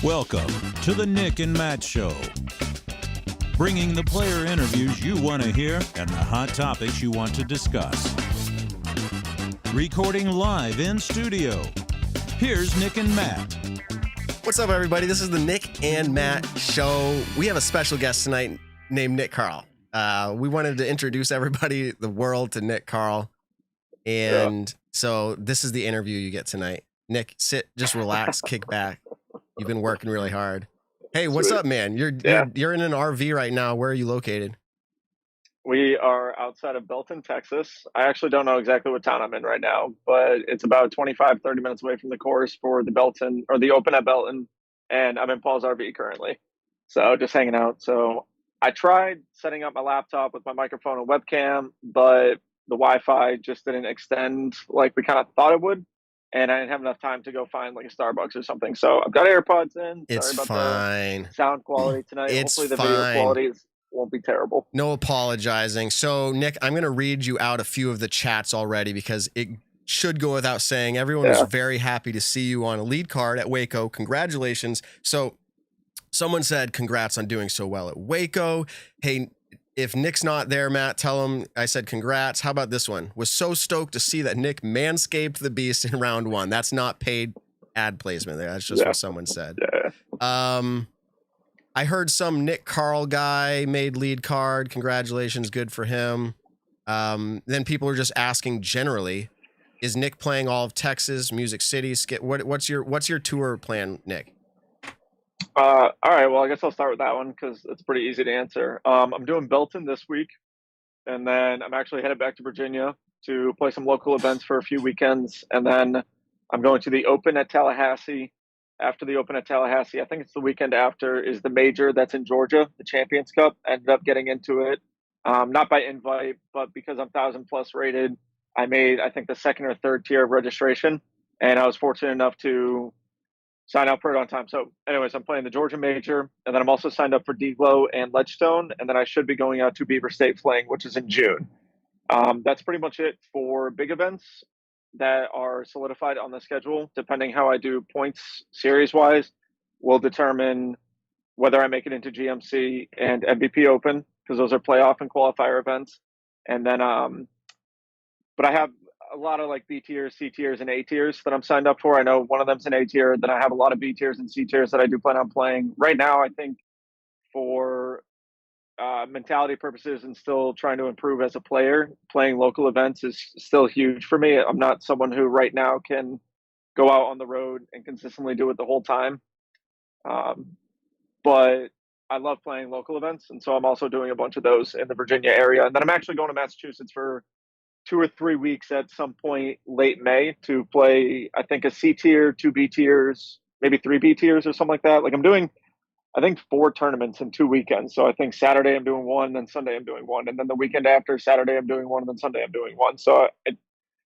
Welcome to the Nick and Matt Show, bringing the player interviews you want to hear and the hot topics you want to discuss. Recording live in studio, here's Nick and Matt. What's up, everybody? This is the Nick and Matt Show. We have a special guest tonight named Nick Carl. We wanted to introduce everybody, the world, to Nick Carl. And so this is the interview you get tonight. Nick, sit, just relax, kick back. You've been working really hard. Hey, what's up, man? You're in an RV right now. Where are you located? We are outside of Belton, Texas. I actually don't know exactly what town I'm in right now, but it's about 25, 30 minutes away from the course for the Belton or the Open at Belton. And I'm in Paul's RV currently. So just hanging out. So I tried setting up my laptop with my microphone and webcam, but the Wi-Fi just didn't extend like we kind of thought it would. And I didn't have enough time to go find like a Starbucks or something. So I've got AirPods in. It's Sorry about fine. the sound quality tonight. It's Hopefully the fine. video quality won't be terrible. No apologizing. So, Nick, I'm going to read you out a few of the chats already because it should go without saying. Everyone is very happy to see you on a lead card at WACO. Congratulations. So someone said, congrats on doing so well at WACO. Hey, if Nick's not there, Matt, tell him I said congrats. How about this one? Was so stoked to see that Nick manscaped the beast in round one. That's not paid ad placement there. That's just what someone said. I heard some Nick Carl guy made lead card. Congratulations. Good for him. Then people are just asking generally, is Nick playing all of Texas, Music City? What's your tour plan, Nick? All right. Well, I guess I'll start with that one because it's pretty easy to answer. I'm doing Belton this week, and then I'm actually headed back to Virginia to play some local events for a few weekends, and then I'm going to the Open at Tallahassee. After the Open at Tallahassee, I think it's the weekend after, is the major that's in Georgia, the Champions Cup. I ended up getting into it, not by invite, but because I'm 1,000+ rated. I made, I think, the second or third tier of registration, and I was fortunate enough to sign up for it on time. So anyways, I'm playing the Georgia Major, and then I'm also signed up for Deglow and Ledgestone, and then I should be going out to Beaver State Fling, which is in June. That's pretty much it for big events that are solidified on the schedule. Depending how I do points series-wise will determine whether I make it into GMC and MVP Open, because those are playoff and qualifier events. And then, but I have a lot of like B tiers, C tiers, and A tiers that I'm signed up for. I know one of them's an A tier. Then I have a lot of B tiers and C tiers that I do plan on playing. Right now, I think for mentality purposes and still trying to improve as a player, playing local events is still huge for me. I'm not someone who right now can go out on the road and consistently do it the whole time. But I love playing local events. And so I'm also doing a bunch of those in the Virginia area. And then I'm actually going to Massachusetts for 2 or 3 weeks at some point late May to play, I think, a C tier, 2 B tiers, maybe 3 B tiers or something like that. Like I'm doing, I think, 4 tournaments in 2 weekends. So I think Saturday I'm doing one, then Sunday I'm doing one. And then the weekend after, Saturday I'm doing one, and then Sunday I'm doing one. So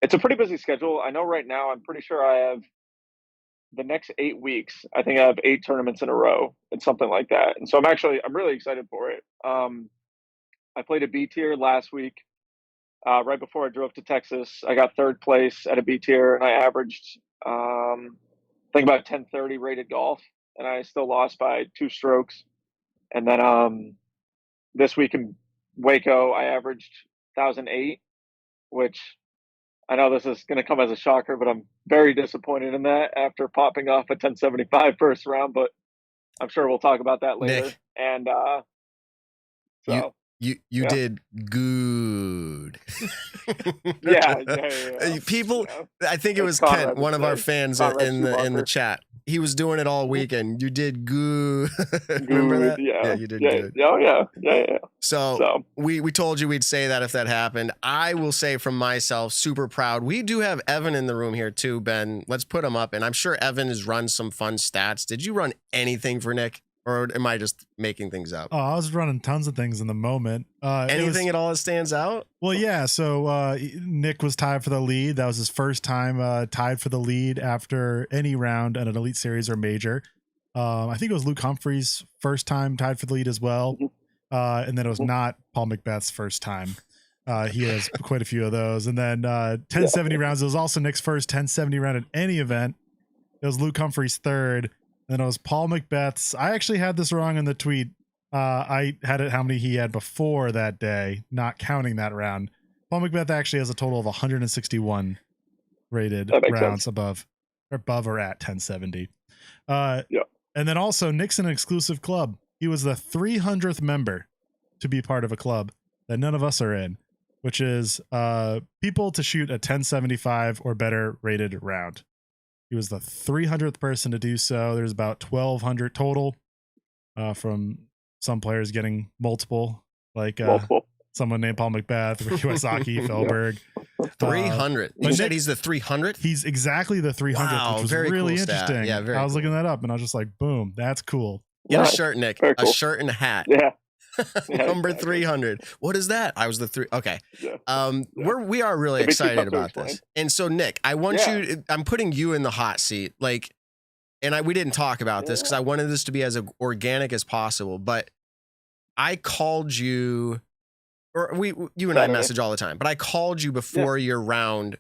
it's a pretty busy schedule. I know right now I'm pretty sure I have the next 8 weeks. I think I have 8 tournaments in a row. It's something like that. And so I'm really excited for it. I played a B tier last week. Right before I drove to Texas, I got 3rd place at a B tier, and I averaged, I think, about 1030 rated golf, and I still lost by 2 strokes. And then this week in Waco, I averaged 1008, which I know this is going to come as a shocker, but I'm very disappointed in that after popping off a 1075 first round. But I'm sure we'll talk about that later. Nick, and so. You did good. Yeah. People, I think it was Kent, one of our fans in the chat. He was doing it all weekend. You did good. Remember that? Yeah, you did good. Oh, yeah. So we told you we'd say that if that happened. I will say from myself, super proud. We do have Evan in the room here too, Ben. Let's put him up. And I'm sure Evan has run some fun stats. Did you run anything for Nick? Or am I just making things up? Oh, I was running tons of things in the moment. Anything at all that stands out? Well, yeah. So Nick was tied for the lead. That was his first time tied for the lead after any round at an Elite Series or Major. I think it was Luke Humphries' first time tied for the lead as well. And then it was not Paul McBeth's first time. He has quite a few of those. And then 1070 rounds. It was also Nick's first 1070 round at any event. It was Luke Humphries' third. Then it was Paul McBeth's. I actually had this wrong in the tweet. I had it how many he had before that day, not counting that round. Paul McBeth actually has a total of 161 rated rounds above or at 1070. Yeah. And then also Nick's an exclusive club. He was the 300th member to be part of a club that none of us are in, which is people to shoot a 1075 or better rated round. He was the 300th person to do so. There's about 1,200 total from some players getting multiple, like someone named Paul McBeth, Ricky Wysocki, Felberg. 300. You said he's the 300th? He's exactly the 300th, wow, which was very really cool interesting. Yeah, very I was cool. looking that up and I was just like, boom, that's cool. Get a shirt, Nick. Cool. A shirt and a hat. Yeah. Number Exactly. 300. What is that? I was the three. Okay. Yeah. We are really It makes me excited tough to about explain. this. And so, Nick, I want you, I'm putting you in the hot seat. Like, and we didn't talk about this because I wanted this to be as organic as possible, but I called you, or you and I message all the time, but I called you before your round,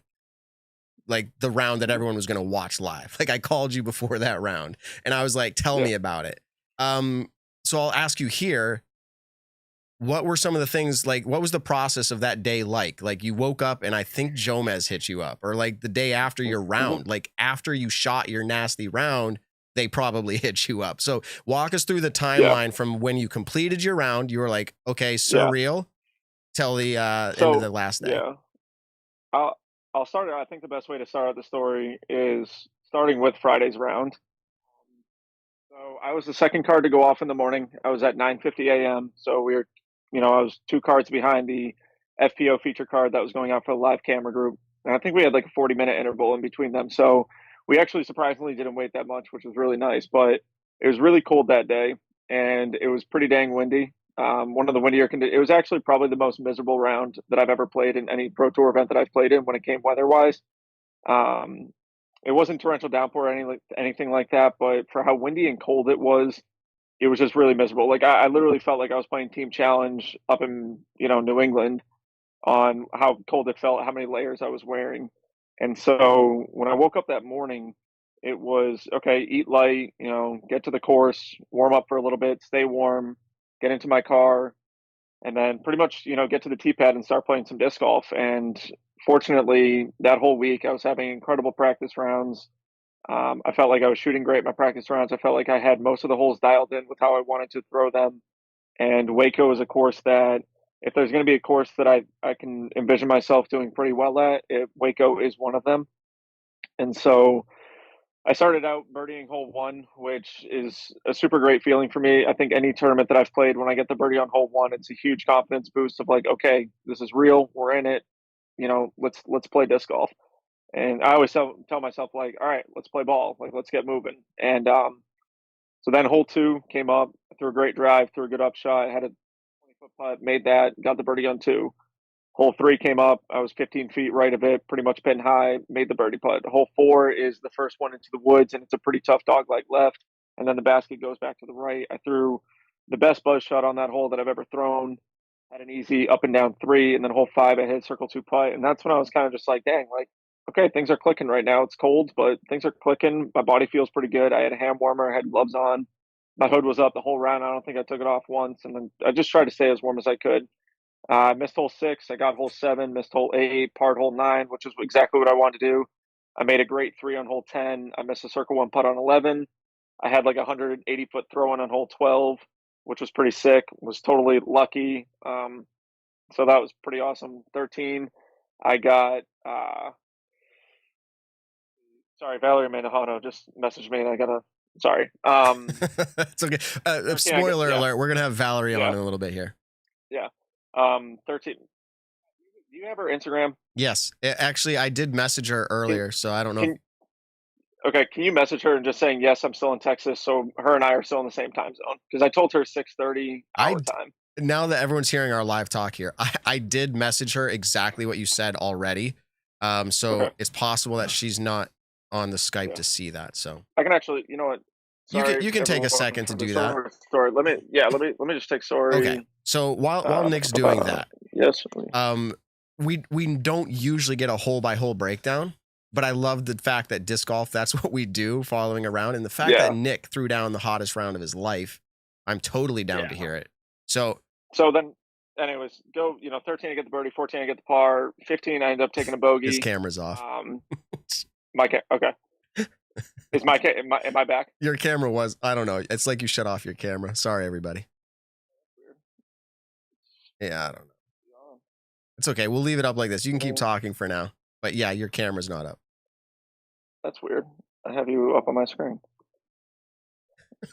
like the round that everyone was going to watch live. Like I called you before that round and I was like, tell me about it. So I'll ask you here, what were some of the things, like, what was the process of that day like? Like you woke up and I think Jomez hit you up, or like the day after your round, like after you shot your nasty round, they probably hit you up. So walk us through the timeline from when you completed your round. You were like, okay, surreal, till the end of the last day. Yeah. I'll start it. I think the best way to start out the story is starting with Friday's round. So I was the second card to go off in the morning. I was at 9:50 a.m. So we were, I was 2 cards behind the FPO feature card that was going out for the live camera group. And I think we had like a 40-minute interval in between them. So we actually surprisingly didn't wait that much, which was really nice. But it was really cold that day, and it was pretty dang windy. One of the windier conditions. It was actually probably the most miserable round that I've ever played in any Pro Tour event that I've played in when it came weather-wise. It wasn't torrential downpour or anything like that, but for how windy and cold it was just really miserable. Like I literally felt like I was playing Team Challenge up in New England on how cold it felt, how many layers I was wearing. And so when I woke up that morning, it was okay, eat light, get to the course, warm up for a little bit, stay warm, get into my car, and then pretty much, get to the tee pad and start playing some disc golf. And fortunately, that whole week I was having incredible practice rounds. I felt like I was shooting great in my practice rounds. I felt like I had most of the holes dialed in with how I wanted to throw them. And Waco is a course that, if there's going to be a course that I can envision myself doing pretty well at, Waco is one of them. And so I started out birdieing hole 1, which is a super great feeling for me. I think any tournament that I've played, when I get the birdie on hole 1, it's a huge confidence boost of like, okay, this is real. We're in it. Let's play disc golf. And I always tell myself, like, all right, let's play ball. Like, let's get moving. And so then hole 2 came up. I threw a great drive, threw a good upshot. I had a 20-foot putt, made that, got the birdie on 2. Hole 3 came up. I was 15 feet right of it, pretty much pin high, made the birdie putt. Hole 4 is the first one into the woods, and it's a pretty tough dog-leg left. And then the basket goes back to the right. I threw the best buzz shot on that hole that I've ever thrown. Had an easy up and down 3, and then hole 5, I hit circle 2 putt. And that's when I was kind of just like, dang, like, okay, things are clicking right now. It's cold, but things are clicking. My body feels pretty good. I had a hand warmer, I had gloves on. My hood was up the whole round. I don't think I took it off once. And then I just tried to stay as warm as I could. I missed hole 6. I got hole 7, missed hole 8, parred hole 9, which is exactly what I wanted to do. I made a great 3 on hole 10. I missed a circle 1 putt on 11. I had like a 180-foot throw in on hole 12, which was pretty sick. Was totally lucky. So that was pretty awesome. 13, I got sorry, Valerie Mandujano just messaged me and I gotta sorry. It's okay. Spoiler alert, we're gonna have Valerie on in a little bit here. Yeah. 13. Do you have her Instagram? Yes. Actually, I did message her earlier, so I don't know. Okay, can you message her and just saying, yes, I'm still in Texas, so her and I are still in the same time zone? Because I told her 6:30 our time. Now that everyone's hearing our live talk here, I did message her exactly what you said already. So it's possible that she's not on the Skype to see that. So I can actually, you know what? Sorry, you can take a second to do that. Sorry, let me just take sorry. Okay. So while Nick's doing that, yes. we don't usually get a hole by hole breakdown, but I love the fact that disc golf, that's what we do, following around. And the fact that Nick threw down the hottest round of his life, I'm totally down to hear it. So then, anyways, go, 13 I get the birdie, 14 I get the par, 15 I end up taking a bogey. his camera's off. Okay. Am I back? Your camera was, I don't know. It's like you shut off your camera. Sorry, everybody. Yeah, I don't know. It's okay. We'll leave it up like this. You can keep talking for now. But yeah, your camera's not up. That's weird. I have you up on my screen.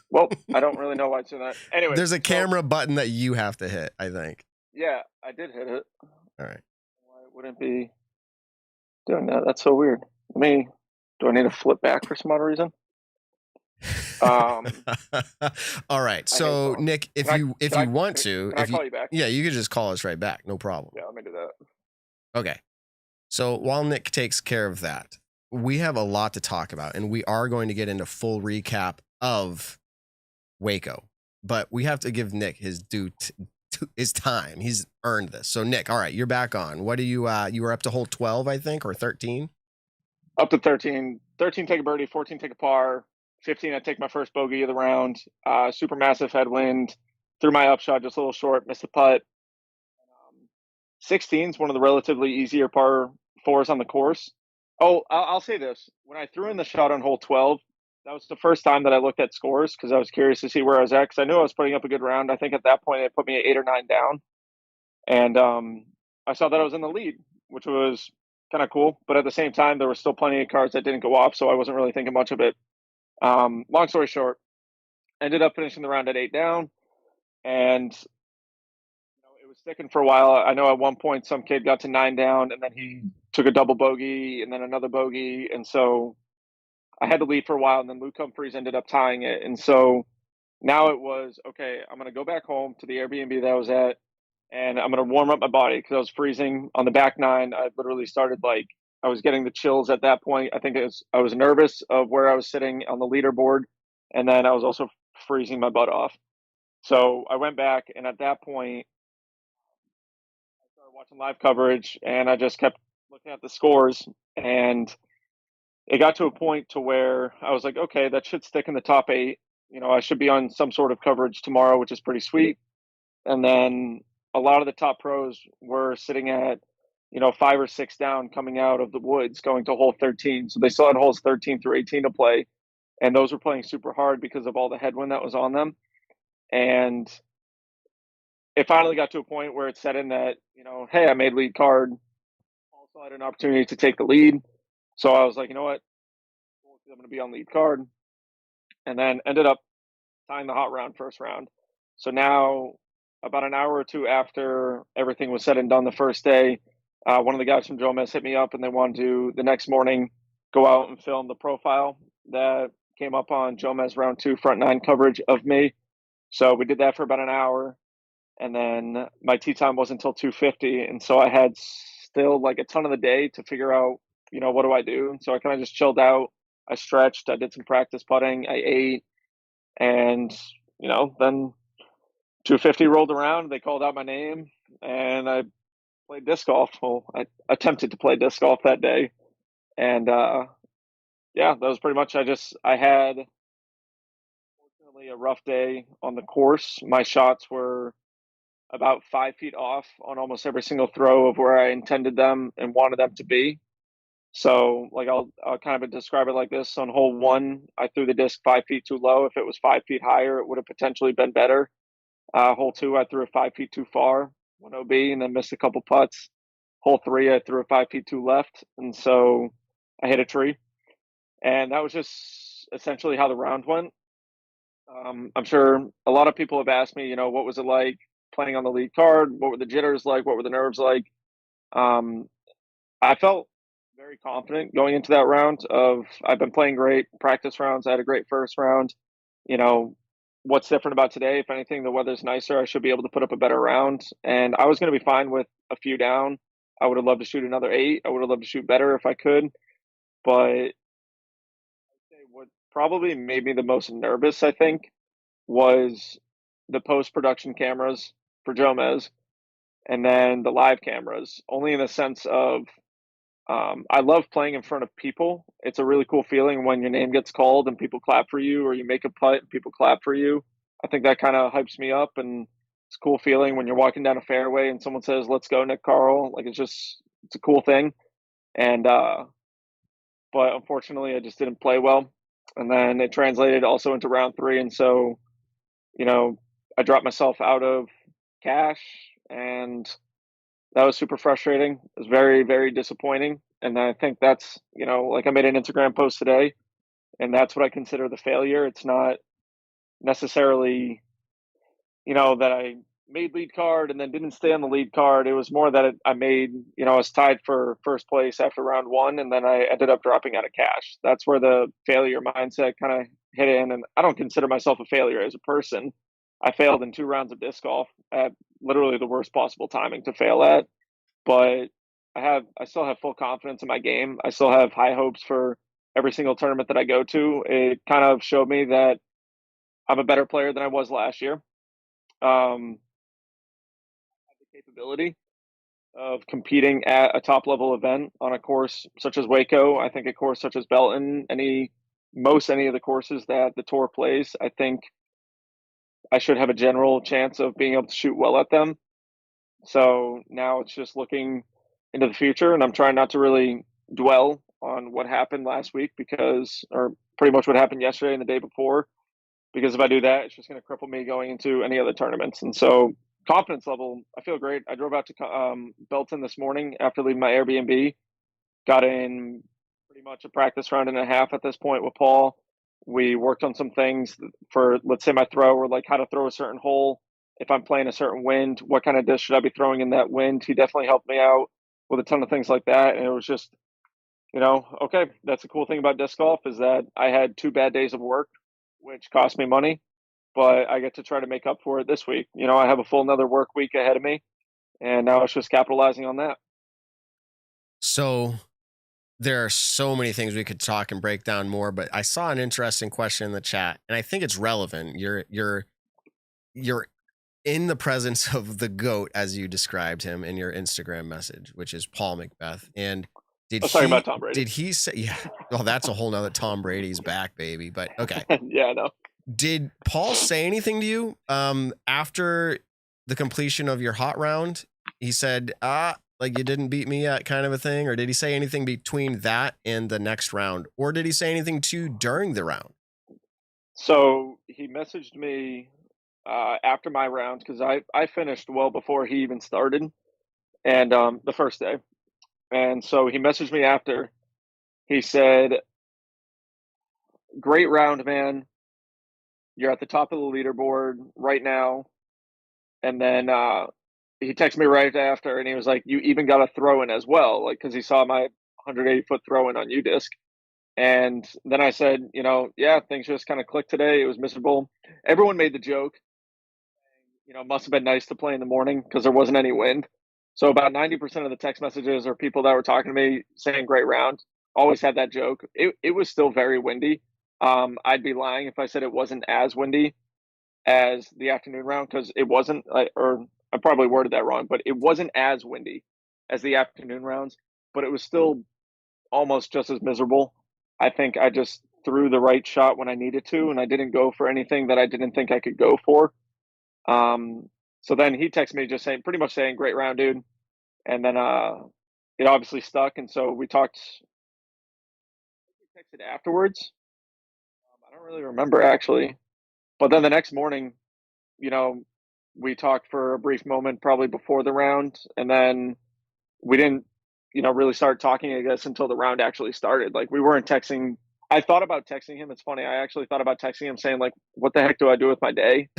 Well, I don't really know why it's doing that. Anyway, there's a camera button that you have to hit, I think. Yeah, I did hit it. All right. Why wouldn't it be doing that? That's so weird. Do I need to flip back for some odd reason? All right. So Nick, if you want to, can I call you back? Yeah, you could just call us right back. No problem. Yeah, let me do that. Okay. So while Nick takes care of that, we have a lot to talk about, and we are going to get into full recap of WACO, but we have to give Nick his his time. He's earned this. So Nick, all right, you're back on. What do you were up to hole 12, I think, or 13? Up to 13. 13 take a birdie, 14 take a par, 15 I take my first bogey of the round. Super massive headwind, threw my upshot just a little short, missed the putt. 16 is one of the relatively easier par fours on the course. Oh, I'll say this. When I threw in the shot on hole 12, that was the first time that I looked at scores because I was curious to see where I was at because I knew I was putting up a good round. I think at that point it put me at 8 or 9 down. And I saw that I was in the lead, which was kind of cool. But at the same time, there were still plenty of cards that didn't go off, so I wasn't really thinking much of it. Long story short, ended up finishing the round at 8 down. And it was sticking for a while. I know at one point some kid got to 9 down, and then he took a double bogey and then another bogey. And so I had to lead for a while, and then Luke Humphries ended up tying it. And so now it was, okay, I'm going to go back home to the Airbnb that I was at, and I'm going to warm up my body because I was freezing on the back 9. I literally started I was getting the chills at that point. I think I was nervous of where I was sitting on the leaderboard, and then I was also freezing my butt off. So I went back, and at that point, I started watching live coverage, and I just kept looking at the scores, and it got to a point to where I was like, okay, that should stick in the top 8. I should be on some sort of coverage tomorrow, which is pretty sweet. And then a lot of the top pros were sitting at, 5 or 6 down coming out of the woods going to hole 13. So they still had holes 13 through 18 to play. And those were playing super hard because of all the headwind that was on them. And it finally got to a point where it set in that, hey, I made lead card. Also had an opportunity to take the lead. So I was like, you know what? I'm going to be on lead card. And then ended up tying the hot round first round. So now, about an hour or two after everything was said and done the first day, one of the guys from Jomez hit me up, and they wanted to, the next morning, go out and film the profile that came up on Jomez round 2 front 9 coverage of me. So we did that for about an hour, and then my tee time wasn't until 2:50, and so I had still a ton of the day to figure out, what do I do? So I kind of just chilled out. I stretched. I did some practice putting. I ate, and then 2:50 rolled around. They called out my name, and I played disc golf. Well, I attempted to play disc golf that day, and that was pretty much. I had unfortunately a rough day on the course. My shots were about 5 feet off on almost every single throw of where I intended them and wanted them to be. So I'll kind of describe it like this. On hole 1, I threw the disc 5 feet too low. If it was 5 feet higher, it would have potentially been better. Hole 2, I threw it 5 feet too far, 1 OB, and then missed a couple putts. Hole 3, I threw it 5 feet too left, and so I hit a tree. And that was just essentially how the round went. I'm sure a lot of people have asked me, what was it like playing on the lead card? What were the jitters like? What were the nerves like? I felt very confident going into that round I've been playing great practice rounds. I had a great first round. What's different about today? If anything, the weather's nicer. I should be able to put up a better round. And I was going to be fine with a few down. I would have loved to shoot another 8. I would have loved to shoot better if I could. But I'd say what probably made me the most nervous, I think, was the post-production cameras for Jomez and then the live cameras, only in the sense of I love playing in front of people. It's a really cool feeling when your name gets called and people clap for you, or you make a putt and people clap for you. I think that kind of hypes me up, and it's a cool feeling when you're walking down a fairway and someone says, "Let's go, Nick Carl." Like it's a cool thing. And but unfortunately, I just didn't play well, and then it translated also into round 3, and so I dropped myself out of cash, and that was super frustrating. It was very, very disappointing. And I think that's, like I made an Instagram post today, and that's what I consider the failure. It's not necessarily, that I made lead card and then didn't stay on the lead card. It was more that I made, I was tied for first place after round 1, and then I ended up dropping out of cash. That's where the failure mindset kind of hit in. And I don't consider myself a failure as a person. I failed in 2 rounds of disc golf at literally the worst possible timing to fail at. But I still have full confidence in my game. I still have high hopes for every single tournament that I go to. It kind of showed me that I'm a better player than I was last year. The capability of competing at a top level event on a course such as Waco. I think a course such as Belton, any of the courses that the tour plays, I think I should have a general chance of being able to shoot well at them. So now it's just looking into the future, and I'm trying not to really dwell on what happened last week or pretty much what happened yesterday and the day before, because if I do that, it's just going to cripple me going into any other tournaments. And so confidence level, I feel great. I drove out to Belton this morning after leaving my Airbnb, got in pretty much a practice round and a half at this point with Paul. We worked on some things for, let's say, my throw, or like how to throw a certain hole. If I'm playing a certain wind, what kind of disc should I be throwing in that wind? He definitely helped me out with a ton of things like that. And it was just, okay, that's the cool thing about disc golf, is that I had 2 bad days of work, which cost me money, but I get to try to make up for it this week. I have a full another work week ahead of me, and now it's just capitalizing on that. So there are so many things we could talk and break down more, but I saw an interesting question in the chat, and I think it's relevant. You're in the presence of the GOAT, as you described him in your Instagram message, which is Paul McBeeth. And talking about Tom Brady. Did he say, yeah, well, that's a whole nother Tom Brady's back, baby. But okay. Yeah, I know. Did Paul say anything to you after the completion of your hot round? He said, like you didn't beat me yet, kind of a thing? Or did he say anything between that and the next round? Or did he say anything to you during the round? So he messaged me after my round, because I finished well before he even started, and the first day. And so he messaged me after. He said, "Great round, man. You're at the top of the leaderboard right now." And then he texted me right after, and he was like, "You even got a throw in as well," like, because he saw my 180-foot throw in on UDisc. And then I said, yeah, things just kind of clicked today. It was miserable. Everyone made the joke, must have been nice to play in the morning because there wasn't any wind. So about 90% of the text messages or people that were talking to me saying great round always had that joke. It was still very windy. I'd be lying if I said it wasn't as windy as the afternoon round, because it wasn't, or I probably worded that wrong, but it wasn't as windy as the afternoon rounds, but it was still almost just as miserable. I think I just threw the right shot when I needed to, and I didn't go for anything that I didn't think I could go for. So then he texted me just pretty much saying, "Great round, dude." And then it obviously stuck. And so we talked, we texted afterwards. I don't really remember actually. But then the next morning, we talked for a brief moment, probably before the round. And then we didn't, really start talking, I guess, until the round actually started. Like, we weren't texting. I thought about texting him. It's funny. I actually thought about texting him saying, like, what the heck do I do with my day?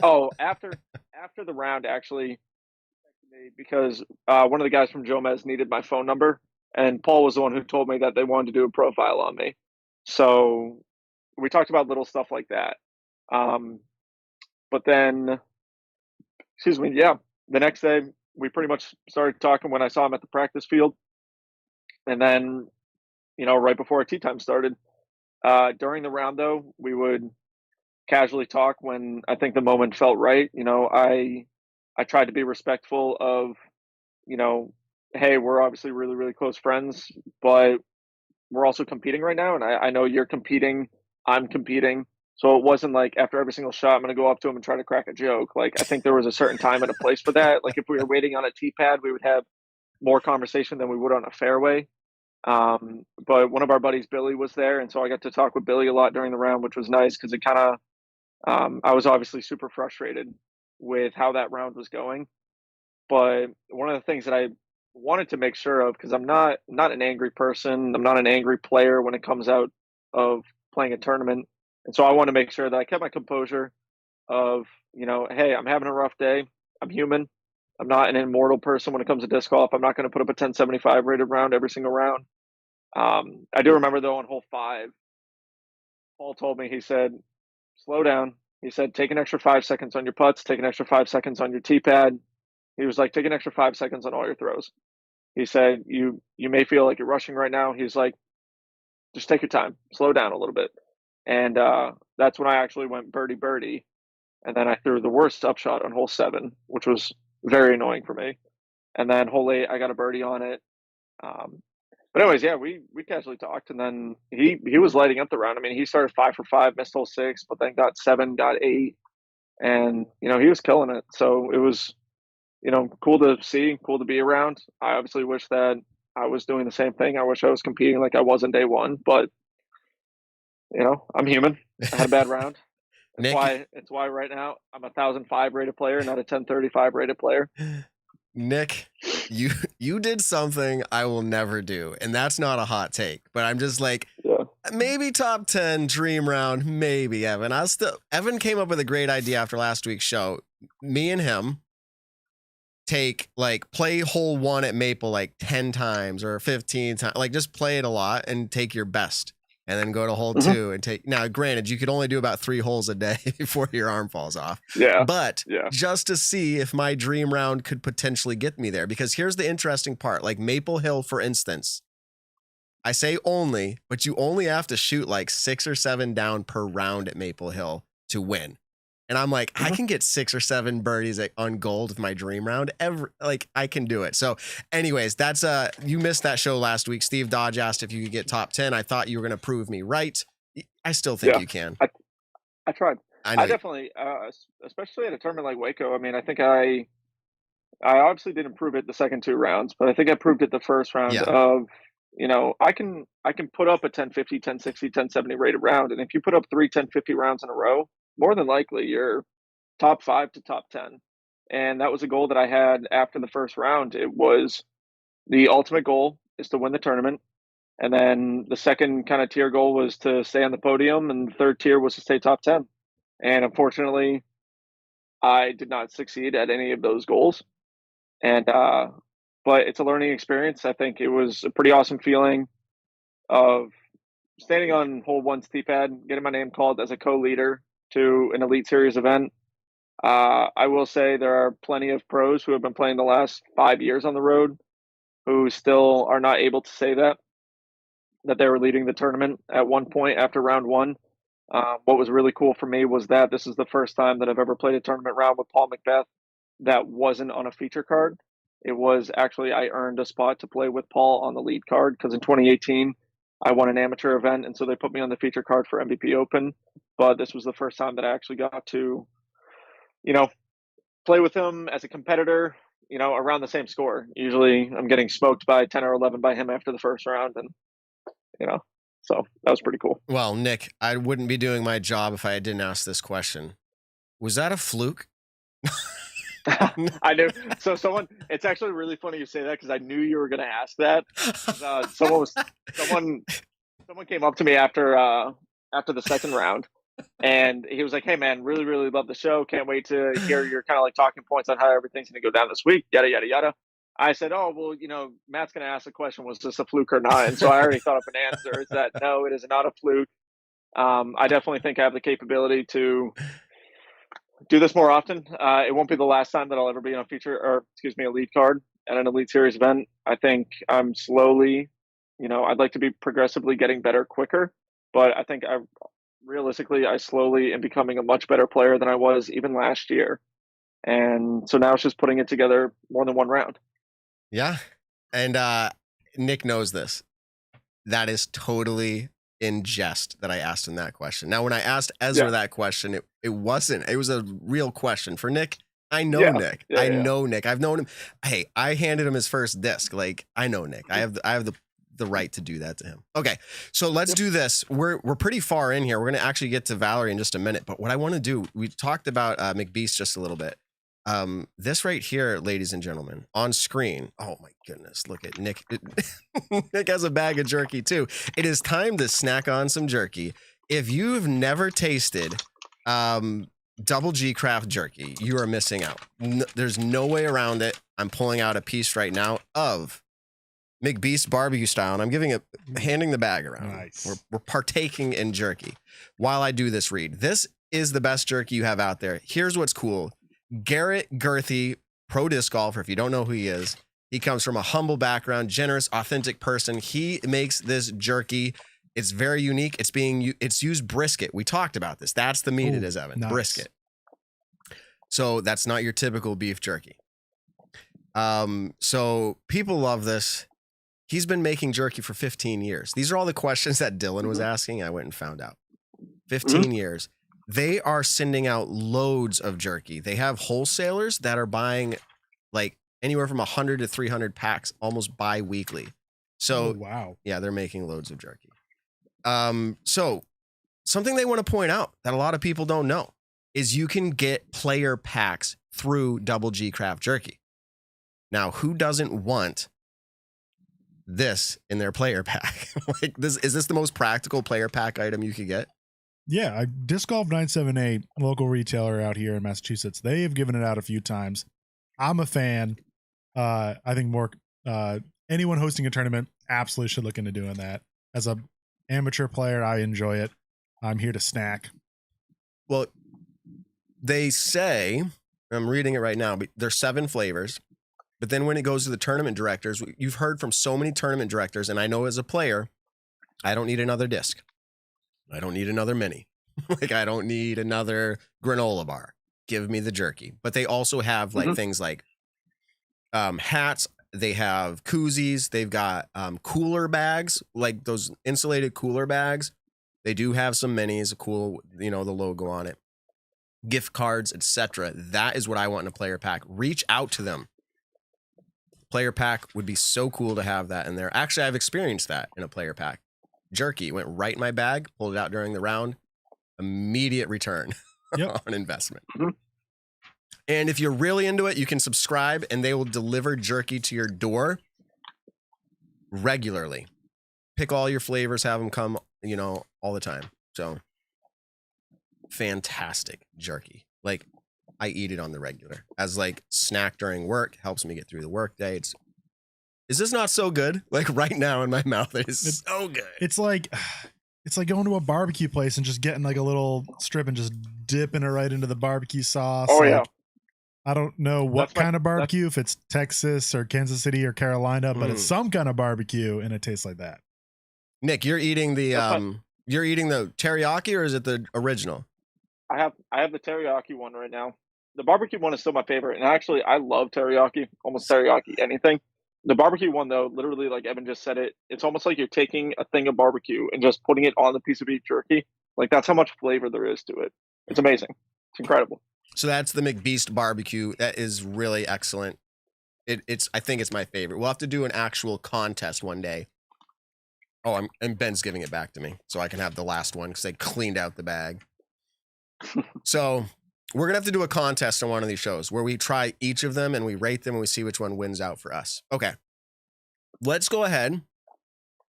Oh, after the round, actually, because one of the guys from Jomez needed my phone number, and Paul was the one who told me that they wanted to do a profile on me. So we talked about little stuff like that. But then, the next day we pretty much started talking when I saw him at the practice field. And then, right before our tee time started, during the round, though, we would casually talk when I think the moment felt right. I tried to be respectful of, hey, we're obviously really, really close friends, but we're also competing right now. And I know you're competing, I'm competing. So it wasn't like after every single shot, I'm going to go up to him and try to crack a joke. Like, I think there was a certain time and a place for that. Like, if we were waiting on a tee pad, we would have more conversation than we would on a fairway. But one of our buddies, Billy, was there. And so I got to talk with Billy a lot during the round, which was nice because it kind of, I was obviously super frustrated with how that round was going. But one of the things that I wanted to make sure of, because I'm not an angry person, I'm not an angry player when it comes out of playing a tournament, and so I want to make sure that I kept my composure. Of, hey, I'm having a rough day. I'm human. I'm not an immortal person when it comes to disc golf. I'm not going to put up a 1075 rated round every single round. I do remember though on hole 5, Paul told me, he said, slow down. He said, take an extra 5 seconds on your putts, take an extra 5 seconds on your tee pad. He was like, take an extra 5 seconds on all your throws. He said, you may feel like you're rushing right now. He's like, just take your time, slow down a little bit. And that's when I actually went birdie birdie. And then I threw the worst upshot on hole 7, which was very annoying for me. And then hole 8, I got a birdie on it. But anyways, yeah, we casually talked, and then he was lighting up the round. I mean, he started 5 for 5, missed hole 6, but then got 7, got 8, and he was killing it. So it was cool to see, cool to be around. I obviously wish that I was doing the same thing. I wish I was competing like I was in day one, but I'm human. I had a bad round. It's why right now I'm a 1,005 rated player, not a 1035 rated player. Nick, you did something I will never do, and that's not a hot take, but I'm just like, maybe top 10 dream round, maybe Evan. Evan came up with a great idea after last week's show. Me and him play hole 1 at Maple like 10 times or 15 times, like just play it a lot and take your best. And then go to hole 2 and take. Now, granted, you could only do about 3 holes a day before your arm falls off. Yeah. But just to see if my dream round could potentially get me there. Because here's the interesting part. Like Maple Hill, for instance, I say only, but you only have to shoot like 6 or 7 down per round at Maple Hill to win. And I'm like, I can get 6 or 7 birdies on gold with my dream round. I can do it. So anyways, that's you missed that show last week. Steve Dodge asked if you could get top 10. I thought you were going to prove me right. I still think you can. I tried. I definitely, especially at a tournament like Waco. I mean, I think I obviously didn't prove it the second 2 rounds, but I think I proved it the first round of, I can put up a 1050, 1060, 1070 rated round. And if you put up 3 1050 rounds in a row, more than likely you're top 5 to top 10. And that was a goal that I had after the first round. It was the ultimate goal is to win the tournament. And then the second kind of tier goal was to stay on the podium. And the third tier was to stay top 10. And unfortunately, I did not succeed at any of those goals. And, but it's a learning experience. I think it was a pretty awesome feeling of standing on hole 1's tee pad, getting my name called as a co-leader to an Elite Series event. I will say there are plenty of pros who have been playing the last 5 years on the road who still are not able to say that they were leading the tournament at one point after round 1. What was really cool for me was that this is the first time that I've ever played a tournament round with Paul McBeeth that wasn't on a feature card. It was actually, I earned a spot to play with Paul on the lead card because in 2018, I won an amateur event, and so they put me on the feature card for MVP Open. But this was the first time that I actually got to, play with him as a competitor, around the same score. Usually I'm getting smoked by 10 or 11 by him after the first round, and, so that was pretty cool. Well, Nick, I wouldn't be doing my job if I didn't ask this question. Was that a fluke? I knew. So it's actually really funny you say that because I knew you were going to ask that. Someone came up to me after the second round, and he was like, "Hey man, really really love the show. Can't wait to hear your kind of like talking points on how everything's going to go down this week." Yada yada yada. I said, "Oh well, Matt's going to ask the question: was this a fluke or not?" And so I already thought up an answer. Is that no, it is not a fluke. I definitely think I have the capability to do this more often. It won't be the last time that I'll ever be on a lead card at an Elite Series event. I think I'm slowly, I'd like to be progressively getting better quicker, but I think I slowly am becoming a much better player than I was even last year. And so now it's just putting it together more than one round. Yeah. And Nick knows this. That is totally in jest that I asked him that question. Now, when I asked Ezra that question, it wasn't. It was a real question. For Nick, I know Nick. I know Nick. I've known him. Hey, I handed him his first disc. Like, I know Nick. I have the right to do that to him. Okay, so let's do this. We're pretty far in here. We're gonna actually get to Valerie in just a minute. But what I want to do, we talked about McBeast just a little bit. This right here, ladies and gentlemen, on screen. Oh my goodness, look at Nick. Nick has a bag of jerky too. It is time to snack on some jerky. If you've never tasted Double G Craft jerky, you are missing out. There's no way around it. I'm pulling out a piece right now of McBeast barbecue style, and I'm handing the bag around. Nice. We're partaking in jerky while I do this read. This is the best jerky you have out there. Here's what's cool. Garrett Girthy, pro disc golfer. If you don't know who he is, he comes from a humble background, generous, authentic person. He makes this jerky. It's very unique. It's used brisket. We talked about this. That's the meat it is, Evan. Nice. Brisket. So that's not your typical beef jerky. So people love this. He's been making jerky for 15 years. These are all the questions that Dylan was asking. I went and found out. 15 years. They are sending out loads of jerky. They have wholesalers that are buying like anywhere from 100 to 300 packs almost bi-weekly. So wow. Yeah, they're making loads of jerky. So something they want to point out that a lot of people don't know is you can get player packs through Double G Craft Jerky. Now, who doesn't want this in their player pack? Like this, is this the most practical player pack item you could get? Yeah, Disc Golf 978, local retailer out here in Massachusetts. They have given it out a few times. I'm a fan. I think anyone hosting a tournament absolutely should look into doing that. As a amateur player, I enjoy it. I'm here to snack. Well, they say, I'm reading it right now, but there's 7 flavors. But then when it goes to the tournament directors, you've heard from so many tournament directors, and I know as a player, I don't need another disc. I don't need another mini. Like, I don't need another granola bar. Give me the jerky. But they also have like things like hats. They have koozies. They've got cooler bags, like those insulated cooler bags. They do have some minis, cool, the logo on it. Gift cards, etc. That is what I want in a player pack. Reach out to them. Player pack would be so cool to have that in there. Actually, I've experienced that in a player pack. Jerky went right in my bag, pulled it out during the round, immediate return on investment. And if you're really into it, you can subscribe and they will deliver jerky to your door regularly. Pick all your flavors, have them come, all the time. So fantastic jerky. Like, I eat it on the regular as like snack during work, helps me get through the work day. Is this not so good? Like right now in my mouth, it's so good. It's like going to a barbecue place and just getting like a little strip and just dipping it right into the barbecue sauce. Oh, like, yeah. I don't know what kind of barbecue, if it's Texas or Kansas City or Carolina, but it's some kind of barbecue and it tastes like that. Nick, you're eating the teriyaki, or is it the original? I have the teriyaki one right now. The barbecue one is still my favorite, and actually I love teriyaki, almost teriyaki anything. The barbecue one, though, literally, like Evan just said it's almost like you're taking a thing of barbecue and just putting it on the piece of beef jerky. Like, that's how much flavor there is to it. It's amazing. It's incredible. So that's the McBeast barbecue. That is really excellent. I think it's my favorite. We'll have to do an actual contest one day. Oh, and Ben's giving it back to me so I can have the last one because they cleaned out the bag. So we're going to have to do a contest on one of these shows where we try each of them and we rate them and we see which one wins out for us. Okay. Let's go ahead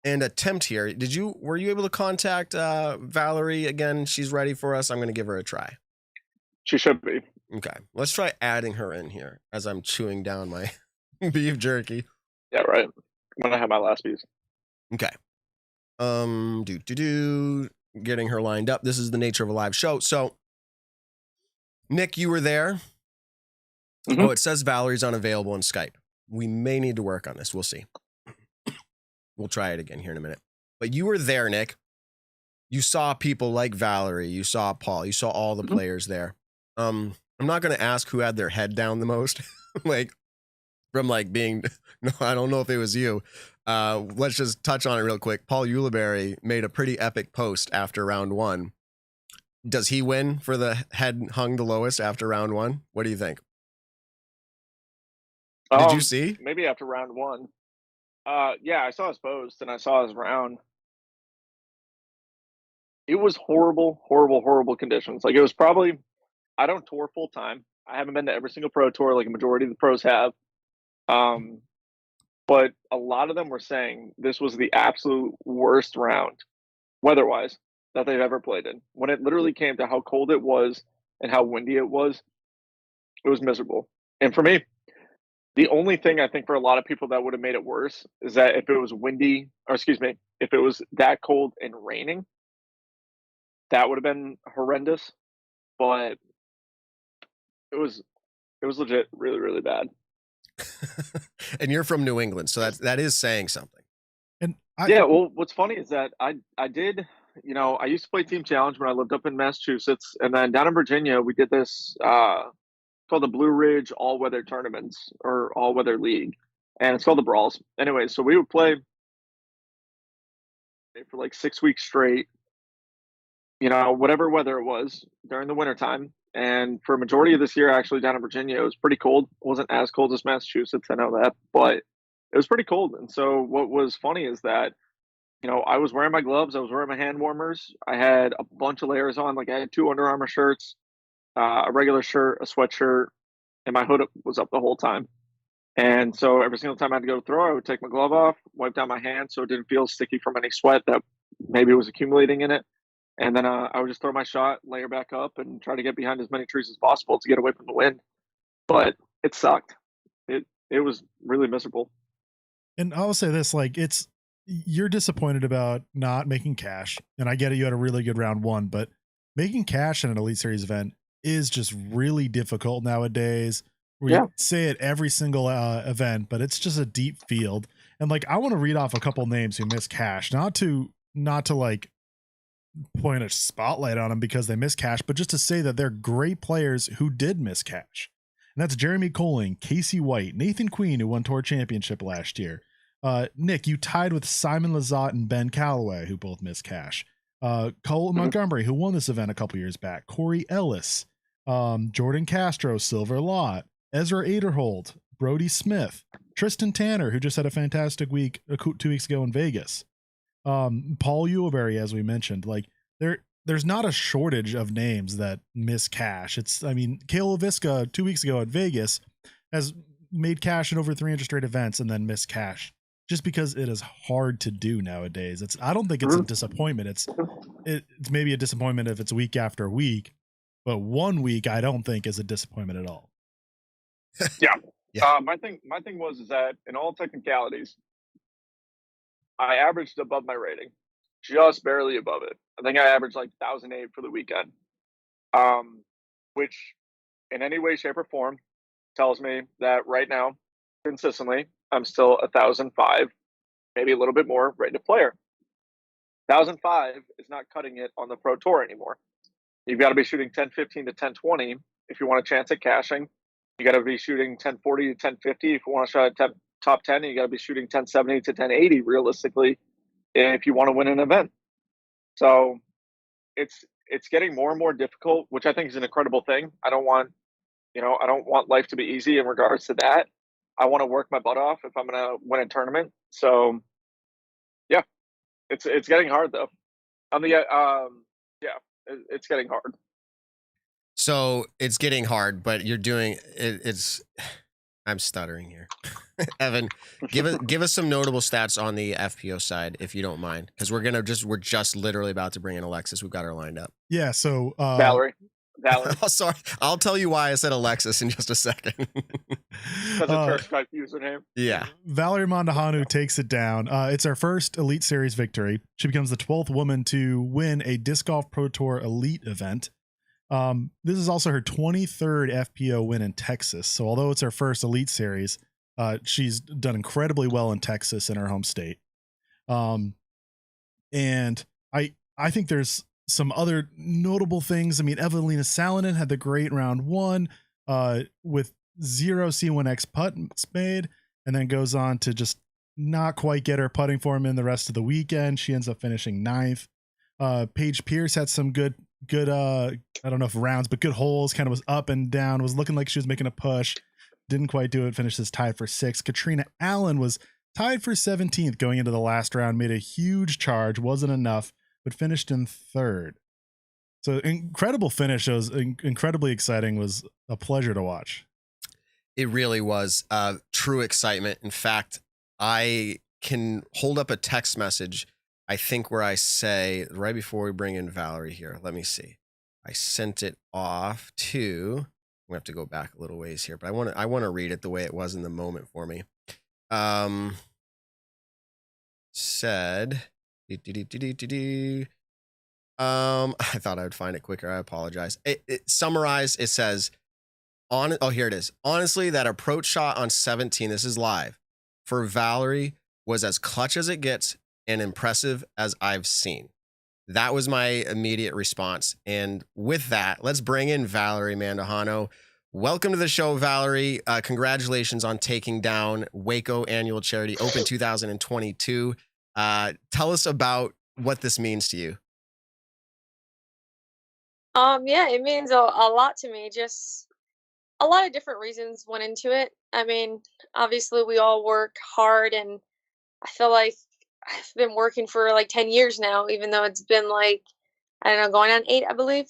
and attempt here. Were you able to contact Valerie again? She's ready for us. I'm going to give her a try. She should be. Okay. Let's try adding her in here as I'm chewing down my beef jerky. Yeah, right. I'm going to have my last piece. Okay. Getting her lined up. This is the nature of a live show. So, Nick, you were there. Oh, it says Valerie's unavailable in Skype. We may need to work on this. We'll see. We'll try it again here in a minute. But you were there, Nick. You saw people like Valerie. You saw Paul. You saw all the players there. I'm not going to ask who had their head down the most. Like, from like being, no, I don't know if it was you. Let's just touch on it real quick. Paul Ulibarri made a pretty epic post after round one. Does he win for the head hung the lowest after round one? What do you think? Did you see? Maybe after round one. Yeah, I saw his post and I saw his round. It was horrible, horrible, horrible conditions. Like, it was probably, I don't tour full time. I haven't been to every single pro tour like a majority of the pros have. But a lot of them were saying this was the absolute worst round, weather-wise, that they've ever played in. When it literally came to how cold it was and how windy it was miserable. And for me, the only thing I think for a lot of people that would have made it worse is that if it was windy, or excuse me, if it was that cold and raining, that would have been horrendous. But it was legit really, really bad. And you're from New England, so that is saying something. And yeah, well, what's funny is that I did, I used to play Team Challenge when I lived up in Massachusetts, and then down in Virginia we did this called the Blue Ridge All Weather Tournaments or All Weather League, and it's called the Brawls. Anyway, so we would play for like 6 weeks straight, whatever weather it was during the wintertime. And for a majority of this year, actually, down in Virginia, it was pretty cold. It wasn't as cold as Massachusetts, I know that, but it was pretty cold. And so what was funny is that, I was wearing my gloves, I was wearing my hand warmers, I had a bunch of layers on, like I had 2 Under Armour shirts, a regular shirt, a sweatshirt, and my hood was up the whole time. And so every single time I had to go to throw, I would take my glove off, wipe down my hand so it didn't feel sticky from any sweat that maybe was accumulating in it. And then I would just throw my shot, layer back up, and try to get behind as many trees as possible to get away from the wind. But it sucked. It was really miserable. And I'll say this, like, you're disappointed about not making cash. And I get it, you had a really good round one, but making cash in an Elite Series event is just really difficult nowadays. We say it every single event, but it's just a deep field. And like, I want to read off a couple names who miss cash, not to like point a spotlight on them because they miss cash, but just to say that they're great players who did miss cash. And that's Jeremy Colling, Casey White, Nathan Queen, who won Tour Championship last year. Nick, you tied with Simon Lizotte and Ben Calloway, who both missed cash. Colin Montgomery, who won this event a couple years back. Corey Ellis, Jordan Castro, Silver Lot, Ezra Aderhold, Brody Smith, Tristan Tanner, who just had a fantastic week 2 weeks ago in Vegas. Paul Ulibarri, as we mentioned, like there's not a shortage of names that miss cash. Kale LaVisca 2 weeks ago at Vegas has made cash in over 300 straight events and then missed cash just because it is hard to do nowadays. I don't think it's a disappointment. It's maybe a disappointment if it's week after week, but 1 week I don't think is a disappointment at all. Yeah. My thing was that in all technicalities, I averaged above my rating, just barely above it. I think I averaged like 1,008 for the weekend, which in any way, shape, or form tells me that right now, consistently, I'm still 1,005, maybe a little bit more rated player. 1,005 is not cutting it on the Pro Tour anymore. You've got to be shooting 1015 to 1020 if you want a chance at cashing. You got to be shooting 1040 to 1050 if you want a shot at top 10, and you got to be shooting 1070 to 1080 realistically if you want to win an event. So it's getting more and more difficult, which I think is an incredible thing. I don't want life to be easy in regards to that. I want to work my butt off if I'm going to win a tournament. So yeah, it's getting hard though. It's getting hard. So it's getting hard, but you're doing it. I'm stuttering here. Evan, give us some notable stats on the FPO side, if you don't mind, because we're just literally about to bring in Alexis. We've got her lined up. Yeah. So Valerie. Oh, sorry. I'll tell you why I said Alexis in just a second. That's a church type username. Yeah. Valerie Mandujano takes it down. It's our first Elite Series victory. She becomes the 12th woman to win a Disc Golf Pro Tour Elite event. This is also her 23rd FPO win in Texas. So although it's her first Elite Series, she's done incredibly well in Texas, in her home state. And I think there's some other notable things. I mean, Evelina Salonen had the great round one, with 0 C1X putts made, and then goes on to just not quite get her putting form in the rest of the weekend. She ends up finishing 9th. Paige Pierce had some good I don't know if rounds, but good holes, kind of was up and down, was looking like she was making a push, didn't quite do it, finishes tied for 6th. Katrina Allen was tied for 17th going into the last round, made a huge charge, wasn't enough, but finished in 3rd. So incredible finish. It was incredibly exciting, was a pleasure to watch. It really was true excitement. In fact, I can hold up a text message, I think, where I say, right before we bring in Valerie here, let me see. I sent it off to, we have to go back a little ways here, but I want to read it the way it was in the moment for me. Said, I thought I would find it quicker. I apologize. It summarized, it says, oh, here it is. Honestly, that approach shot on 17, this is live, for Valerie was as clutch as it gets and impressive as I've seen. That was my immediate response. And with that, let's bring in Valerie Mandujano. Welcome to the show, Valerie. Congratulations on taking down WACO Annual Charity Open 2022. Tell us about what this means to you. Yeah, it means a lot to me. Just a lot of different reasons went into it. I mean, obviously we all work hard, and I feel like I've been working for like 10 years now, even though it's been like, I don't know, going on 8, I believe.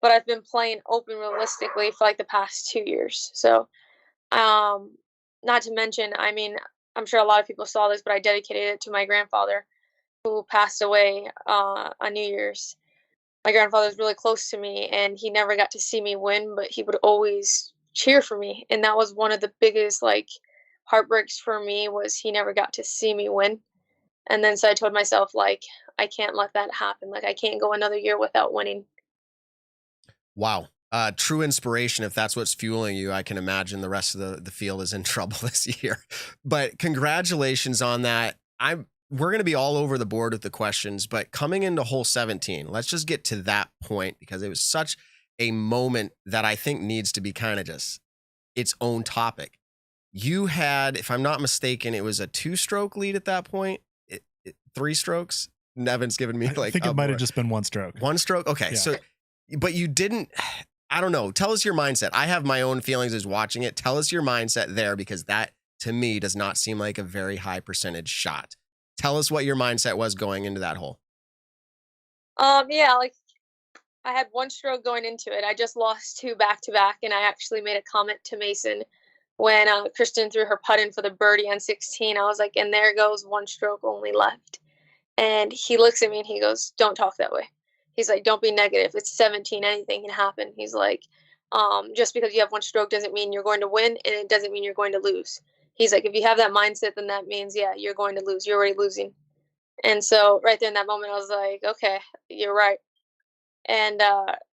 But I've been playing open realistically for like the past 2 years. So, not to mention, I mean, I'm sure a lot of people saw this, but I dedicated it to my grandfather who passed away on New Year's. My grandfather was really close to me, and he never got to see me win, but he would always cheer for me. And that was one of the biggest like heartbreaks for me, was he never got to see me win. And then so I told myself, like, I can't let that happen. Like, I can't go another year without winning. Wow. True inspiration. If that's what's fueling you, I can imagine the rest of the field is in trouble this year. But congratulations on that. We're going to be all over the board with the questions, but coming into hole 17, let's just get to that point, because it was such a moment that I think needs to be kind of just its own topic. You had, if I'm not mistaken, it was a 2-stroke lead at that point. 3 strokes. Nevin's given me like, I think it might have just been 1 stroke. 1 stroke. Okay. Yeah. So, but you didn't, I don't know. Tell us your mindset. I have my own feelings as watching it. Tell us your mindset there, because that to me does not seem like a very high percentage shot. Tell us what your mindset was going into that hole. Yeah, like I had 1 stroke going into it. I just lost 2 back-to-back, and I actually made a comment to Mason when Kristen threw her putt in for the birdie on 16. I was like, and there goes 1 stroke only left. And he looks at me and he goes, don't talk that way. He's like, don't be negative. It's 17. Anything can happen. He's like, just because you have 1 stroke doesn't mean you're going to win, and it doesn't mean you're going to lose. He's like, if you have that mindset, then that means, yeah, you're going to lose. You're already losing. And so right there in that moment, I was like, okay, you're right. And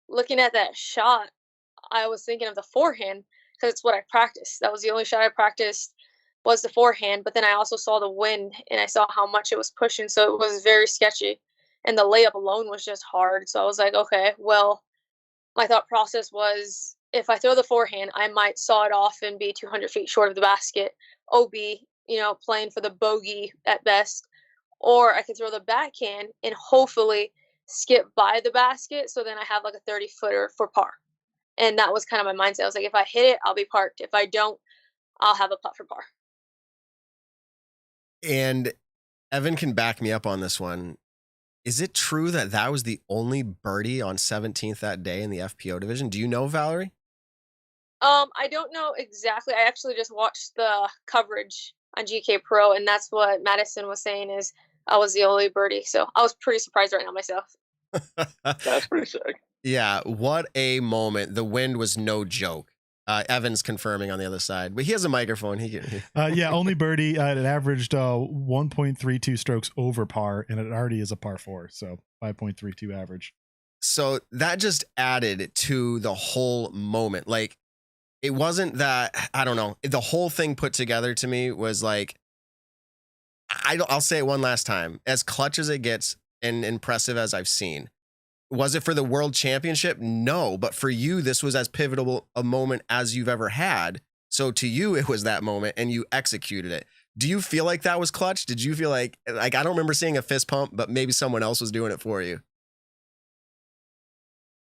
looking at that shot, I was thinking of the forehand, because it's what I practiced. That was the only shot I practiced, was the forehand. But then I also saw the wind, and I saw how much it was pushing. So it was very sketchy. And the layup alone was just hard. So I was like, okay, well, my thought process was, if I throw the forehand, I might saw it off and be 200 feet short of the basket. OB, playing for the bogey at best. Or I could throw the backhand and hopefully skip by the basket. So then I have like a 30-footer for par. And that was kind of my mindset. I was like, if I hit it, I'll be parked. If I don't, I'll have a putt for par. And Evan can back me up on this one. Is it true that that was the only birdie on 17th that day in the FPO division? Do you know, Valerie? I don't know exactly. I actually just watched the coverage on GK Pro, and that's what Madison was saying, is I was the only birdie. So I was pretty surprised right now myself. That's pretty sick. Yeah, what a moment. The wind was no joke. Evan's confirming on the other side, but he has a microphone. Yeah, only birdie. It averaged 1.32 strokes over par, and it already is a par 4, so 5.32 average. So that just added to the whole moment. Like, it wasn't that, I don't know, the whole thing put together to me was like, I'll say it one last time, as clutch as it gets and impressive as I've seen. Was it for the world championship? No, but for you, this was as pivotal a moment as you've ever had. So to you, it was that moment and you executed it. Do you feel like that was clutch? Did you feel like I don't remember seeing a fist pump, but maybe someone else was doing it for you?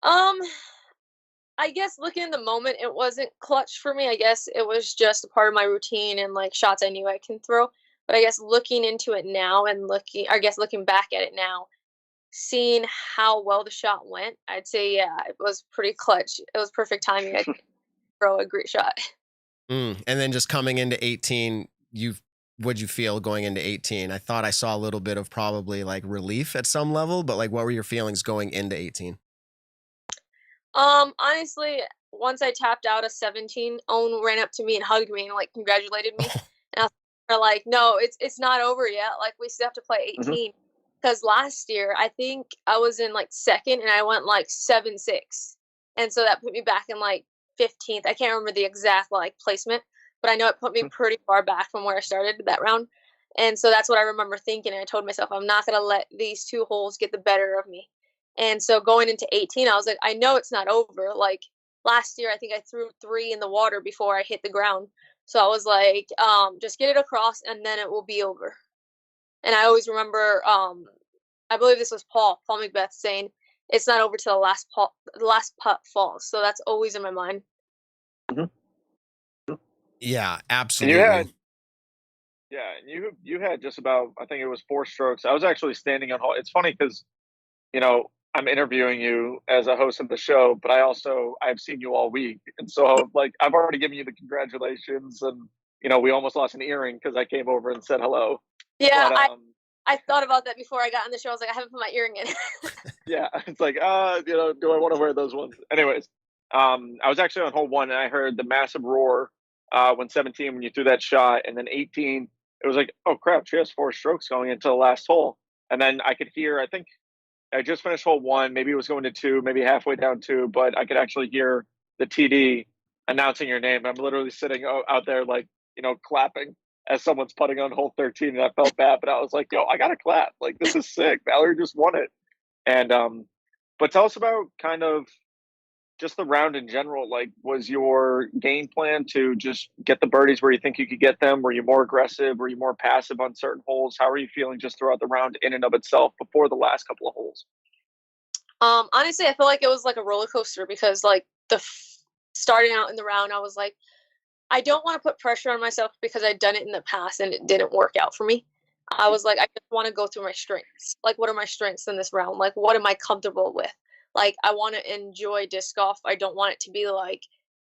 I guess looking in the moment, it wasn't clutch for me. I guess it was just a part of my routine and like shots I knew I can throw. But I guess looking into it now and looking back at it now, seeing how well the shot went, I'd say, yeah, it was pretty clutch. It was perfect timing. I could throw a great shot. And then just coming into 18, what'd you feel going into 18? I thought I saw a little bit of probably like relief at some level, but like, what were your feelings going into 18? Honestly, once I tapped out a 17, Owen ran up to me and hugged me and like congratulated me. And I was like, no, it's not over yet. Like we still have to play 18. Because last year I think I was in like second and I went like 7-6. And so that put me back in like 15th. I can't remember the exact like placement, but I know it put me pretty far back from where I started that round. And so that's what I remember thinking. And I told myself, I'm not going to let these 2 holes get the better of me. And so going into 18, I was like, I know it's not over. Like last year, I think I threw 3 in the water before I hit the ground. So I was like, just get it across and then it will be over. And I always remember, I believe this was Paul MCBEth saying, it's not over till the last putt falls. So that's always in my mind. Yeah, absolutely. And you had just about, I think it was 4 strokes. I was actually standing on hole. It's funny because, I'm interviewing you as a host of the show, but I've seen you all week. And so like, I've already given you the congratulations and, we almost lost an earring because I came over and said hello. Yeah. But, I thought about that before I got on the show. I was like, I haven't put my earring in. Yeah. It's like, do I want to wear those ones? Anyways, I was actually on hole 1 and I heard the massive roar, when 17, when you threw that shot, and then 18, it was like, oh crap, she has 4 strokes going into the last hole. And then I could hear, I think, I just finished hole 1. Maybe it was going to 2, maybe halfway down 2, but I could actually hear the TD announcing your name. I'm literally sitting out there, like, clapping as someone's putting on hole 13, and I felt bad, but I was like, yo, I gotta clap. Like, this is sick. Valerie just won it. And, but tell us about kind of just the round in general. Like, was your game plan to just get the birdies where you think you could get them? Were you more aggressive? Were you more passive on certain holes? How are you feeling just throughout the round in and of itself before the last couple of holes? Honestly, I feel like it was like a roller coaster because like starting out in the round, I was like, I don't want to put pressure on myself because I'd done it in the past and it didn't work out for me. I was like, I just want to go through my strengths. Like, what are my strengths in this round? Like, what am I comfortable with? Like, I want to enjoy disc golf. I don't want it to be like,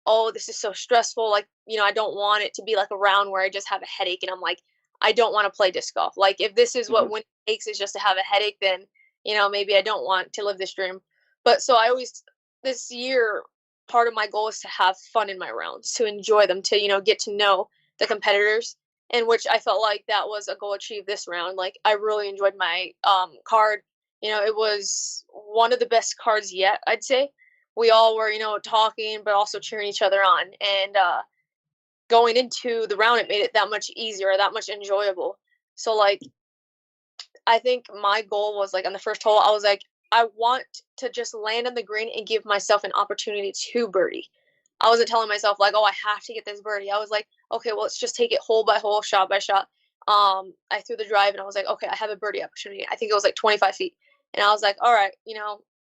oh, this is so stressful. Like, I don't want it to be like a round where I just have a headache and I'm like, I don't want to play disc golf. Like, if this is what winning takes is just to have a headache, then, maybe I don't want to live this dream. But so this year, part of my goal is to have fun in my rounds, to enjoy them, to, get to know the competitors, in which I felt like that was a goal achieved this round. Like, I really enjoyed my card. It was one of the best cards yet, I'd say. We all were, talking, but also cheering each other on. And going into the round, it made it that much easier, that much enjoyable. So, like, I think my goal was, like, on the first hole, I was like, I want to just land on the green and give myself an opportunity to birdie. I wasn't telling myself, like, oh, I have to get this birdie. I was like, okay, well, let's just take it hole by hole, shot by shot. I threw the drive, and I was like, okay, I have a birdie opportunity. I think it was, like, 25 feet. And I was like, all right,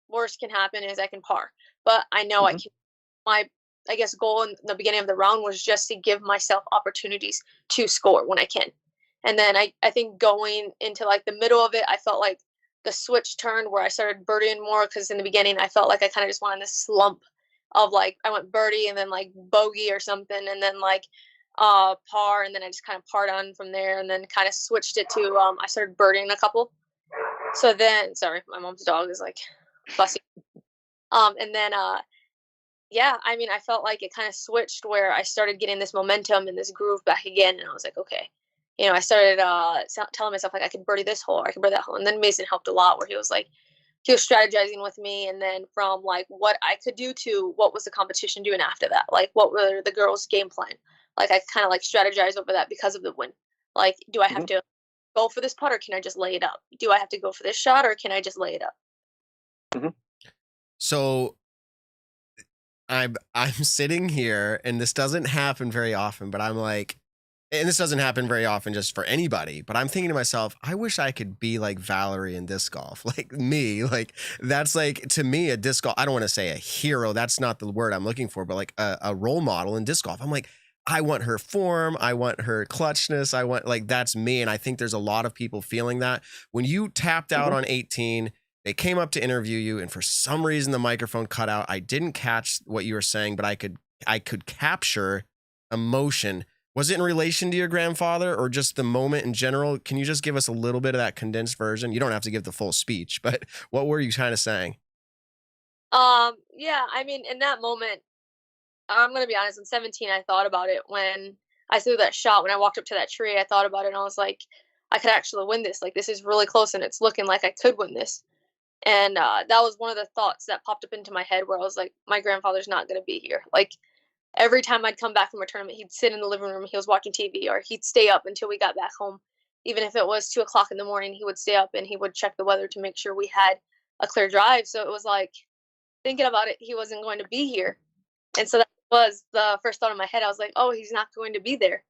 worst can happen is I can par. But I know I can. My, I guess, goal in the beginning of the round was just to give myself opportunities to score when I can. And then I think going into, like, the middle of it, I felt like the switch turned where I started birdieing more because in the beginning I felt like I kind of just went on this slump of, like, I went birdie and then, like, bogey or something and then, like, par, and then I just kind of parred on from there and then kind of switched it to I started birdieing a couple. So then, sorry, my mom's dog is, like, fussy. And then yeah, I mean, I felt like it kind of switched where I started getting this momentum and this groove back again, and I was like, okay. I started telling myself, like, I could birdie this hole, or I could birdie that hole. And then Mason helped a lot where he was strategizing with me. And then from, like, what I could do to what was the competition doing after that? Like, what were the girls' game plan? Like, I kind of, like, strategized over that because of the win. Like, do I have to go for this putt or can I just lay it up? Do I have to go for this shot or can I just lay it up? So I'm sitting here, and this doesn't happen very often, but I'm like, and this doesn't happen very often just for anybody, but I'm thinking to myself, I wish I could be like Valerie in disc golf. Like me, like that's like, to me, a disc golf, I don't want to say a hero, that's not the word I'm looking for, but like a role model in disc golf. I'm like, I want her form, I want her clutchness, I want, like, that's me. And I think there's a lot of people feeling that. When you tapped out on 18, they came up to interview you, and for some reason the microphone cut out. I didn't catch what you were saying, but I could capture emotion. Was it in relation to your grandfather or just the moment in general? Can you just give us a little bit of that condensed version? You don't have to give the full speech, but what were you kind of saying? Yeah, I mean, in that moment, I'm gonna be honest, in 17, I thought about it when I threw that shot. When I walked up to that tree, I thought about it, and I was like, I could actually win this. Like, this is really close, and it's looking like I could win this. And that was one of the thoughts that popped up into my head, where I was like, my grandfather's not gonna be here. Like, every time I'd come back from a tournament, he'd sit in the living room, he was watching TV, or he'd stay up until we got back home. Even if it was 2 o'clock in the morning, he would stay up and he would check the weather to make sure we had a clear drive. So it was like, thinking about it, he wasn't going to be here. And so that was the first thought in my head. I was like, oh, he's not going to be there.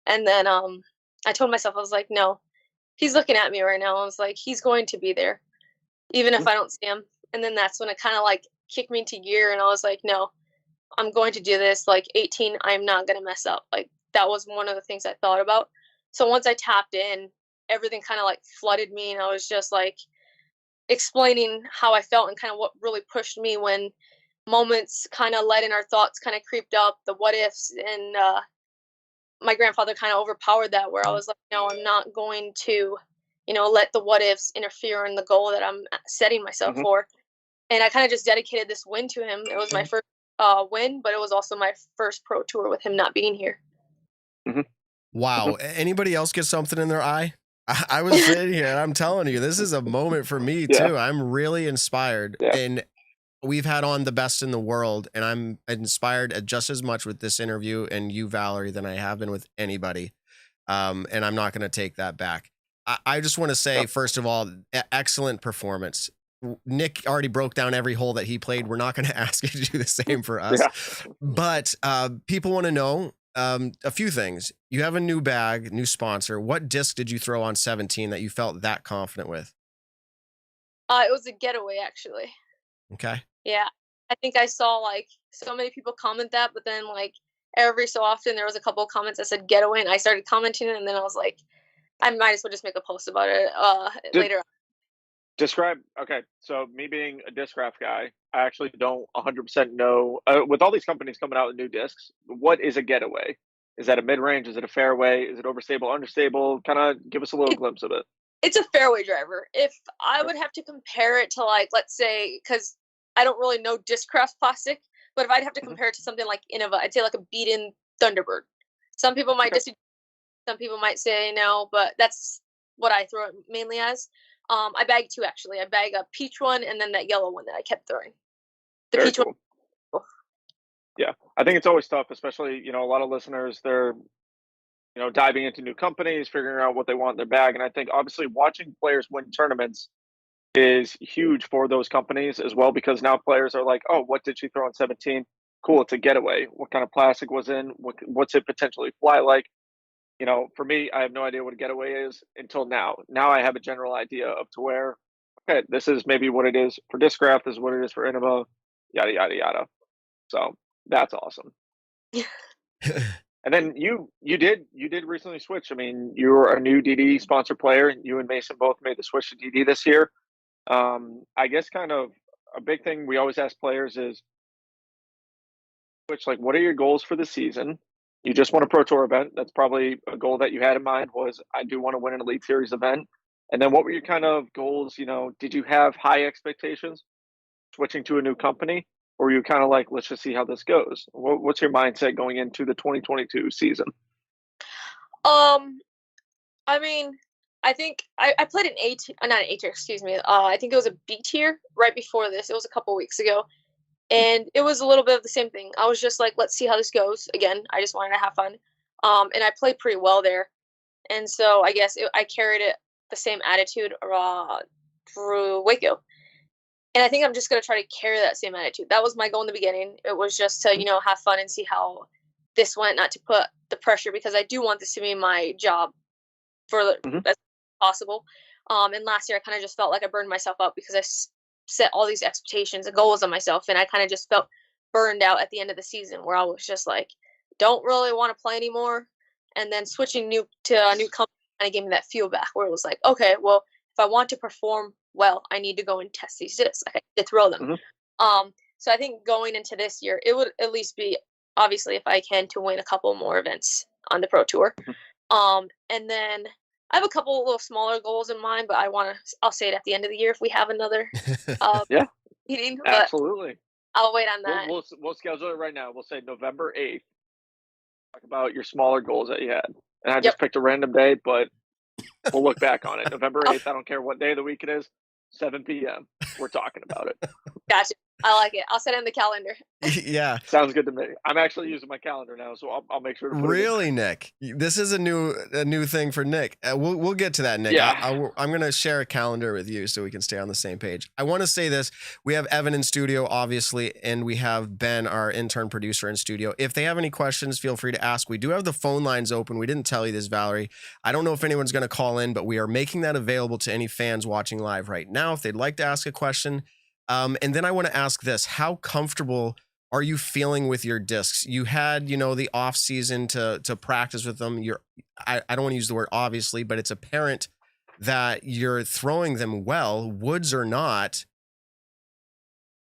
And then I told myself, I was like, no, he's looking at me right now. I was like, he's going to be there, even if I don't see him. And then that's when it kind of like kicked me into gear. And I was like, no, I'm going to do this. Like, 18, I'm not going to mess up. Like, that was one of the things I thought about. So once I tapped in, everything kind of like flooded me. And I was just like explaining how I felt and kind of what really pushed me when moments kind of let in, our thoughts kind of creeped up, the what ifs. And my grandfather kind of overpowered that, where I was like, no, I'm not going to, let the what ifs interfere in the goal that I'm setting myself for. And I kind of just dedicated this win to him. It was my first win, but it was also my first pro tour with him not being here. Wow. Anybody else get something in their eye? I was sitting here and I'm telling you, this is a moment for me too. I'm really inspired, and we've had on the best in the world, and I'm inspired just as much with this interview and you, Valerie, than I have been with anybody. And I'm not going to take that back. I just want to say, first of all, excellent performance. Nick already broke down every hole that he played. We're not going to ask you to do the same for us, but people want to know a few things. You have a new bag, new sponsor. What disc did you throw on 17 that you felt that confident with? It was a getaway, actually. Okay. Yeah. I think I saw like so many people comment that, but then like every so often there was a couple of comments that said getaway, and I started commenting it, and then I was like, I might as well just make a post about it later on. Describe, okay, so me being a disc graph guy, I actually don't 100% know, with all these companies coming out with new discs, what is a getaway? Is that a mid-range? Is it a fairway? Is it overstable, understable? Kind of give us a little glimpse of it. It's a fairway driver. If I would have to compare it to, like, let's say, because I don't really know Discraft plastic, but if I'd have to compare it to something like Innova, I'd say like a beat-in Thunderbird. Some people might disagree, some people might say no, but that's what I throw it mainly as. I bag two, actually. I bag a peach one and then that yellow one that I kept throwing. The Very peach cool. one. Yeah, I think it's always tough, especially, a lot of listeners, they're, diving into new companies, figuring out what they want in their bag. And I think obviously watching players win tournaments is huge for those companies as well, because now players are like, oh, what did she throw on 17? Cool, it's a getaway. What kind of plastic was in? What's it potentially fly like? For me, I have no idea what a getaway is until now. Now I have a general idea of to where, okay, this is maybe what it is for Discraft, this is what it is for Innova, yada, yada, yada. So that's awesome. And then you did recently switch. I mean, you're a new DD sponsor player, and you and Mason both made the switch to DD this year. I guess kind of a big thing we always ask players is, what are your goals for the season? You just won a Pro Tour event. That's probably a goal that you had in mind, was I do want to win an Elite Series event. And then what were your kind of goals? Did you have high expectations switching to a new company? Or were you kind of like, let's just see how this goes? What's your mindset going into the 2022 season? I mean, I think I played not an A tier, excuse me. I think it was a B tier right before this. It was a couple weeks ago. And it was a little bit of the same thing. I was just like, let's see how this goes. Again, I just wanted to have fun. And I played pretty well there. And so I guess I carried it the same attitude through Waco. And I think I'm just going to try to carry that same attitude. That was my goal in the beginning. It was just to, have fun and see how this went, not to put the pressure, because I do want this to be my job for as possible. And last year I kind of just felt like I burned myself up because I set all these expectations and goals on myself. And I kind of just felt burned out at the end of the season, where I was just like, don't really want to play anymore. And then switching to a new company kind of gave me that feel back, where it was like, okay, well, if I want to perform well, I need to go and test these discs. I need to throw them. So I think going into this year, it would at least be, obviously, if I can, to win a couple more events on the Pro Tour. And then I have a couple little smaller goals in mind, but I'll say it at the end of the year if we have another meeting. Absolutely. I'll wait on that. We'll schedule it right now. We'll say November 8th. Talk about your smaller goals that you had. And I just picked a random day, but we'll look back on it. November 8th, I don't care what day of the week it is, 7 p.m. We're talking about it. Gotcha. I like it. I'll set it in the calendar. Yeah. Sounds good to me. I'm actually using my calendar now, so I'll make sure to put Really, Nick? This is a new thing for Nick. We'll get to that, Nick. Yeah. I'm going to share a calendar with you so we can stay on the same page. I want to say this. We have Evan in studio, obviously, and we have Ben, our intern producer, in studio. If they have any questions, feel free to ask. We do have the phone lines open. We didn't tell you this, Valerie. I don't know if anyone's going to call in, but we are making that available to any fans watching live right now if they'd like to ask a question. And then I want to ask this: how comfortable are you feeling with your discs? You had, the off season to practice with them. I don't want to use the word obviously, but it's apparent that you're throwing them well, woods or not.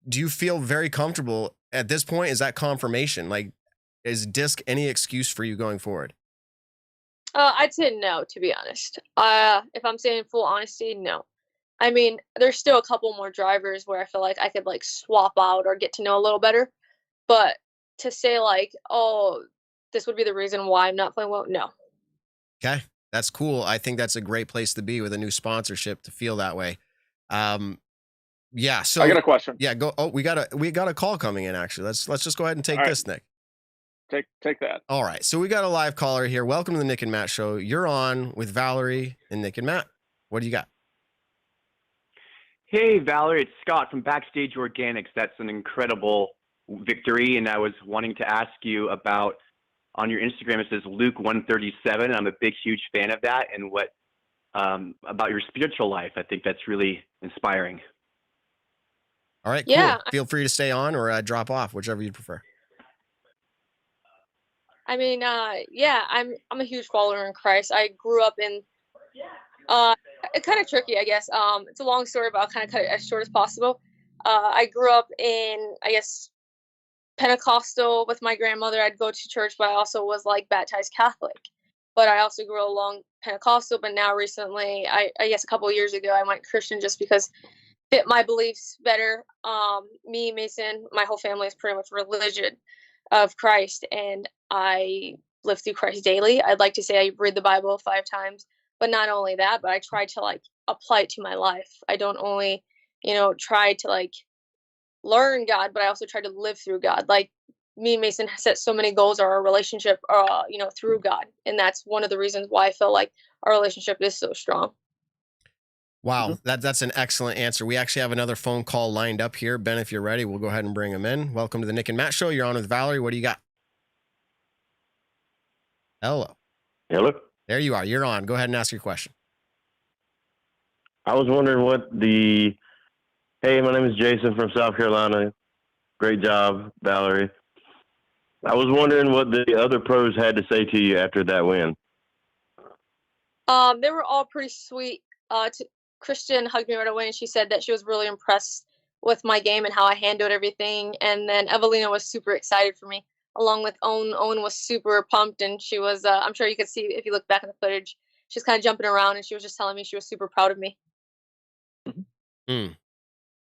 Do you feel very comfortable at this point? Is that confirmation? Like, is disc any excuse for you going forward? I'd say no, to be honest. If I'm saying full honesty, no. I mean, there's still a couple more drivers where I feel like I could swap out or get to know a little better. But to say oh, this would be the reason why I'm not playing well, no. Okay, that's cool. I think that's a great place to be with a new sponsorship, to feel that way. Yeah. So I got a question. Yeah, go. Oh, we got a call coming in. Actually, let's just go ahead and take this, Nick. Take that. All right. So we got a live caller here. Welcome to the Nick and Matt Show. You're on with Valerie and Nick and Matt. What do you got? Hey, Valerie, it's Scott from Backstage Organics. That's an incredible victory, and I was wanting to ask you about, on your Instagram, it says Luke 137, and I'm a big, huge fan of that, and what about your spiritual life. I think that's really inspiring. All right, cool. Yeah. Feel free to stay on or drop off, whichever you prefer. I mean, yeah, I'm a huge follower in Christ. I grew up in it's kind of tricky, I guess. It's a long story, but I'll kind of cut it as short as possible. I grew up in, I guess, Pentecostal with my grandmother. I'd go to church, but I also was baptized Catholic. But I also grew along Pentecostal. But now recently, I guess a couple of years ago, I went Christian just because it fit my beliefs better. Me, Mason, my whole family is pretty much religion of Christ, and I live through Christ daily. I'd like to say I read the Bible 5 times. But not only that, but I try to apply it to my life. I don't only, try to learn God, but I also try to live through God. Me and Mason set so many goals or our relationship, through God. And that's one of the reasons why I feel like our relationship is so strong. Wow. That's an excellent answer. We actually have another phone call lined up here. Ben, if you're ready, we'll go ahead and bring him in. Welcome to the Nick and Matt Show. You're on with Valerie. What do you got? Hello. Hello. There you are. You're on. Go ahead and ask your question. I was wondering hey, my name is Jason from South Carolina. Great job, Valerie. I was wondering what the other pros had to say to you after that win. They were all pretty sweet. Christian hugged me right away, and she said that she was really impressed with my game and how I handled everything. And then Evelina was super excited for me, along with Owen. Owen was super pumped, and she was, I'm sure you could see if you look back in the footage, she's kind of jumping around, and she was just telling me she was super proud of me.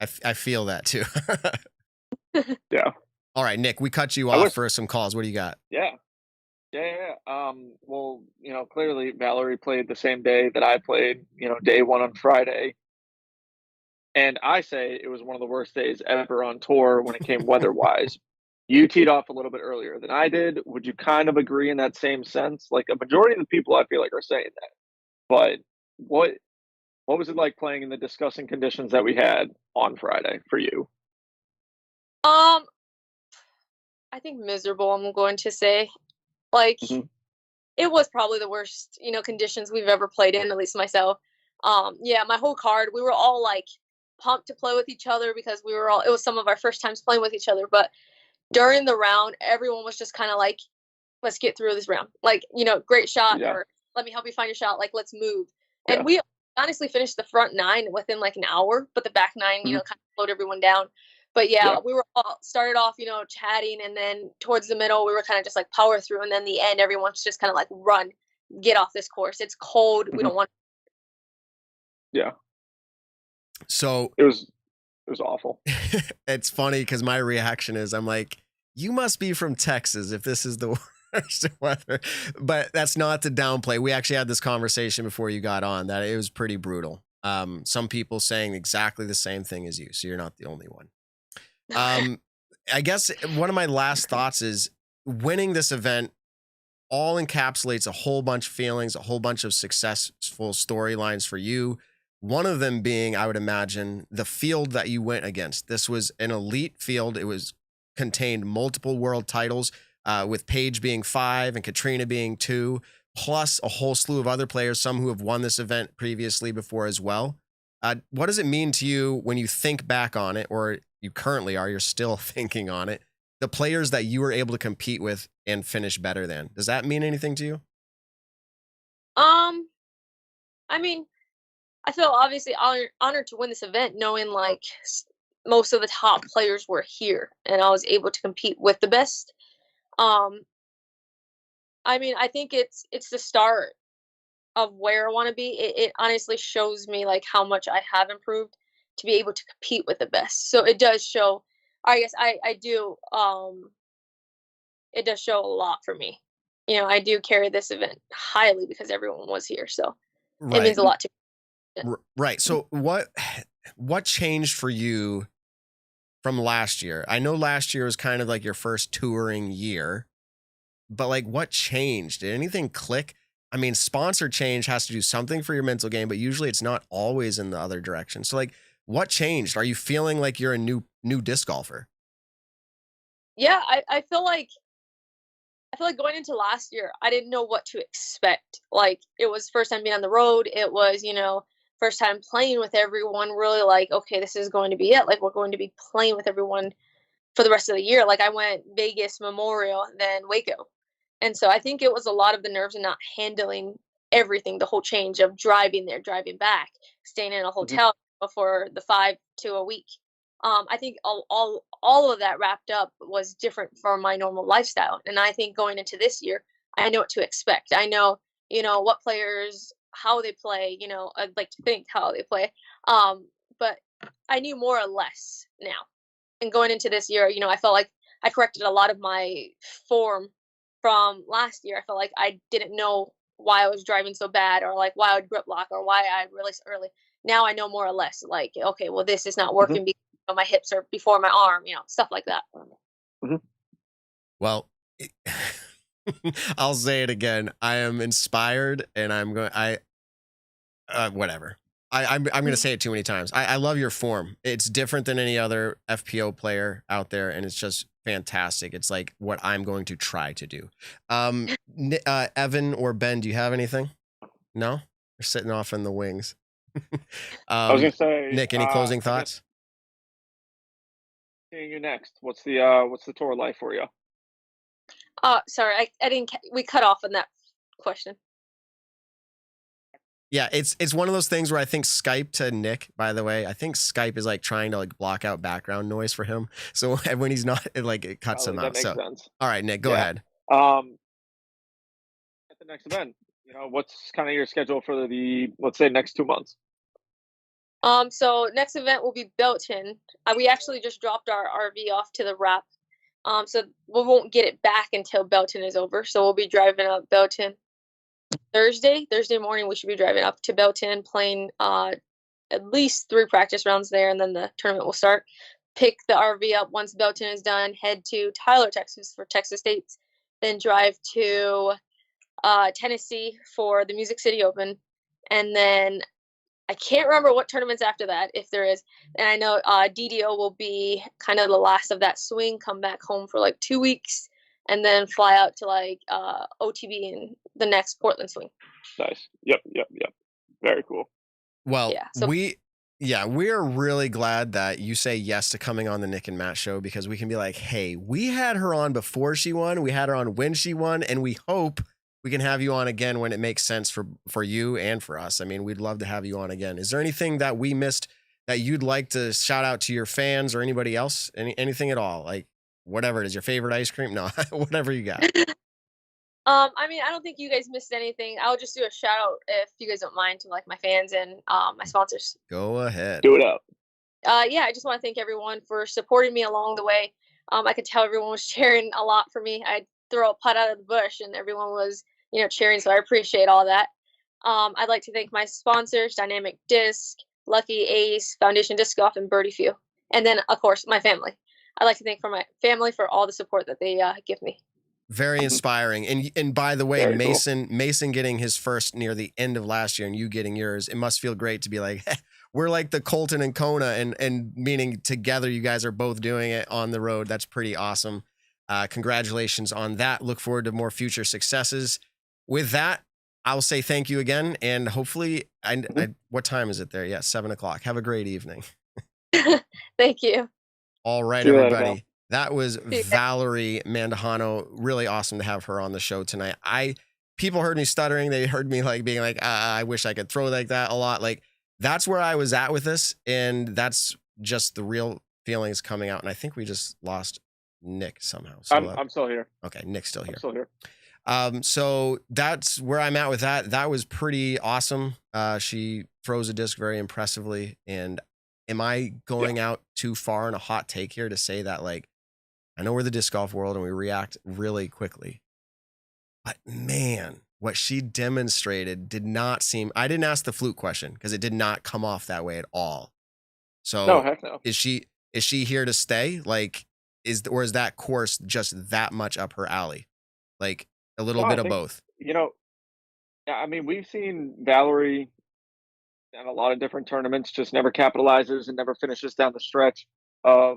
I feel that too. Yeah. All right, Nick, we cut you off for some calls. What do you got? Yeah. Well, clearly Valerie played the same day that I played, day 1 on Friday. And I say it was one of the worst days ever on tour when it came weather-wise. You teed off a little bit earlier than I did. Would you kind of agree in that same sense? A majority of the people I feel like are saying that. But What was it like playing in the disgusting conditions that we had on Friday for you? Um, I think miserable, I'm going to say. Like, Hmm. it was probably the worst, conditions we've ever played in, at least myself. Yeah, my whole card, we were all like pumped to play with each other because it was some of our first times playing with each other. But during the round, everyone was just kind of like, let's get through this round. Like, great shot, Yeah, or let me help you find your shot. Like, let's move. And yeah. we honestly finished the front 9 within like an hour, but the back 9, Hmm. kind of slowed everyone down. But yeah, Yeah. we were all started off, chatting, and then towards the middle, we were kind of just like power through, and then the end, everyone's just kind of like, run, get off this course. It's cold. We Hmm. don't want. Yeah. So It was awful. it's funny because my reaction is I'm like, you must be from Texas if this is the worst weather. But that's not to downplay. We actually had this conversation before you got on that it was pretty brutal. Some people saying exactly the same thing as you, so you're not the only one. I guess one of my last thoughts is winning this event all encapsulates a whole bunch of feelings, a whole bunch of successful storylines for you. One of them being, I would imagine, the field that you went against. This was an elite field. It was contained multiple world titles, with Paige being 5 and Katrina being 2, plus a whole slew of other players, some who have won this event previously before as well. What does it mean to you when you think back on it, or you currently are, you're still thinking on it, the players that you were able to compete with and finish better than? Does that mean anything to you? I mean, I feel obviously honored to win this event, knowing like most of the top players were here, and I was able to compete with the best. Um, I mean, I think it's the start of where I want to be. It honestly shows me like how much I have improved to be able to compete with the best. So it does show. I guess I do. It does show a lot for me. I do carry this event highly because everyone was here, so it Right. means a lot to me. Right. So what changed for you from last year? I know last year was kind of like your first touring year, but like what changed? Did anything click? I mean, sponsor change has to do something for your mental game, but usually it's not always in the other direction. So like what changed? Are you feeling like you're a new disc golfer? Yeah, I feel like going into last year, I didn't know what to expect. Like, it was first time being on the road. It was, first time playing with everyone. Really like, okay, this is going to be it. Like, we're going to be playing with everyone for the rest of the year. Like, I went Vegas, Memorial, then Waco. And so I think it was a lot of the nerves and not handling everything, the whole change of driving there, driving back, staying in a Hmm. hotel for the 5 to a week. I think all of that wrapped up was different from my normal lifestyle. And I think going into this year, I know what to expect. I know, what players, how they play, I'd like to think how they play. But I knew more or less now. And going into this year, I felt like I corrected a lot of my form from last year. I felt like I didn't know why I was driving so bad, or like why I would grip lock, or why I released early. Now I know more or less, like, okay, well, this is not Hmm. working because my hips are before my arm, stuff like that. Hmm. Well, I'll say it again. I am inspired, and whatever. I'm going to say it too many times. I love your form. It's different than any other FPO player out there, and it's just fantastic. It's like what I'm going to try to do. Evan or Ben, do you have anything? No? You're sitting off in the wings. I was gonna say, Nick, any closing I guess thoughts? seeing you next. What's the tour life for you? Sorry, I didn't. We cut off on that question. Yeah, it's one of those things where I think Skype to Nick, by the way, I think Skype is like trying to like block out background noise for him. So when he's not, it cuts him That out. makes So, sense. all right, Nick, go Yeah. ahead. At the next event, what's kind of your schedule for the, let's say, next 2 months? So next event will be Belton. We actually just dropped our RV off to the wrap. So we won't get it back until Belton is over. So we'll be driving up Belton Thursday morning. We should be driving up to Belton, playing at least 3 practice rounds there, and then the tournament will start. Pick the RV up once Belton is done, head to Tyler, Texas for Texas States, then drive to Tennessee for the Music City Open, and then I can't remember what tournaments after that, if there is. And I know DDO will be kind of the last of that swing, come back home for like 2 weeks, and then fly out to like OTB in the next Portland swing. Nice. Yep. Very cool. Well, Yeah, so we're really glad that you say yes to coming on the Nick and Matt show, because we can be like, hey, we had her on before she won, we had her on when she won, and we hope we can have you on again when it makes sense for you and for us. I mean, we'd love to have you on again. Is there anything that we missed that you'd like to shout out to your fans or anybody else? Anything at all? Like whatever it is, your favorite ice cream? No, whatever you got. I mean, I don't think you guys missed anything. I'll just do a shout out, if you guys don't mind, to like my fans and my sponsors. Go ahead. Do it up. Yeah, I just want to thank everyone for supporting me along the way. I could tell everyone was cheering a lot for me. I'd throw a putt out of the bush and everyone was, cheering. So I appreciate all that. I'd like to thank my sponsors, Dynamic Disc, Lucky Ace, Foundation Disc Golf, and Birdie Few. And then, of course, my family. I'd like to thank my family for all the support that they give me. Very inspiring. And by the way, Very Mason getting his first near the end of last year and you getting yours, it must feel great to be like, we're like the Colton and Kona, and meaning together you guys are both doing it on the road. That's pretty awesome. Congratulations on that. Look forward to more future successes. With that, I'll say thank you again, and hopefully, what time is it there? Yeah, 7:00. Have a great evening. Thank you. All right, See you later, everybody. Bill. That was Valerie Mandujano. Really awesome to have her on the show tonight. People heard me stuttering. They heard me like being like, I wish I could throw like that a lot. Like that's where I was at with this, and that's just the real feelings coming out. And I think we just lost Nick somehow. So, I'm still here. Okay, Nick's still here. I'm still here. So that's where I'm at with that. That was pretty awesome. She throws a disc very impressively. And am I going out too far in a hot take here to say that, like, I know we're the disc golf world and we react really quickly, but man, what she demonstrated did not seem, I didn't ask the flute question because it did not come off that way at all. So No, heck no. is she here to stay? Like, is that course just that much up her alley? Like, a little No, I bit of think, both. Yeah, I mean, we've seen Valerie in a lot of different tournaments, just never capitalizes and never finishes down the stretch of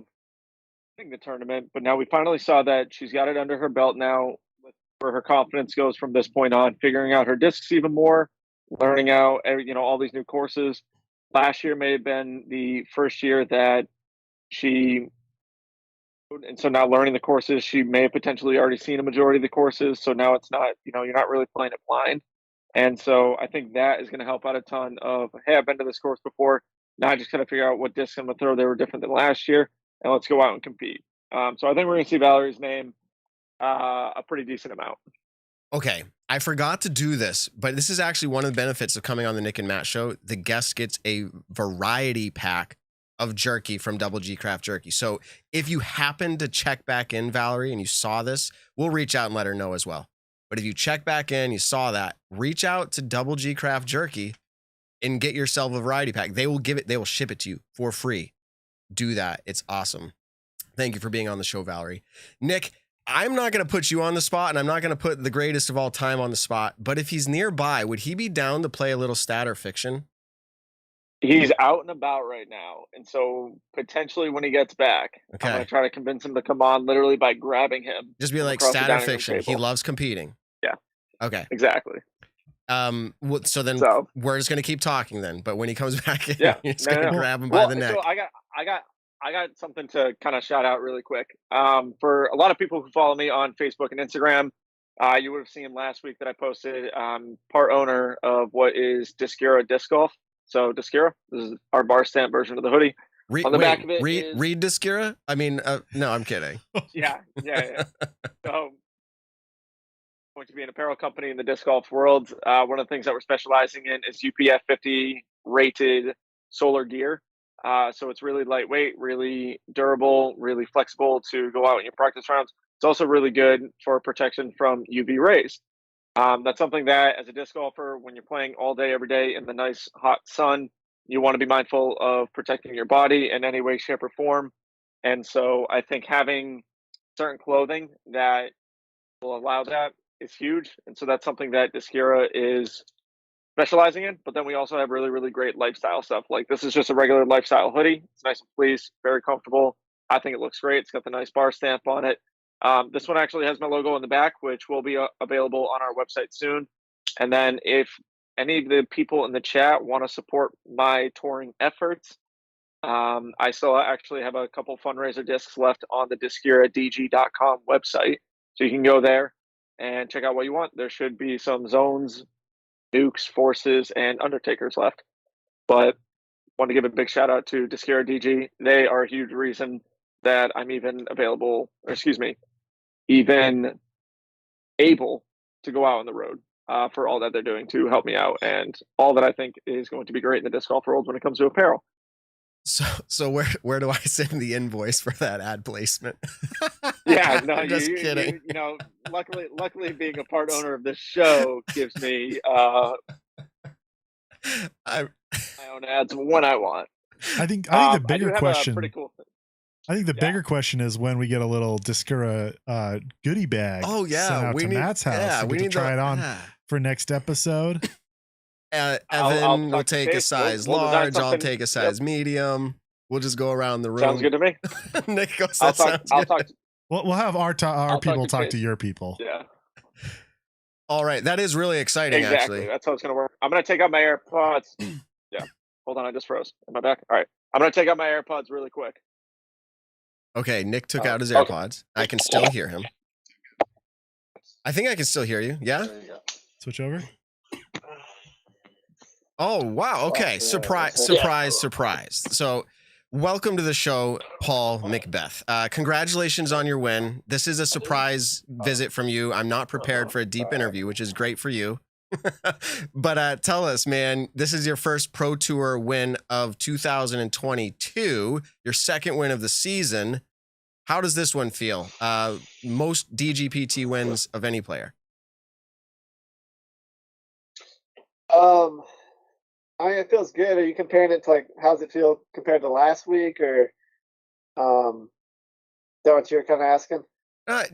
winning the tournament. But now we finally saw that she's got it under her belt now, where her confidence goes from this point on, figuring out her discs even more, learning out, all these new courses. Last year may have been the first year that and so now learning the courses, she may have potentially already seen a majority of the courses. So now it's not, you're not really playing it blind. And so I think that is going to help out a ton of, hey, I've been to this course before. Now I just got to figure out what discs I'm going to throw. They were different than last year. And let's go out and compete. So I think we're going to see Valerie's name a pretty decent amount. Okay. I forgot to do this, but this is actually one of the benefits of coming on the Nick and Matt show. The guest gets a variety pack of jerky from Double G Craft Jerky. So if you happen to check back in, Valerie, and you saw this, we'll reach out and let her know as well. But if you check back in, you saw that, reach out to Double G Craft Jerky and get yourself a variety pack. They will ship it to you for free. Do that. It's awesome. Thank you for being on the show, Valerie. Nick, I'm not going to put you on the spot, and I'm not going to put the greatest of all time on the spot, but if he's nearby, would he be down to play a little stat or fiction? He's out and about right now. And so potentially when he gets back, Okay. I'm going to try to convince him to come on literally by grabbing him. Just be like across the stat or dining room fiction. He table. loves competing. Yeah. Okay. Exactly. So then we're just going to keep talking then, but when he comes back in, Yeah. you're just going to grab him by the neck. So I got something to kind of shout out really quick. For a lot of people who follow me on Facebook and Instagram, you would have seen last week that I posted part owner of what is Discura Disc Golf. So Discura, this is our bar stamp version of the hoodie. On the back of it read Discura? I mean, no, I'm kidding. Yeah. So going to be an apparel company in the disc golf world. One of the things that we're specializing in is UPF 50 rated solar gear. So it's really lightweight, really durable, really flexible to go out in your practice rounds. It's also really good for protection from UV rays. That's something that as a disc golfer, when you're playing all day, every day in the nice hot sun, you want to be mindful of protecting your body in any way, shape, or form. And so I think having certain clothing that will allow that is huge. And so that's something that Discura is specializing in. But then we also have really, really great lifestyle stuff. Like this is just a regular lifestyle hoodie. It's nice and fleece, very comfortable. I think it looks great. It's got the nice bar stamp on it. This one actually has my logo in the back, which will be available on our website soon. And then if any of the people in the chat want to support my touring efforts, I still actually have a couple fundraiser discs left on the discuradg.com website. So you can go there and check out what you want. There should be some zones, nukes, forces, and undertakers left. But want to give a big shout out to Discura DG. They are a huge reason that I'm even available, or excuse me, even able to go out on the road for all that they're doing to help me out and all that I think is going to be great in the disc golf world when it comes to apparel. So where do I send the invoice for that ad placement? Yeah, no, I'm just kidding. You know, luckily being a part owner of this show gives me my own ads when I want. I think the bigger question. Pretty cool thing. I think the bigger question is when we get a little Discura goodie bag. Oh yeah, sent out to Matt's house. Yeah, we need to try it on for next episode. Evan will take a size large. I'll take a size medium. We'll just go around the room. Sounds good to me. Nick goes, I'll talk. We'll have our people talk to your people. Yeah. All right, that is really exciting. Exactly. Actually, That's how it's gonna work. I'm gonna take out my AirPods. Yeah. Hold on, I just froze. Am I back? All right. I'm gonna take out my AirPods really quick. Okay, Nick took out his AirPods. I can still hear him. I think I can still hear you. Yeah. Switch over. Oh, wow. Okay. Surprise. So welcome to the show, Paul McBeth. Congratulations on your win. This is a surprise visit from you. I'm not prepared for a deep interview, which is great for you. But tell us, man, this is your first Pro Tour win of 2022, your second win of the season. How does this one feel? Most DGPT wins of any player. I mean, it feels good. Are you comparing it to like how's it feel compared to last week, or is that what you're kind of asking?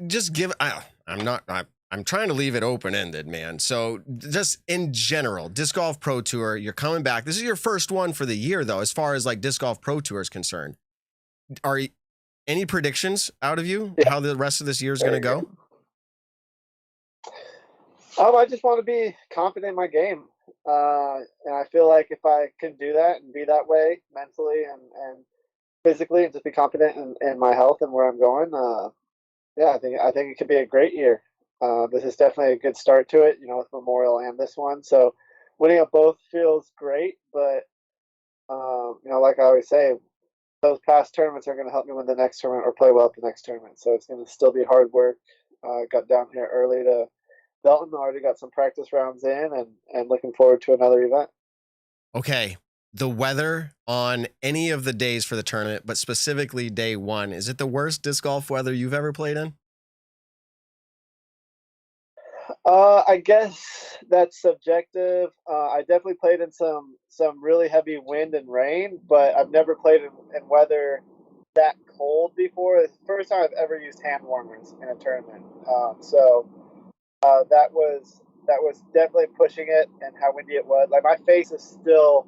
Just give. I'm trying to leave it open ended, man. So just in general, Disc Golf Pro Tour, you're coming back. This is your first one for the year, though, as far as like Disc Golf Pro Tour is concerned. Are any predictions out of you how the rest of this year is going to go? I just want to be confident in my game. And I feel like if I can do that and be that way mentally and physically and just be confident in my health and where I'm going, I think it could be a great year. This is definitely a good start to it, with Memorial and this one. So winning at both feels great, but like I always say, those past tournaments are going to help me win the next tournament or play well at the next tournament. So it's going to still be hard work. Got down here early to Belton, already got some practice rounds in and looking forward to another event. Okay. The weather on any of the days for the tournament, but specifically day one, is it the worst disc golf weather you've ever played in? I guess that's subjective. I definitely played in some really heavy wind and rain, but I've never played in weather that cold before. It's the first time I've ever used hand warmers in a tournament. That was definitely pushing it, and how windy it was. Like my face is still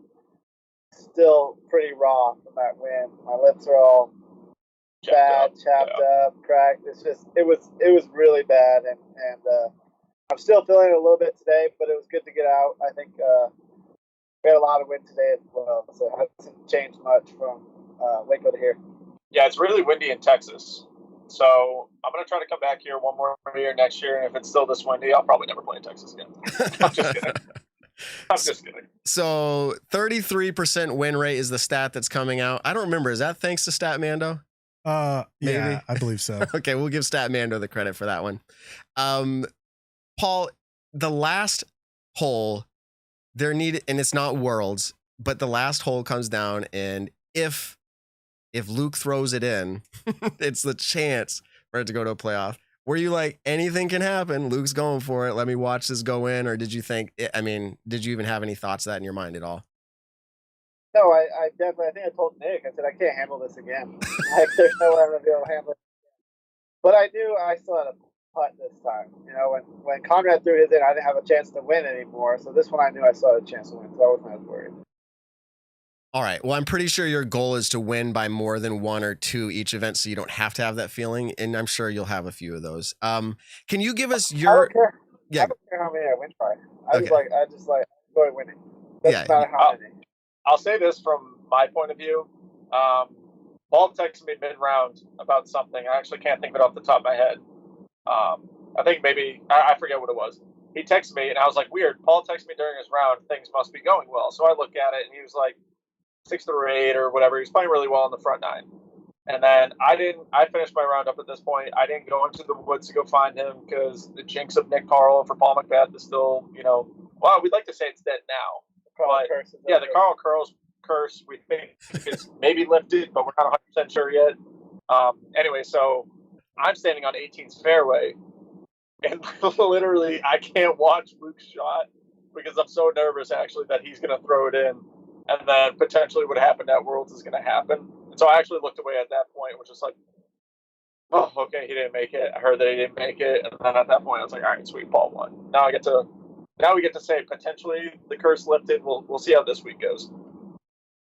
pretty raw from that wind. My lips are all chapped up, cracked. It was really bad, and I'm still feeling it a little bit today, but it was good to get out. I think we had a lot of wind today as well, so it hasn't changed much from Waco to here. Yeah, it's really windy in Texas. So I'm going to try to come back here one more year next year, and if it's still this windy, I'll probably never play in Texas again. I'm just kidding. So 33% win rate is the stat that's coming out. I don't remember. Is that thanks to Stat Mando? Maybe. Yeah, I believe so. Okay, we'll give Stat Mando the credit for that one. Paul, the last hole, and it's not Worlds, but the last hole comes down, and if Luke throws it in, it's the chance for it to go to a playoff. Were you like, anything can happen, Luke's going for it, let me watch this go in? Or did you think, did you even have any thoughts of that in your mind at all? No, I definitely, I think I told Nick, I said, I can't handle this again. Like, there's no way I'm going to be able to handle it. But I knew I still had putt this time. You know, when Conrad threw his in, I didn't have a chance to win anymore. So this one I knew I still had a chance to win, so I wasn't as worried. All right. Well, I'm pretty sure your goal is to win by more than 1 or 2 each event, so you don't have to have that feeling, and I'm sure you'll have a few of those. Can you give us your? I don't care. Yeah. I don't care how many I win by. I Okay. just like enjoy winning. Doesn't matter how many. I'll say this from my point of view. Paul texted me mid-round about something. I actually can't think of it off the top of my head. I think maybe, I forget what it was. He texted me, and I was like, weird. Paul texted me during his round, things must be going well. So I look at it, and he was like 6 through 8 or whatever. He was playing really well in the front 9. And then I finished my round up at this point. I didn't go into the woods to go find him because the jinx of Nick Carl for Paul McBeth is still, well, we'd like to say it's dead now. The Carl curse we think is maybe lifted, but we're not 100% sure yet. Anyway, so I'm standing on 18's fairway, and literally I can't watch Luke's shot because I'm so nervous actually that he's going to throw it in, and then potentially what happened at Worlds is going to happen. And so I actually looked away at that point, which was like, oh, okay, he didn't make it. I heard that he didn't make it, and then at that point I was like, all right, sweet, Paul won. Now we get to say potentially the curse lifted. We'll see how this week goes.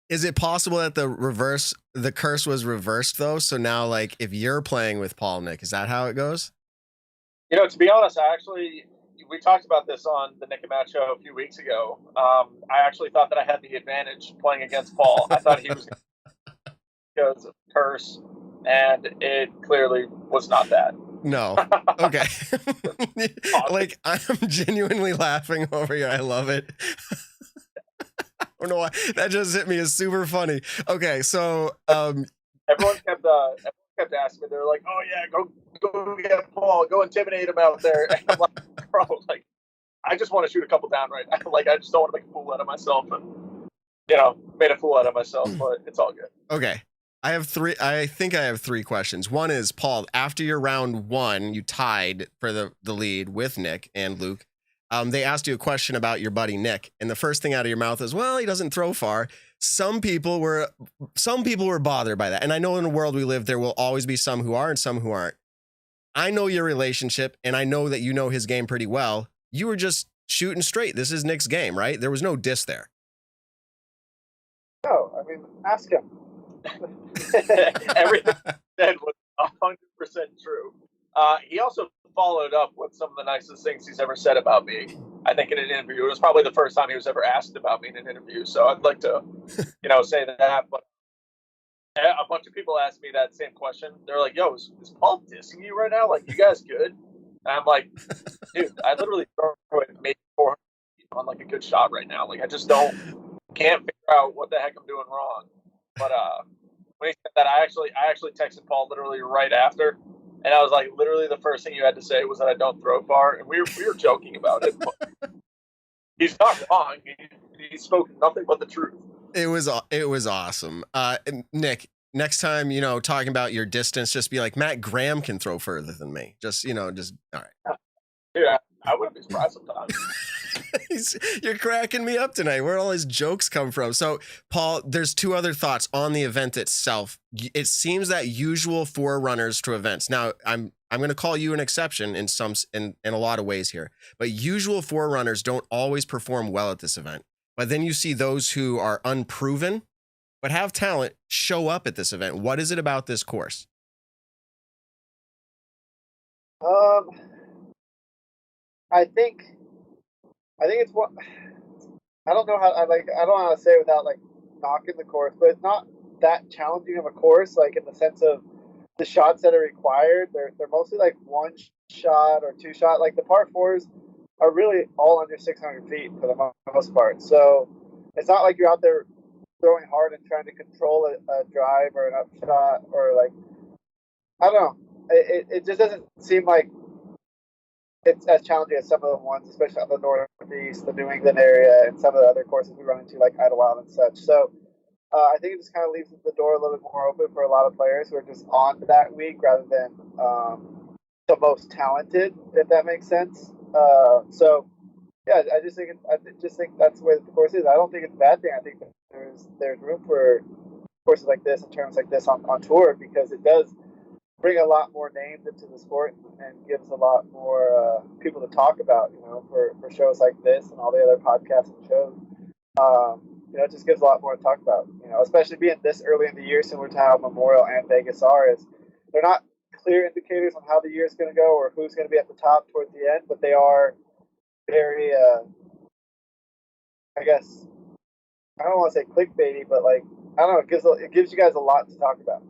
Is it possible that the curse was reversed though? So now, like, if you're playing with Paul, Nick, is that how it goes? To be honest, we talked about this on the Nick and Matt show a few weeks ago. I actually thought that I had the advantage playing against Paul. I thought he was because of curse, and it clearly was not that. No. Okay. Like, I'm genuinely laughing over here. I love it. I don't know why. That just hit me as super funny. Okay, so everyone kept asking me. They were like, "Oh yeah, go get Paul, go intimidate him out there." And I'm like, "Bro, like, I just want to shoot a couple down right now. Like, I just don't want to make a fool out of myself." And made a fool out of myself, but it's all good. Okay. I think I have 3 questions. One is, Paul, after your round 1, you tied for the lead with Nick and Luke. They asked you a question about your buddy Nick, and the first thing out of your mouth is, well, he doesn't throw far. Some people were bothered by that. And I know in the world we live, there will always be some who are and some who aren't. I know your relationship, and I know that you know his game pretty well. You were just shooting straight. This is Nick's game, right? There was no diss there. No, I mean, ask him. Everything he said was 100% true. He also followed up with some of the nicest things he's ever said about me. I think in an interview, it was probably the first time he was ever asked about me in an interview. So I'd like to, say that. But a bunch of people asked me that same question. They're like, "Yo, is Paul dissing you right now? Like, you guys good?" And I'm like, "Dude, I literally throw it maybe 400 on like a good shot right now. Like, I just can't figure out what the heck I'm doing wrong." But when he said that, I actually texted Paul literally right after, and I was like, literally the first thing you had to say was that I don't throw far, and we were joking about it. But he's not wrong. He spoke nothing but the truth. It was awesome. Nick, next time, talking about your distance, just be like, Matt Graham can throw further than me. Just all right. Yeah, I wouldn't be surprised sometimes. You're cracking me up tonight. Where all his jokes come from? So, Paul, there's 2 other thoughts on the event itself. It seems that usual forerunners to events. Now, I'm going to call you an exception in a lot of ways here, but usual forerunners don't always perform well at this event. But then you see those who are unproven but have talent show up at this event. What is it about this course? I think it's what I don't know I don't know how to say it without like knocking the course, but it's not that challenging of a course, like in the sense of the shots that are required. They're mostly like 1 shot or 2 shot. Like the par 4s are really all under 600 feet for the most part. So it's not like you're out there throwing hard and trying to control a drive or an upshot, or like, I don't know. It just doesn't seem like it's as challenging as some of the ones, especially on the Northeast, the New England area, and some of the other courses we run into, like Idlewild and such. So I think it just kind of leaves the door a little bit more open for a lot of players who are just on that week rather than the most talented, if that makes sense. So yeah, I just think that's the way that the course is. I don't think it's a bad thing. I think that there's room for courses like this and tournaments like this on tour, because it does bring a lot more names into the sport and gives a lot more people to talk about, for shows like this and all the other podcasts and shows. It just gives a lot more to talk about, especially being this early in the year, similar to how Memorial and Vegas are, is they're not clear indicators on how the year is going to go or who's going to be at the top towards the end, but they are very, I guess, I don't want to say clickbaity, but like, I don't know, it gives you guys a lot to talk about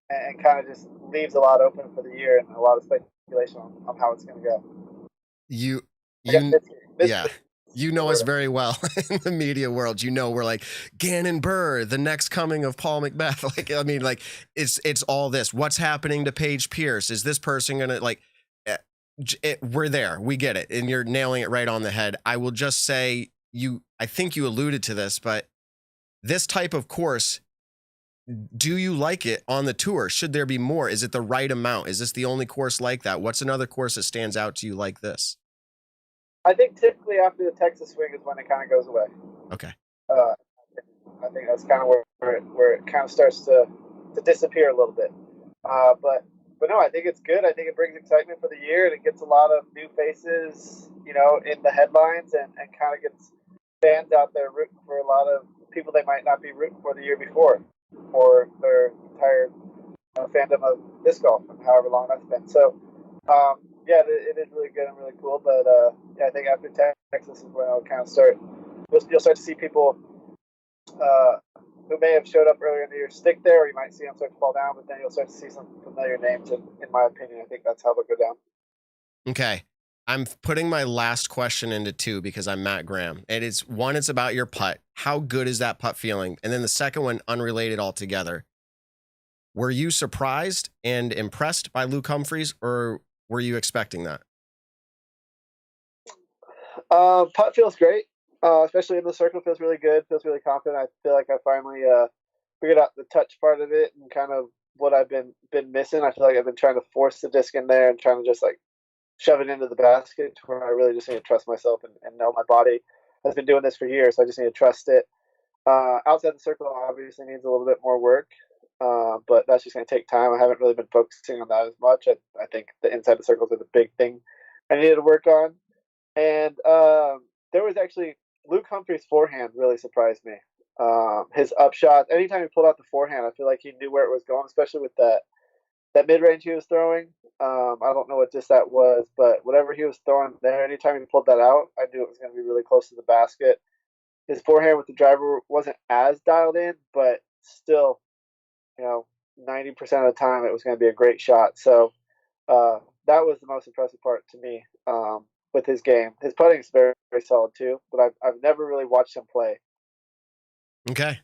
and kind of just leaves a lot open for the year and a lot of speculation on how it's going to go. Yeah. You know us very well in the media world. We're like Gannon Burr, the next coming of Paul McBeth. Like, I mean, like it's all this. What's happening to Paige Pierce? Is this person gonna we're there. We get it, and you're nailing it right on the head. I will just say I think you alluded to this, but this type of course, do you like it on the tour? Should there be more? Is it the right amount? Is this the only course like that? What's another course that stands out to you like this? I think typically after the Texas swing is when it kind of goes away. Okay. I think that's kind of where it kind of starts to disappear a little bit. But no, I think it's good. I think it brings excitement for the year, and it gets a lot of new faces, in the headlines, and kind of gets fans out there rooting for a lot of people they might not be rooting for the year before, for their entire fandom of disc golf and however long that's been. So, yeah, it is really good and really cool. But I think after Texas is when I'll kind of start. You'll start to see people who may have showed up earlier in the year stick there, or you might see them start to fall down. But then you'll start to see some familiar names. And in my opinion, I think that's how they'll go down. Okay. I'm putting my last question into two because I'm Matt Graham. And it's about your putt. How good is that putt feeling? And then the second one, unrelated altogether. Were you surprised and impressed by Luke Humphries, or were you expecting that? Putt feels great, especially in the circle. Feels really good. Feels really confident. I feel like I finally figured out the touch part of it and kind of what I've been missing. I feel like I've been trying to force the disc in there and trying to just like shove it into the basket, to where I really just need to trust myself and know my body has been doing this for years. So I just need to trust it. Outside the circle obviously needs a little bit more work, but that's just going to take time. I haven't really been focusing on that as much. I think the inside the circles are the big thing I needed to work on. And there was actually Luke Humphries' forehand really surprised me. His upshot, anytime he pulled out the forehand, I feel like he knew where it was going, especially with that mid-range he was throwing. I don't know what just that was, but whatever he was throwing there, anytime he pulled that out, I knew it was going to be really close to the basket. His forehand with the driver wasn't as dialed in, but still, 90% of the time it was going to be a great shot. So that was the most impressive part to me with his game. His putting is very, very solid too, but I've never really watched him play. Okay.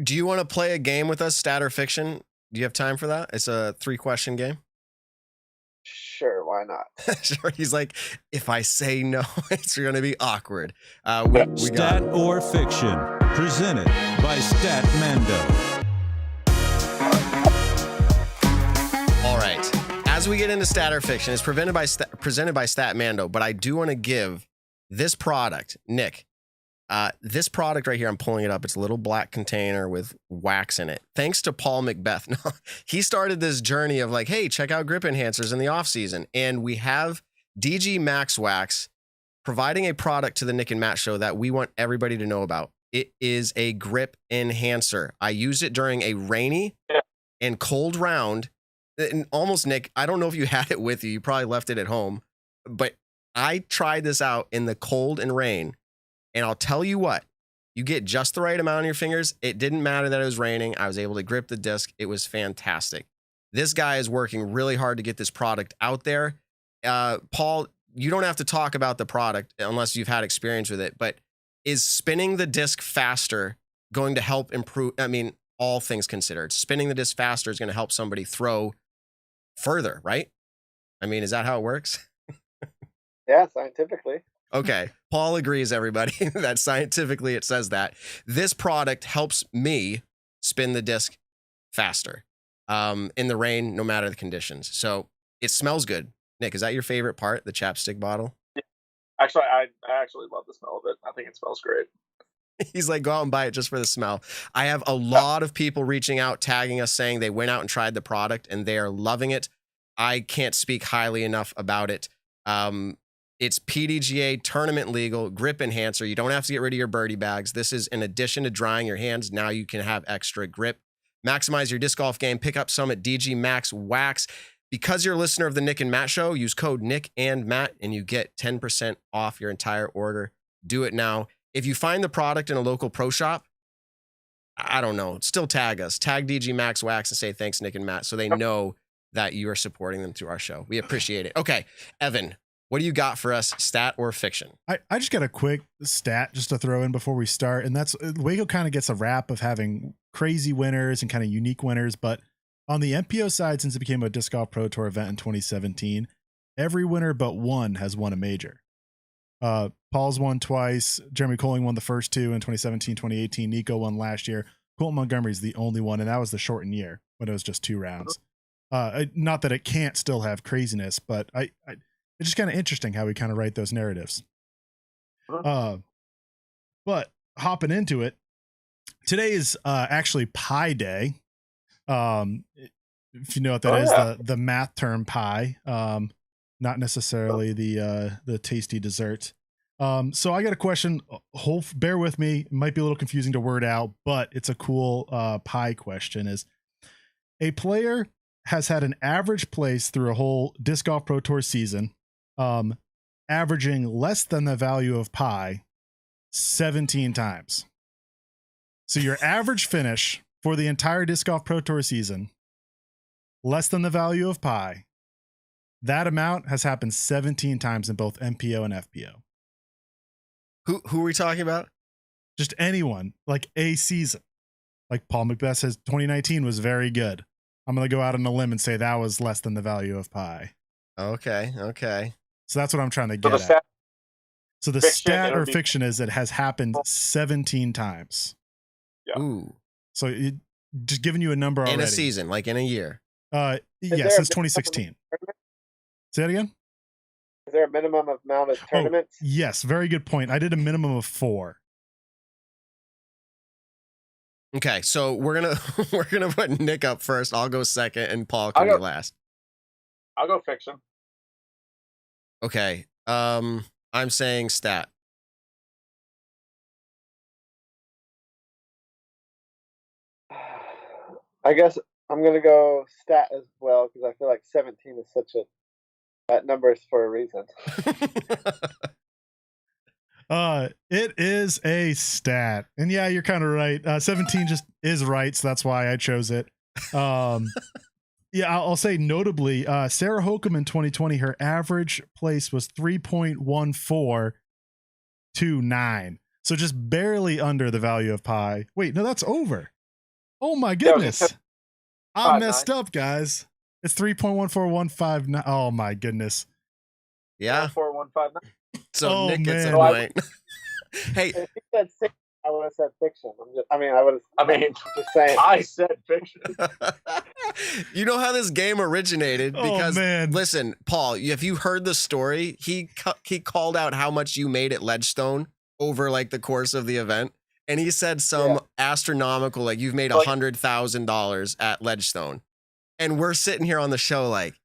Do you want to play a game with us, Stat or Fiction? Do you have time for that? It's a 3-question game. Sure, why not? Sure. He's like, if I say no, it's going to be awkward. We Stat or Fiction, presented by Stat Mando. All right. As we get into Stat or Fiction, it's presented by Stat Mando, but I do want to give this product, Nick, this product right here, I'm pulling it up. It's a little black container with wax in it. Thanks to Paul McBeth. No, he started this journey of like, hey, check out grip enhancers in the off season. And we have DG Max Wax providing a product to the Nick and Matt show that we want everybody to know about. It is a grip enhancer. I used it during a rainy and cold round. And almost, Nick, I don't know if you had it with you. You probably left it at home. But I tried this out in the cold and rain. And I'll tell you what, you get just the right amount on your fingers. It didn't matter that it was raining. I was able to grip the disc. It was fantastic. This guy is working really hard to get this product out there. Paul, you don't have to talk about the product unless you've had experience with it, but is spinning the disc faster going to help improve? I mean, all things considered, spinning the disc faster is going to help somebody throw further, right? I mean, is that how it works? Yeah, scientifically. Okay. Paul agrees, everybody, that scientifically it says that. This product helps me spin the disc faster in the rain, no matter the conditions. So it smells good. Nick, is that your favorite part, the chapstick bottle? Actually, I actually love the smell of it. I think it smells great. He's like, go out and buy it just for the smell. I have a lot of people reaching out, tagging us, saying they went out and tried the product and they are loving it. I can't speak highly enough about it. It's PDGA tournament legal grip enhancer. You don't have to get rid of your birdie bags. This is in addition to drying your hands. Now you can have extra grip. Maximize your disc golf game. Pick up some at DG Max Wax. Because you're a listener of the Nick and Matt Show, use code Nick and Matt and you get 10% off your entire order. Do it now. If you find the product in a local pro shop, I don't know, still tag us. Tag DG Max Wax and say thanks, Nick and Matt, so they know that you are supporting them through our show. We appreciate it. Okay, Evan, what do you got for us, stat or fiction? I just got a quick stat just to throw in before we start, and that's WACO kind of gets a rap of having crazy winners and kind of unique winners, but on the MPO side, since it became a Disc Golf Pro Tour event in 2017, every winner but one has won a major. Paul's won twice. Jeremy Colling won the first two in 2017, 2018. Nico won last year. Colton Montgomery's the only one, and that was the shortened year when it was just 2 rounds. Not that it can't still have craziness, but it's just kind of interesting how we kind of write those narratives. But hopping into it, today is actually Pie Day. If you know what that is, the math term pie, not necessarily the tasty dessert. So I got a question. Bear with me. It might be a little confusing to word out, but it's a cool pie question. Is a player has had an average place through a whole Disc Golf Pro Tour season, averaging less than the value of pi 17 times. So your average finish for the entire Disc Golf Pro Tour season, less than the value of pi. That amount has happened 17 times in both MPO and FPO. Who are we talking about? Just anyone, like a season. Like Paul McBeth says 2019 was very good. I'm going to go out on a limb and say that was less than the value of pi. Okay. So that's what I'm trying to get at. So the stat or fiction is it has happened 17 times. Yeah. Ooh. So it just giving you a number already. In a season, like in a year. Yeah, since 2016. Say that again? Is there a minimum amount of tournaments? Yes, very good point. I did a minimum of 4. Okay, so we're gonna put Nick up first. I'll go second, and Paul can be last. I'll go fiction. Okay. I'm saying stat. I guess I'm gonna go stat as well because I feel like 17 is that number is for a reason. It is a stat, and yeah, you're kind of right. 17 just is right, so that's why I chose it. Yeah, I'll say notably, Sarah Hokum in 2020, her average place was 3.1429, so just barely under the value of pi. Wait, no, that's over. Oh my goodness, I messed up, guys. It's 3.14159. Oh my goodness. Yeah. 4159. So Nick gets a point. Hey, if he said 6, I would have said fiction. Just saying. I said fiction. You know how this game originated? Because listen, Paul, if you heard the story, he called out how much you made at Ledgestone over like the course of the event, and he said some astronomical, like you've made $100,000 at Ledgestone, and we're sitting here on the show like,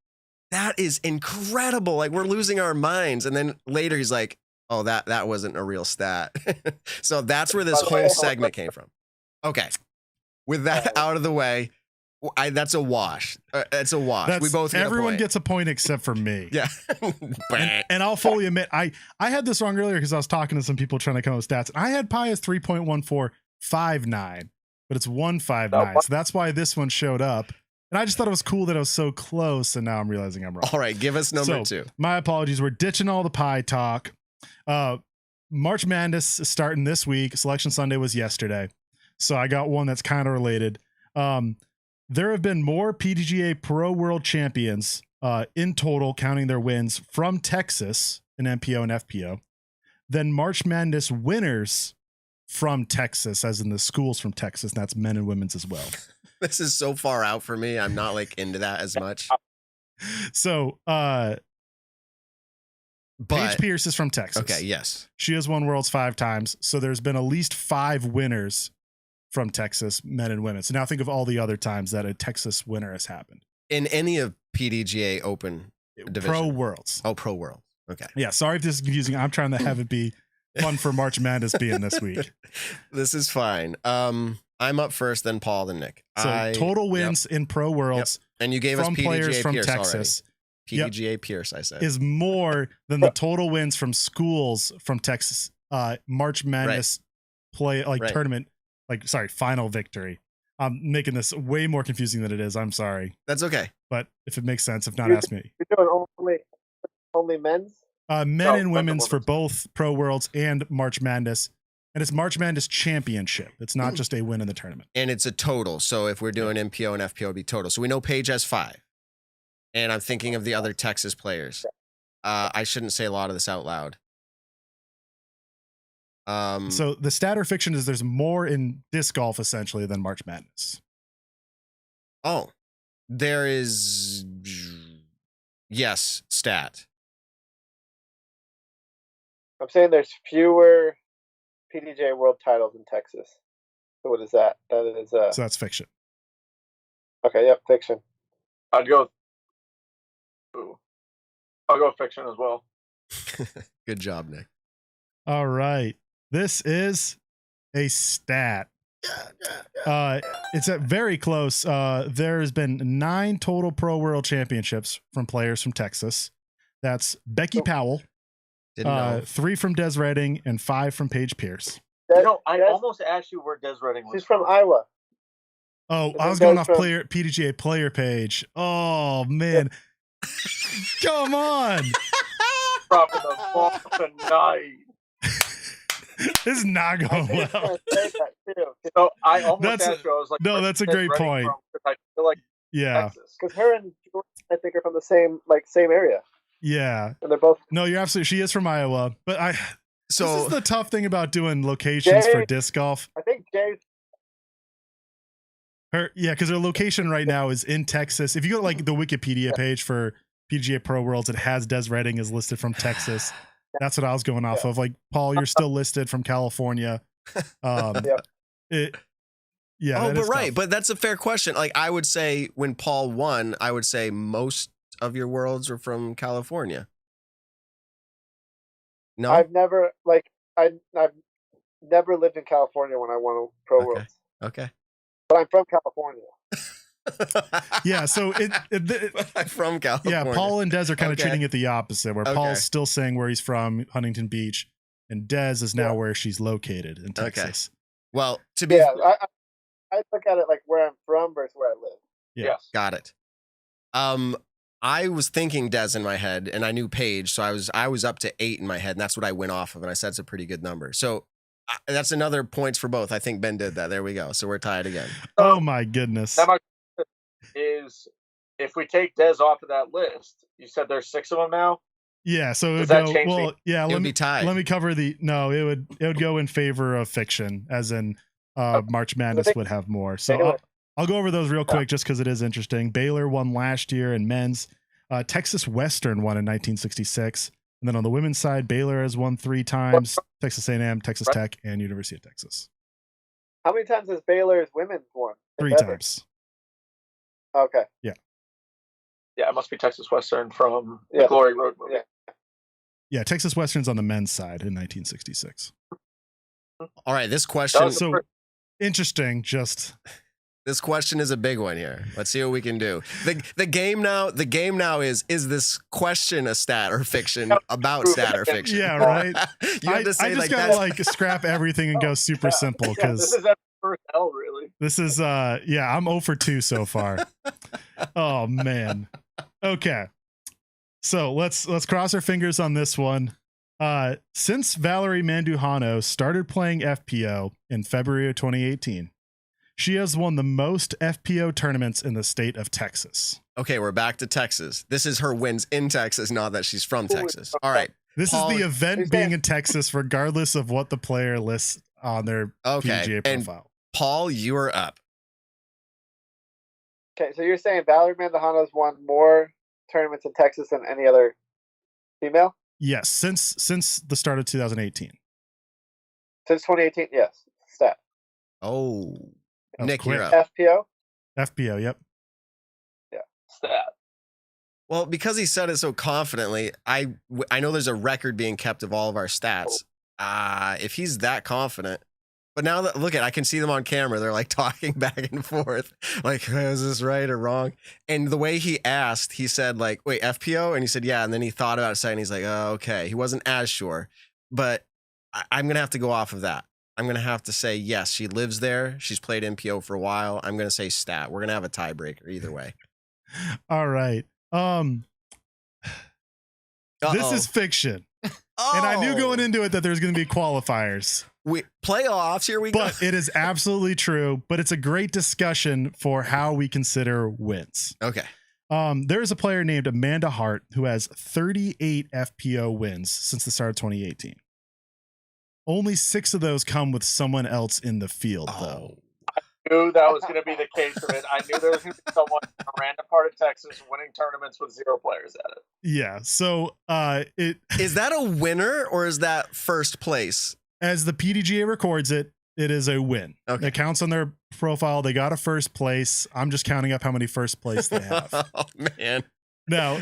that is incredible. Like we're losing our minds, and then later he's like, oh, that wasn't a real stat. So that's where this whole segment came from. Okay. With that out of the way, that's a wash. It's a wash. We both everyone gets a point except for me. Yeah. and I'll fully admit, I had this wrong earlier because I was talking to some people trying to come up with stats. And I had pi as 3.1459, but it's 159. So that's why this one showed up. And I just thought it was cool that I was so close, and now I'm realizing I'm wrong. All right, give us number 2. My apologies. We're ditching all the pie talk. March Madness is starting this week. Selection Sunday was yesterday. So I got one that's kind of related. There have been more PDGA Pro World Champions in total, counting their wins from Texas in MPO and FPO, than March Madness winners from Texas, as in the schools from Texas. And that's men and women's as well. This is so far out for me. I'm not like into that as much. So But Paige Pierce is from Texas. okay, yes. She has won Worlds 5 times. So there's been at least 5 winners from Texas, men and women. So now think of all the other times that a Texas winner has happened. In any of PDGA Open division. Pro Worlds. Oh, Pro World. Okay. Yeah, sorry if this is confusing. I'm trying to have it be fun for March Madness being this week. This is fine. I'm up first, then Paul, then Nick. So total wins in Pro Worlds and you gave us from PDGA players from Pierce Texas already. PDGA Pierce, I said. is more than the total wins from schools from Texas March Madness tournament, final victory. I'm making this way more confusing than it is. I'm sorry. That's okay. But if it makes sense, if not, ask me. You're doing only men's? Men and women's for both Pro Worlds and March Madness. And it's March Madness Championship. It's not just a win in the tournament. And it's a total. So if we're doing MPO and FPO, it'd be total. So we know Paige has 5. And I'm thinking of the other Texas players. I shouldn't say a lot of this out loud. So the stat or fiction is there's more in disc golf essentially than March Madness. Oh, there is, yes, stat. I'm saying there's fewer PDGA World titles in Texas. So what is that? That is so that's fiction. Okay, yep, fiction. I'll go fiction as well. Good job, Nick. All right. This is a stat. It's very close. There's been 9 total Pro World Championships from players from Texas. That's Becky Powell, 3 from Des Redding, and 5 from Paige Pierce. I almost asked you where Des Redding was. She's from Iowa. Oh, I was going off PDGA player page. Oh man, come on! Dropping the ball tonight. This is not going well. So I almost asked you. I was like, no, that's a great point. I feel like Texas, because her and Jordan, I think, are from the same area. Yeah, and they're both. No, you're absolutely. She is from Iowa, but this is the tough thing about doing locations for disc golf. I think Jay's. Because her location right now is in Texas. If you go to like the Wikipedia page for PGA Pro Worlds, it has Des Redding is listed from Texas. That's what I was going off of. Like, Paul, you're still listed from California. But that's a fair question. Like, I would say when Paul won, I would say most of your worlds are from California. No, I've never I've never lived in California when I won Pro Worlds. Okay. But I'm from California. Yeah, so I'm from California. Yeah, Paul and Des are kind of treating it the opposite, where Paul's still saying where he's from, Huntington Beach, and Des is now where she's located in Texas. Okay. Well, to be I look at it like where I'm from versus where I live. Yeah. Yes. Got it. I was thinking Des in my head, and I knew Paige, so I was up to 8 in my head, and that's what I went off of, and I said it's a pretty good number. So that's another points for both. I think Ben did that. There we go. So we're tied again. Oh my goodness. Now my question is, if we take Des off of that list, you said there's 6 of them now. Yeah. So does that change? Let me tie. Let me cover the. No, it would go in favor of fiction, as in March Madness would have more. So I'll go over those real quick just because it is interesting. Baylor won last year in men's. Texas Western won in 1966. And then on the women's side, Baylor has won 3 times, Texas A&M, Texas Tech, and University of Texas. How many times has Baylor's women's won? 3 times. Okay. Yeah. Yeah, it must be Texas Western from the Glory Road movie. Yeah, Texas Western's on the men's side in 1966. All right, this question. So interesting, This question is a big one here. Let's see what we can do. The game now is this question a stat or fiction about stat or fiction? Yeah, right. You have to say I just gotta scrap everything and go super simple because this is that first L really. This is I'm 0 for 2 so far. Oh man. Okay. So let's cross our fingers on this one. Since Valerie Mandujano started playing FPO in February of 2018. She has won the most FPO tournaments in the state of Texas. Okay, we're back to Texas. This is her wins in Texas, not that she's from Texas. All right. This is the event being in Texas, regardless of what the player lists on their PGA profile. And Paul, you are up. Okay, so you're saying Valerie Mandujano's won more tournaments in Texas than any other female? Yes, since the start of 2018. Since 2018, yes. Stat. Oh, That was Nick, quick. you're up. FPO? FPO, yep. Stat. Well, because he said it so confidently, I know there's a record being kept of all of our stats. If he's that confident, but now that look at, I can see them on camera. They're like talking back and forth, like, is this right or wrong? And the way he asked, he said like, wait, FPO, and he said yeah, and then he thought about it a second. He's like, oh, okay. He wasn't as sure, but I'm gonna have to go off of that. I'm gonna have to say yes. She lives there. She's played MPO for a while. I'm gonna say stat. We're gonna have a tiebreaker either way. All right. This is fiction. And I knew going into it that there's going to be qualifiers. Playoffs, here we go. But it is absolutely true. But it's a great discussion for how we consider wins. Okay. There is a player named Amanda Hart who has 38 FPO wins since the start of 2018. Only 6 of those come with someone else in the field, though. I knew that was going to be the case of it. I knew there was going to be someone in a random part of Texas winning tournaments with 0 players at it. Yeah. So is that a winner or is that first place? As the PDGA records it, it is a win. Okay. It counts on their profile. They got a first place. I'm just counting up how many first place they have. Oh, man. Now,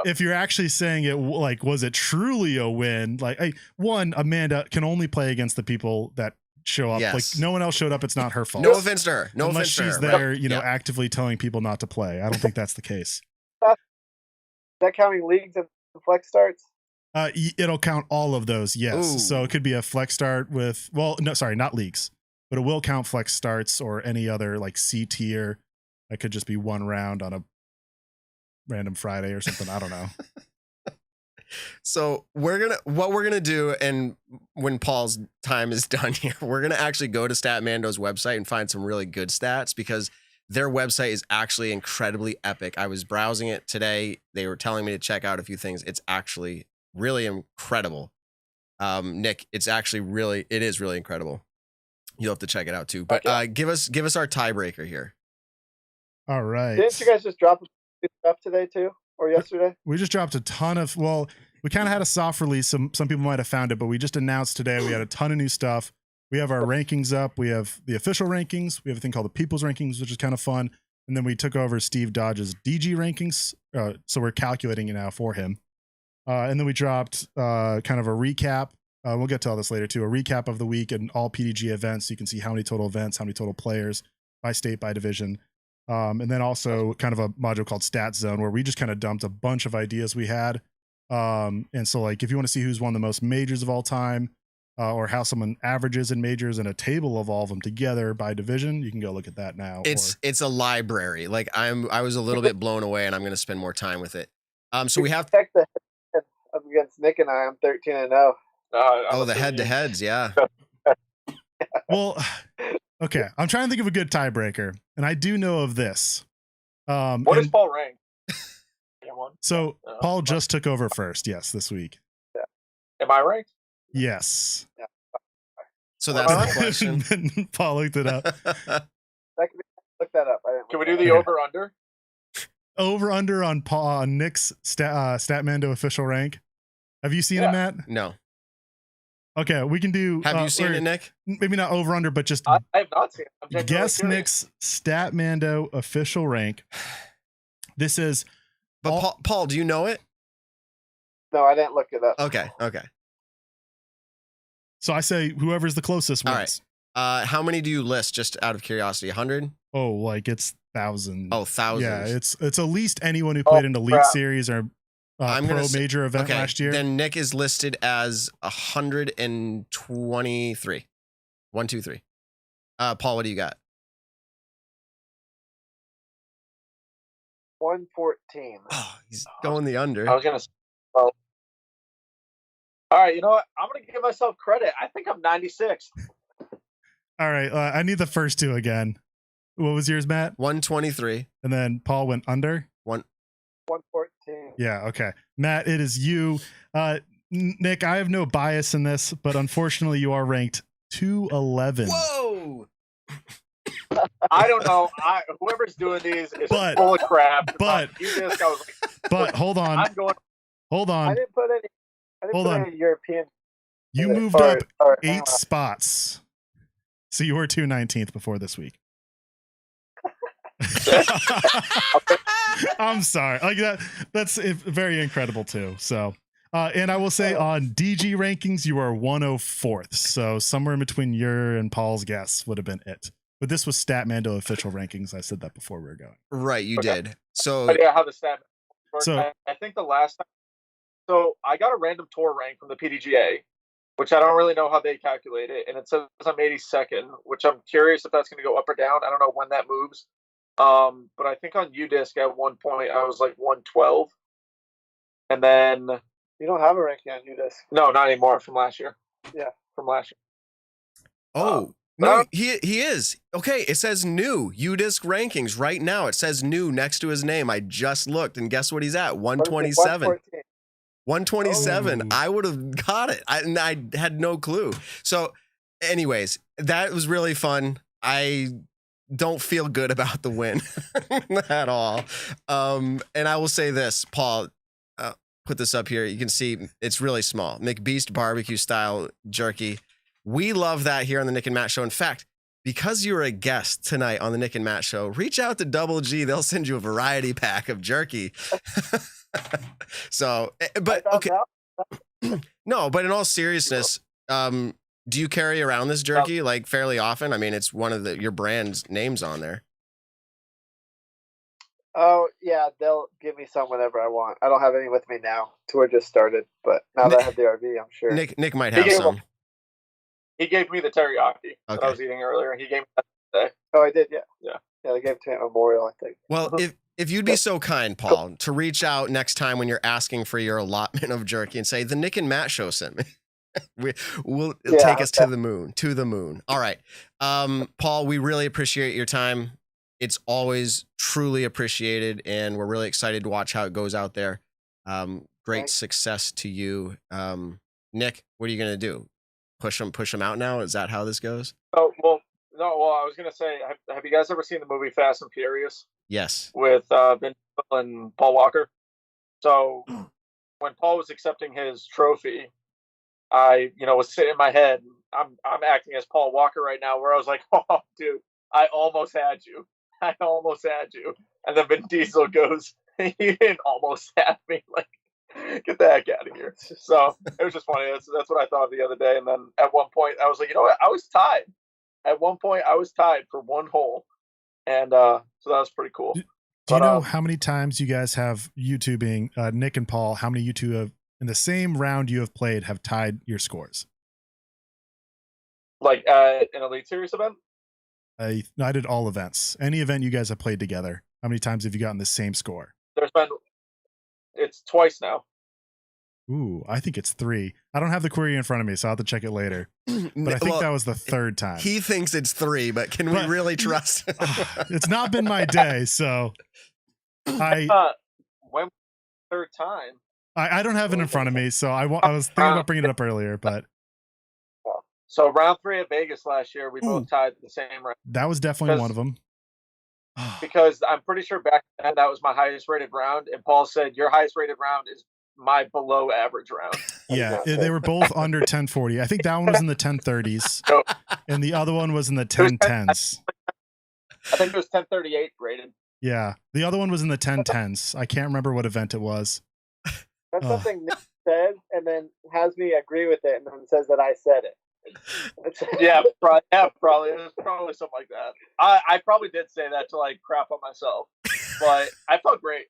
if you're actually saying it, like, was it truly a win? Like, one, Amanda can only play against the people that show up. Yes. Like, no one else showed up. It's not her fault. No offense to her. No Unless offense she's to her. there, you know, actively telling people not to play. I don't think that's the case. Is that counting leagues and flex starts? It'll count all of those. Yes. Ooh. So it could be a flex start with, well, no, sorry, not leagues, but it will count flex starts or any other like C tier. That could just be one round on a random Friday or something. I don't know. So what we're gonna do, and when Paul's time is done here, we're gonna actually go to Statmando's website and find some really good stats because their website is actually incredibly epic. I was browsing it today. They were telling me to check out a few things. It's actually really incredible. Nick, it is really incredible. You'll have to check it out too. But give us our tiebreaker here. All right. Didn't you guys just drop stuff today too, or yesterday? We just dropped a ton of. Well, we kind of had a soft release. Some people might have found it, but we just announced today we had a ton of new stuff. We have our rankings up. We have the official rankings. We have a thing called the People's Rankings, which is kind of fun. And then we took over Steve Dodge's DG rankings, so we're calculating it now for him. And then we dropped kind of a recap. We'll get to all this later too. A recap of the week and all PDG events. So you can see how many total events, how many total players by state, by division. And then also kind of a module called Stat Zone where we just kind of dumped a bunch of ideas we had. And so like if you want to see who's won the most majors of all time, or how someone averages in majors and a table of all of them together by division, you can go look at that now. It's a library. Like I was a little bit blown away and I'm going to spend more time with it. So we have check the head against Nick and I'm 13-0. The head-to-heads, yeah. Well, okay. I'm trying to think of a good tiebreaker, and I do know of this. What is Paul rank? So Paul just took over first, yes, this week. Yeah. Am I ranked? Yes. Yeah. So that's the question. Paul looked it up. Look that up. Can we do the over-under? Over-under on Nick's Statmando official rank. Have you seen it, Matt? No. Okay, we can do. Have you seen it, Nick? Maybe not over-under, but just I have not seen it. Guess Nick's Statmando official rank. This is. But Paul, do you know it? No, I didn't look it up. Okay. So I say whoever's the closest wins. All right. How many do you list, just out of curiosity? 100? Oh, like it's thousands. Oh, thousands. Yeah, it's at least anyone who played in the Elite Series or major event last year. Then Nick is listed as 123. 1, 2, 3. Paul, what do you got? 114. Oh, he's going the under. I was gonna. Well, all right, you know what? I'm gonna give myself credit. I think I'm 96. All right, I need the first two again. What was yours, Matt? 123. And then Paul went under. 114. Yeah. Okay, Matt, it is you. Nick, I have no bias in this, but unfortunately, you are ranked 211. Whoa. I don't know. Whoever's doing these is But- full of crap. but- You just, I was like, But hold on. I'm going. Hold I on. didn't put any I didn't Hold put on. any European. You as moved far- up or 8 analyze. spots. So you were 219th before this week. I'm sorry. Like that's very incredible too. So and I will say on DG rankings, you are 104th. So somewhere in between your and Paul's guess would have been it. But this was Statmando official rankings. I said that before we were going. Right, you did. So But yeah, how the stat works. So- I think the last time. So I got a random tour rank from the PDGA, which I don't really know how they calculate it, and it says I'm 82nd, which I'm curious if that's going to go up or down. I don't know when that moves. But I think on UDisc at one point I was like 112, and then You don't have a ranking on UDisc. no, not anymore. From last year. Yeah. From last year. Oh, no, he is. Okay, it says new UDisc rankings right now. It says new next to his name. I just looked, and guess what he's at? 127. 114. 127. Oh. I would have got it. I had no clue. So, anyways, that was really fun. I don't feel good about the win at all. And I will say this, Paul, put this up here. You can see it's really small. McBeast barbecue style jerky. We love that here on the Nick and Matt Show. In fact, because you're a guest tonight on the Nick and Matt Show, reach out to Double G. They'll send you a variety pack of jerky. So, but okay. No, but in all seriousness, do you carry around this jerky like fairly often? I mean, it's one of your brand's names on there. Oh yeah, they'll give me some whenever I want. I don't have any with me now. Tour just started, but now that I have the RV, I'm sure. Nick might have some. He gave me the teriyaki that Okay. I was eating earlier. He gave me that today. Oh, I did. Yeah. Yeah. Yeah, they gave it to me at Memorial, I think. Well, if you'd be so kind, Paul, to reach out next time when you're asking for your allotment of jerky and say, the Nick and Matt Show sent me. We'll take us to the moon, All right. Paul, we really appreciate your time. It's always truly appreciated, and we're really excited to watch how it goes out there. Great Thanks. success to you. Nick, what are you going to do? Push them out now? Is that how this goes? Oh, well, no, well, I was going to say, have you guys ever seen the movie Fast and Furious Yes. with Vin Diesel and Paul Walker? So when Paul was accepting his trophy, I, was sitting in my head. I'm acting as Paul Walker right now, where I was like, oh, dude, I almost had you. And then Vin Diesel goes, you didn't almost have me. Like, get the heck out of here. So it was just funny. That's what I thought the other day. And then at one point, I was like, you know what? I was tied. At one point, I was tied for one hole. And so that was pretty cool. Do you know how many times you guys have YouTubing, Nick and Paul, how many you two have in the same round you have played have tied your scores? Like an Elite Series event? I did all events. Any event you guys have played together, how many times have you gotten the same score? It's twice now. Ooh, I think it's 3. I don't have the query in front of me, so I'll have to check it later. But I think that was the 3rd time. He thinks it's 3, but can we really trust? It's not been my day, so When third time? I don't have it in front of me, so I was thinking about bringing it up earlier, but So round 3 at Vegas last year, we both tied the same round. that was definitely one of them. Because I'm pretty sure back then that was my highest rated round, and Paul said your highest rated round is my below average round. Yeah, they were both under 1040. I think that one was in the 1030s, and the other one was in the 1010s. I think it was 1038 rated. Yeah, the other one was in the 1010s. I can't remember what event it was. That's something Nick says, and then has me agree with it, and then says that I said it. Yeah, probably. It was probably something like that. I probably did say that to like crap on myself, but I felt great.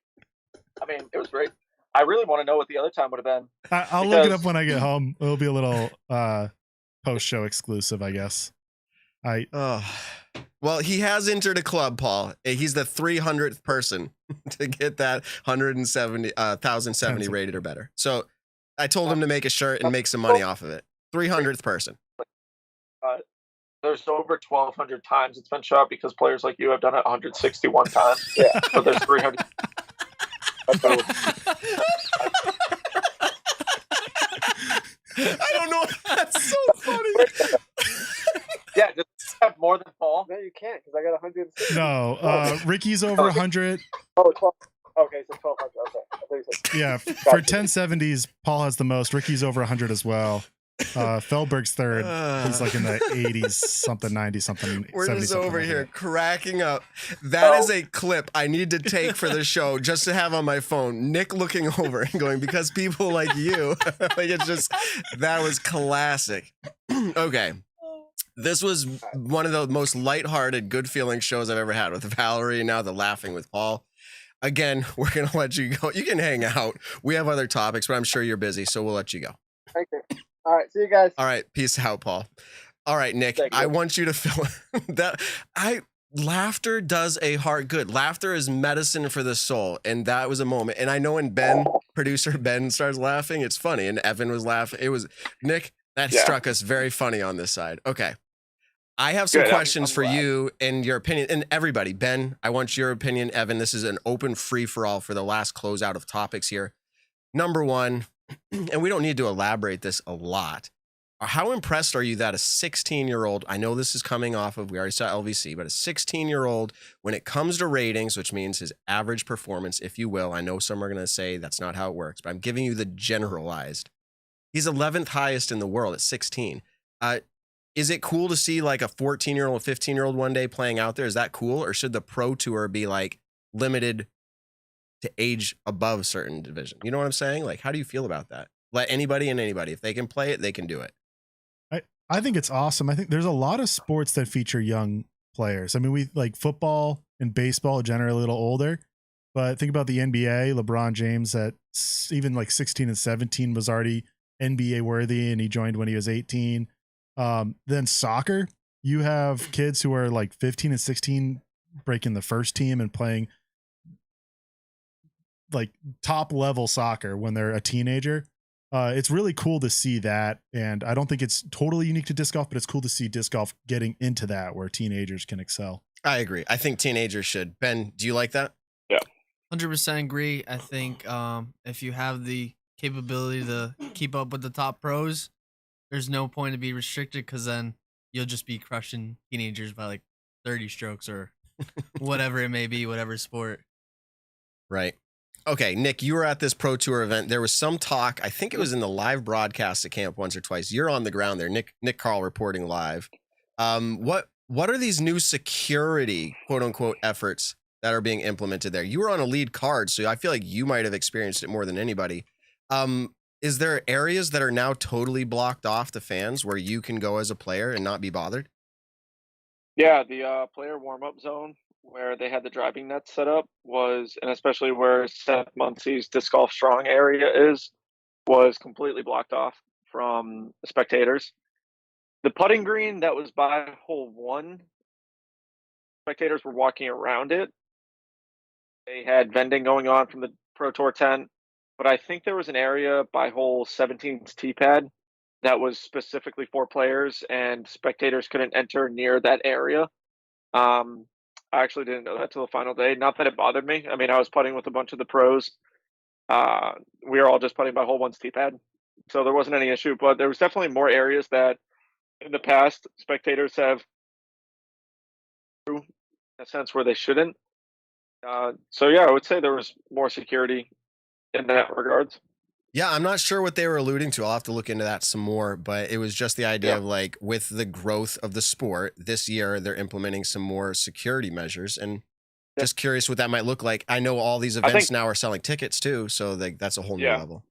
I mean, it was great. I really want to know what the other time would have been. I'll look it up when I get home. It'll be a little post-show exclusive, I guess. Well, he has entered a club, Paul. He's the 300th person to get that 170,070 rated or better. So I told him to make a shirt and make some money off of it. 300th person. There's over 1,200 times it's been shot because players like you have done it 161 times. Yeah, but there's 300. I don't know. That's so funny. Yeah, just have more than Paul. No, you can't because I got 160. No, Ricky's over 100. Oh, 12. Okay, so 1,200. Okay, I thought you said. Yeah, for 1070s, Paul has the most. Ricky's over 100 as well. Feldberg's third. He's like in the 80s, something, 90 something. We're 70 just something over like here that. cracking up. That is a clip I need to take for the show just to have on my phone. Nick looking over and going, because people like you. Like, it's just, that was classic. Okay. This was one of the most lighthearted, good feeling shows I've ever had with Valerie, and now the laughing with Paul. Again, we're going to let you go. You can hang out. We have other topics, but I'm sure you're busy, so we'll let you go. Thank you. All right, see you guys. All right, peace out, Paul. All right, Nick, I want you to fill that. Laughter does a heart good. Laughter is medicine for the soul, and that was a moment. And I know when producer Ben starts laughing, it's funny, and Evan was laughing. It was, Nick, that struck us very funny on this side. Okay. I have some questions for you and your opinion, and everybody. Ben, I want your opinion. Evan, this is an open free-for-all for the last closeout of topics here. Number one, and we don't need to elaborate this a lot, how impressed are you that a 16-year-old, I know this is coming off of, we already saw LVC, but a 16-year-old, when it comes to ratings, which means his average performance, if you will, I know some are going to say that's not how it works, but I'm giving you the generalized. He's 11th highest in the world at 16. Is it cool to see like a 14-year-old, 15-year-old one day playing out there? Is that cool? Or should the pro tour be like limited to age above certain division? You know what I'm saying? Like, how do you feel about that? Let anybody and anybody, if they can play it, they can do it. I think it's awesome. I think there's a lot of sports that feature young players. I mean, we like football and baseball are generally a little older, but think about the NBA. LeBron James at even like 16 and 17 was already NBA worthy, and he joined when he was 18. Then soccer, you have kids who are like 15 and 16 breaking the first team and playing like top level soccer when they're a teenager. It's really cool to see that. And I don't think it's totally unique to disc golf, but it's cool to see disc golf getting into that where teenagers can excel. I agree. I think teenagers should. Ben, do you like that? Yeah. 100% agree. I think if you have the capability to keep up with the top pros, there's no point to be restricted, because then you'll just be crushing teenagers by like 30 strokes or whatever it may be, whatever sport. Right. Okay, Nick, you were at this Pro Tour event. There was some talk, I think it was in the live broadcast at camp once or twice. You're on the ground there, Nick Carl reporting live. What are these new security, quote unquote, efforts that are being implemented there? You were on a lead card, so I feel like you might have experienced it more than anybody. Is there areas that are now totally blocked off to fans where you can go as a player and not be bothered? Yeah, the player warm-up zone where they had the driving nets set up was, and especially where Seth Muncie's disc golf strong area was completely blocked off from spectators. The putting green that was by hole 1, spectators were walking around it. They had vending going on from the Pro Tour tent, but I think there was an area by hole 17's tee pad that was specifically for players, and spectators couldn't enter near that area. I actually didn't know that till the final day. Not that it bothered me. I mean, I was putting with a bunch of the pros. We were all just putting by hole 1's tee pad, so there wasn't any issue. But there was definitely more areas that in the past spectators have, in a sense, where they shouldn't. So yeah, I would say there was more security in that regards. Yeah, I'm not sure what they were alluding to. I'll have to look into that some more, but it was just the idea of like, with the growth of the sport this year, they're implementing some more security measures, and just curious what that might look like. I know all these events now are selling tickets too, so that's a whole new level.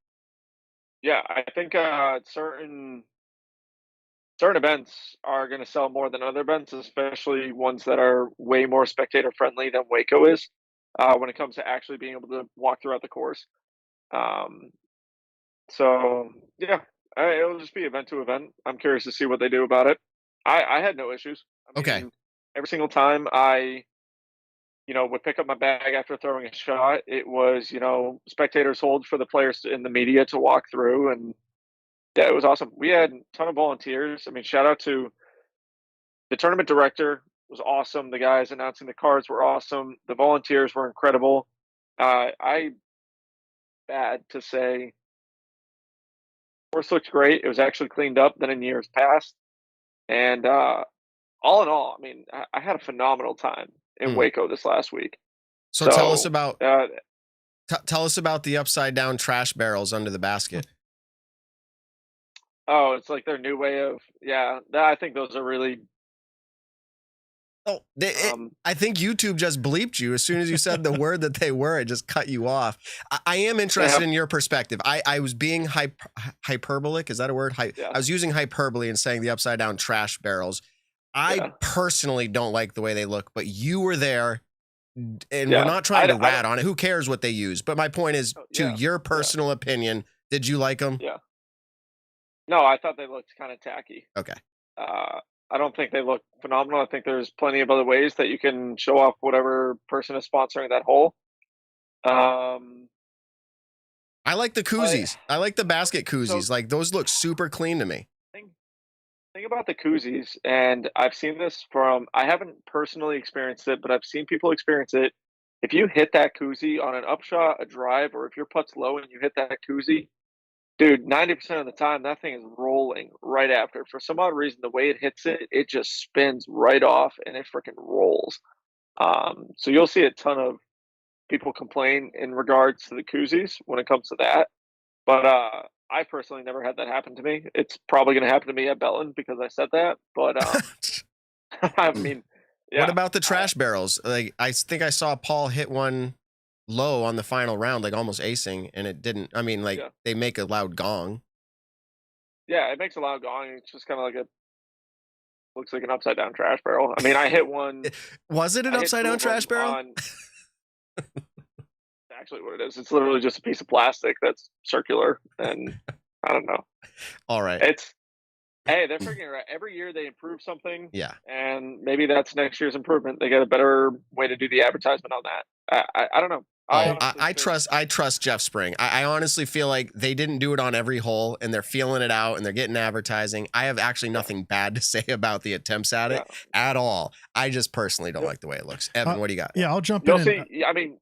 Yeah, I think certain events are going to sell more than other events, especially ones that are way more spectator friendly than WACO is when it comes to actually being able to walk throughout the course. So yeah, it'll just be event to event. I'm curious to see what they do about it. I had no issues. I mean, every single time I would pick up my bag after throwing a shot, it was, spectators hold for the players in the media to walk through, and yeah, it was awesome. We had a ton of volunteers. I mean, shout out to the tournament director, was awesome. The guys announcing the cards were awesome. The volunteers were incredible. I bad to say, course looked great. It was actually cleaned up than in years past. And all in all, I mean, I had a phenomenal time in Waco this last week. So tell us about Tell us about the upside down trash barrels under the basket. Oh, it's like their new way of I think those are really. Oh, I think YouTube just bleeped you as soon as you said the word that they were. It just cut you off. I am interested in your perspective. I was being hyperbolic. Is that a word? I was using hyperbole and saying the upside down trash barrels. I personally don't like the way they look, but you were there, and we're not trying to rat on it. Who cares what they use? But my point is, to your personal opinion, did you like them? Yeah. No, I thought they looked kind of tacky. Okay. I don't think they look phenomenal. I think there's plenty of other ways that you can show off whatever person is sponsoring that hole. I like the koozies. I like the basket koozies. Like those look super clean to me. Thing about the koozies, and I've seen this from, I haven't personally experienced it, but I've seen people experience it. If you hit that koozie on an upshot, a drive, or if your putt's low and you hit that koozie, dude, 90% of the time, that thing is rolling right after. For some odd reason, the way it hits it, it just spins right off and it freaking rolls. So you'll see a ton of people complain in regards to the koozies when it comes to that. But I personally never had that happen to me. It's probably going to happen to me at Belton because I said that. But I mean, what about the trash barrels? Like, I think I saw Paul hit one low on the final round, like almost acing, and it didn't. I mean, like they make a loud gong. Yeah, it makes a loud gong. It's just kind of like looks like an upside down trash barrel. I mean, I hit one. Was it an upside down trash barrel? Actually, what it is, it's literally just a piece of plastic that's circular, and I don't know. All right. Hey, they're freaking right. Every year they improve something. Yeah. And maybe that's next year's improvement. They get a better way to do the advertisement on that. I don't know. I trust Jeff Spring. I honestly feel like they didn't do it on every hole, and they're feeling it out, and they're getting advertising. I have actually nothing bad to say about the attempts at it at all. I just personally don't like the way it looks. Evan, what do you got? Yeah, I'll jump in. See, I mean,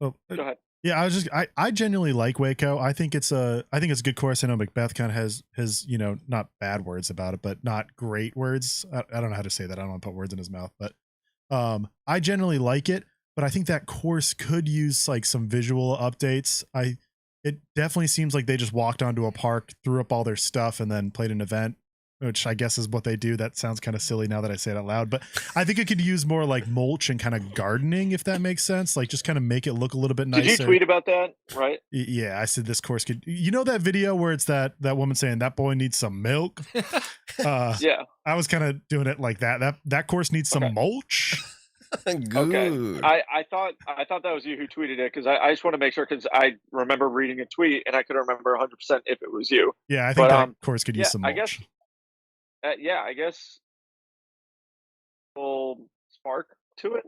go ahead. Yeah, I genuinely like Waco. I think it's a good course. I know Macbeth kind of has his, not bad words about it, but not great words. I don't know how to say that. I don't want to put words in his mouth, but I generally like it. But I think that course could use like some visual updates. It definitely seems like they just walked onto a park, threw up all their stuff, and then played an event, which I guess is what they do. That sounds kind of silly now that I say it out loud, but I think it could use more like mulch and kind of gardening, if that makes sense. Like just kind of make it look a little bit nicer. Did you tweet about that? Right. Yeah. I said this course could, that video where it's that woman saying that boy needs some milk. Yeah. I was kind of doing it like that course needs some mulch. Good. Okay. I thought that was you who tweeted it, because I just want to make sure, because I remember reading a tweet and I could remember 100% if it was you. Yeah. I think that course could use some mulch. I guess full spark to it.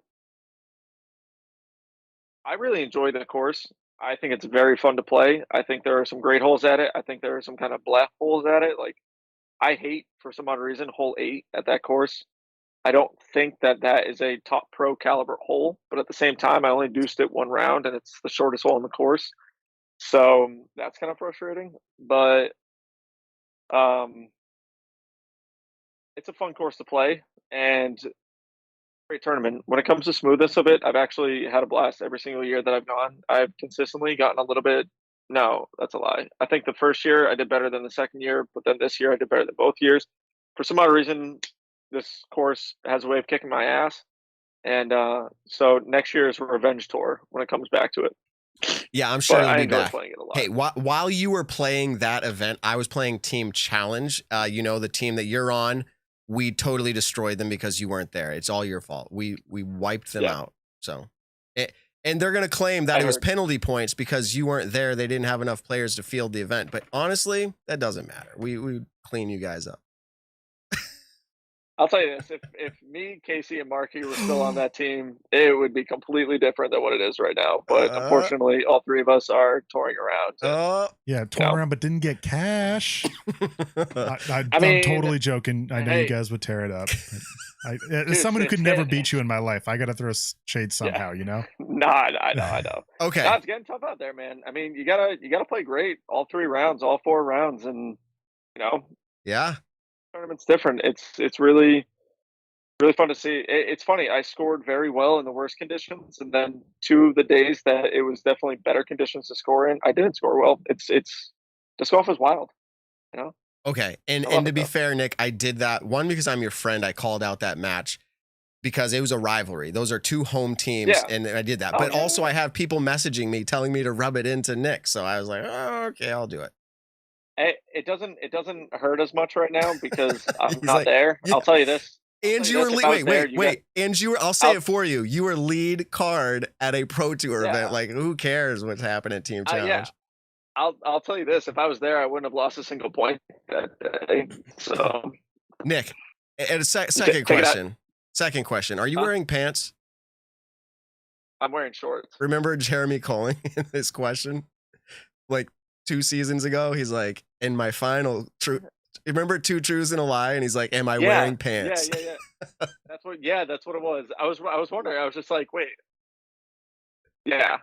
I really enjoy the course. I think it's very fun to play. I think there are some great holes at it. I think there are some kind of black holes at it. Like, I hate, for some odd reason, hole 8 at that course. I don't think that is a top pro caliber hole, but at the same time, I only deuced it one round, and it's the shortest hole in the course. So that's kind of frustrating, but it's a fun course to play, and great tournament. When it comes to smoothness of it, I've actually had a blast every single year that I've gone. I've consistently gotten a little bit. No, that's a lie. I think the first year I did better than the second year, but then this year I did better than both years. For some odd reason, this course has a way of kicking my ass. And so next year is a revenge tour when it comes back to it. Yeah, I'm sure it'll be back. Playing it a lot. Hey, while you were playing that event, I was playing Team Challenge. The team that you're on, we totally destroyed them because you weren't there. It's all your fault. We wiped them out. So, and they're going to claim that it was penalty points because you weren't there. They didn't have enough players to field the event. But honestly, that doesn't matter. We clean you guys up. I'll tell you this, if me, Casey, and Marky were still on that team, it would be completely different than what it is right now. But unfortunately, all three of us are touring around. Touring around, but didn't get cash. I'm totally joking. I know you guys would tear it up. As someone who could never beat you in my life, I got to throw shade somehow, No, I know. Okay. No, it's getting tough out there, man. I mean, you gotta play great all 3 rounds, all 4 rounds, and Yeah. Tournament's different. It's really, really fun to see. It's funny. I scored very well in the worst conditions, and then 2 of the days that it was definitely better conditions to score in, I didn't score well. It's disc golf is wild, you know. Okay, and I love to it, be though. fair, Nick, I did that one because I'm your friend. I called out that match because it was a rivalry. Those are 2 home teams, Yeah. and I did that. Oh, But yeah, also, yeah. I have people messaging me telling me to rub it into Nick. So I was like, oh, okay, I'll do it. It doesn't hurt as much right now because I'm He's not like, there. yeah. I'll tell you this. And you were And you were. I'll say it for you. You were lead card at a pro tour event. Like, who cares what's happening at Team Challenge? Yeah. I'll tell you this. If I was there, I wouldn't have lost a single point that day. So, Nick, and a second take it out. question. Second question. Are you wearing pants? I'm wearing shorts. Remember Jeremy calling in this question? Like 2 seasons ago, he's like, in my final remember 2 truths and a lie? And he's like, am I wearing pants? Yeah. That's what it was. I was wondering. I was just like, wait. Yeah.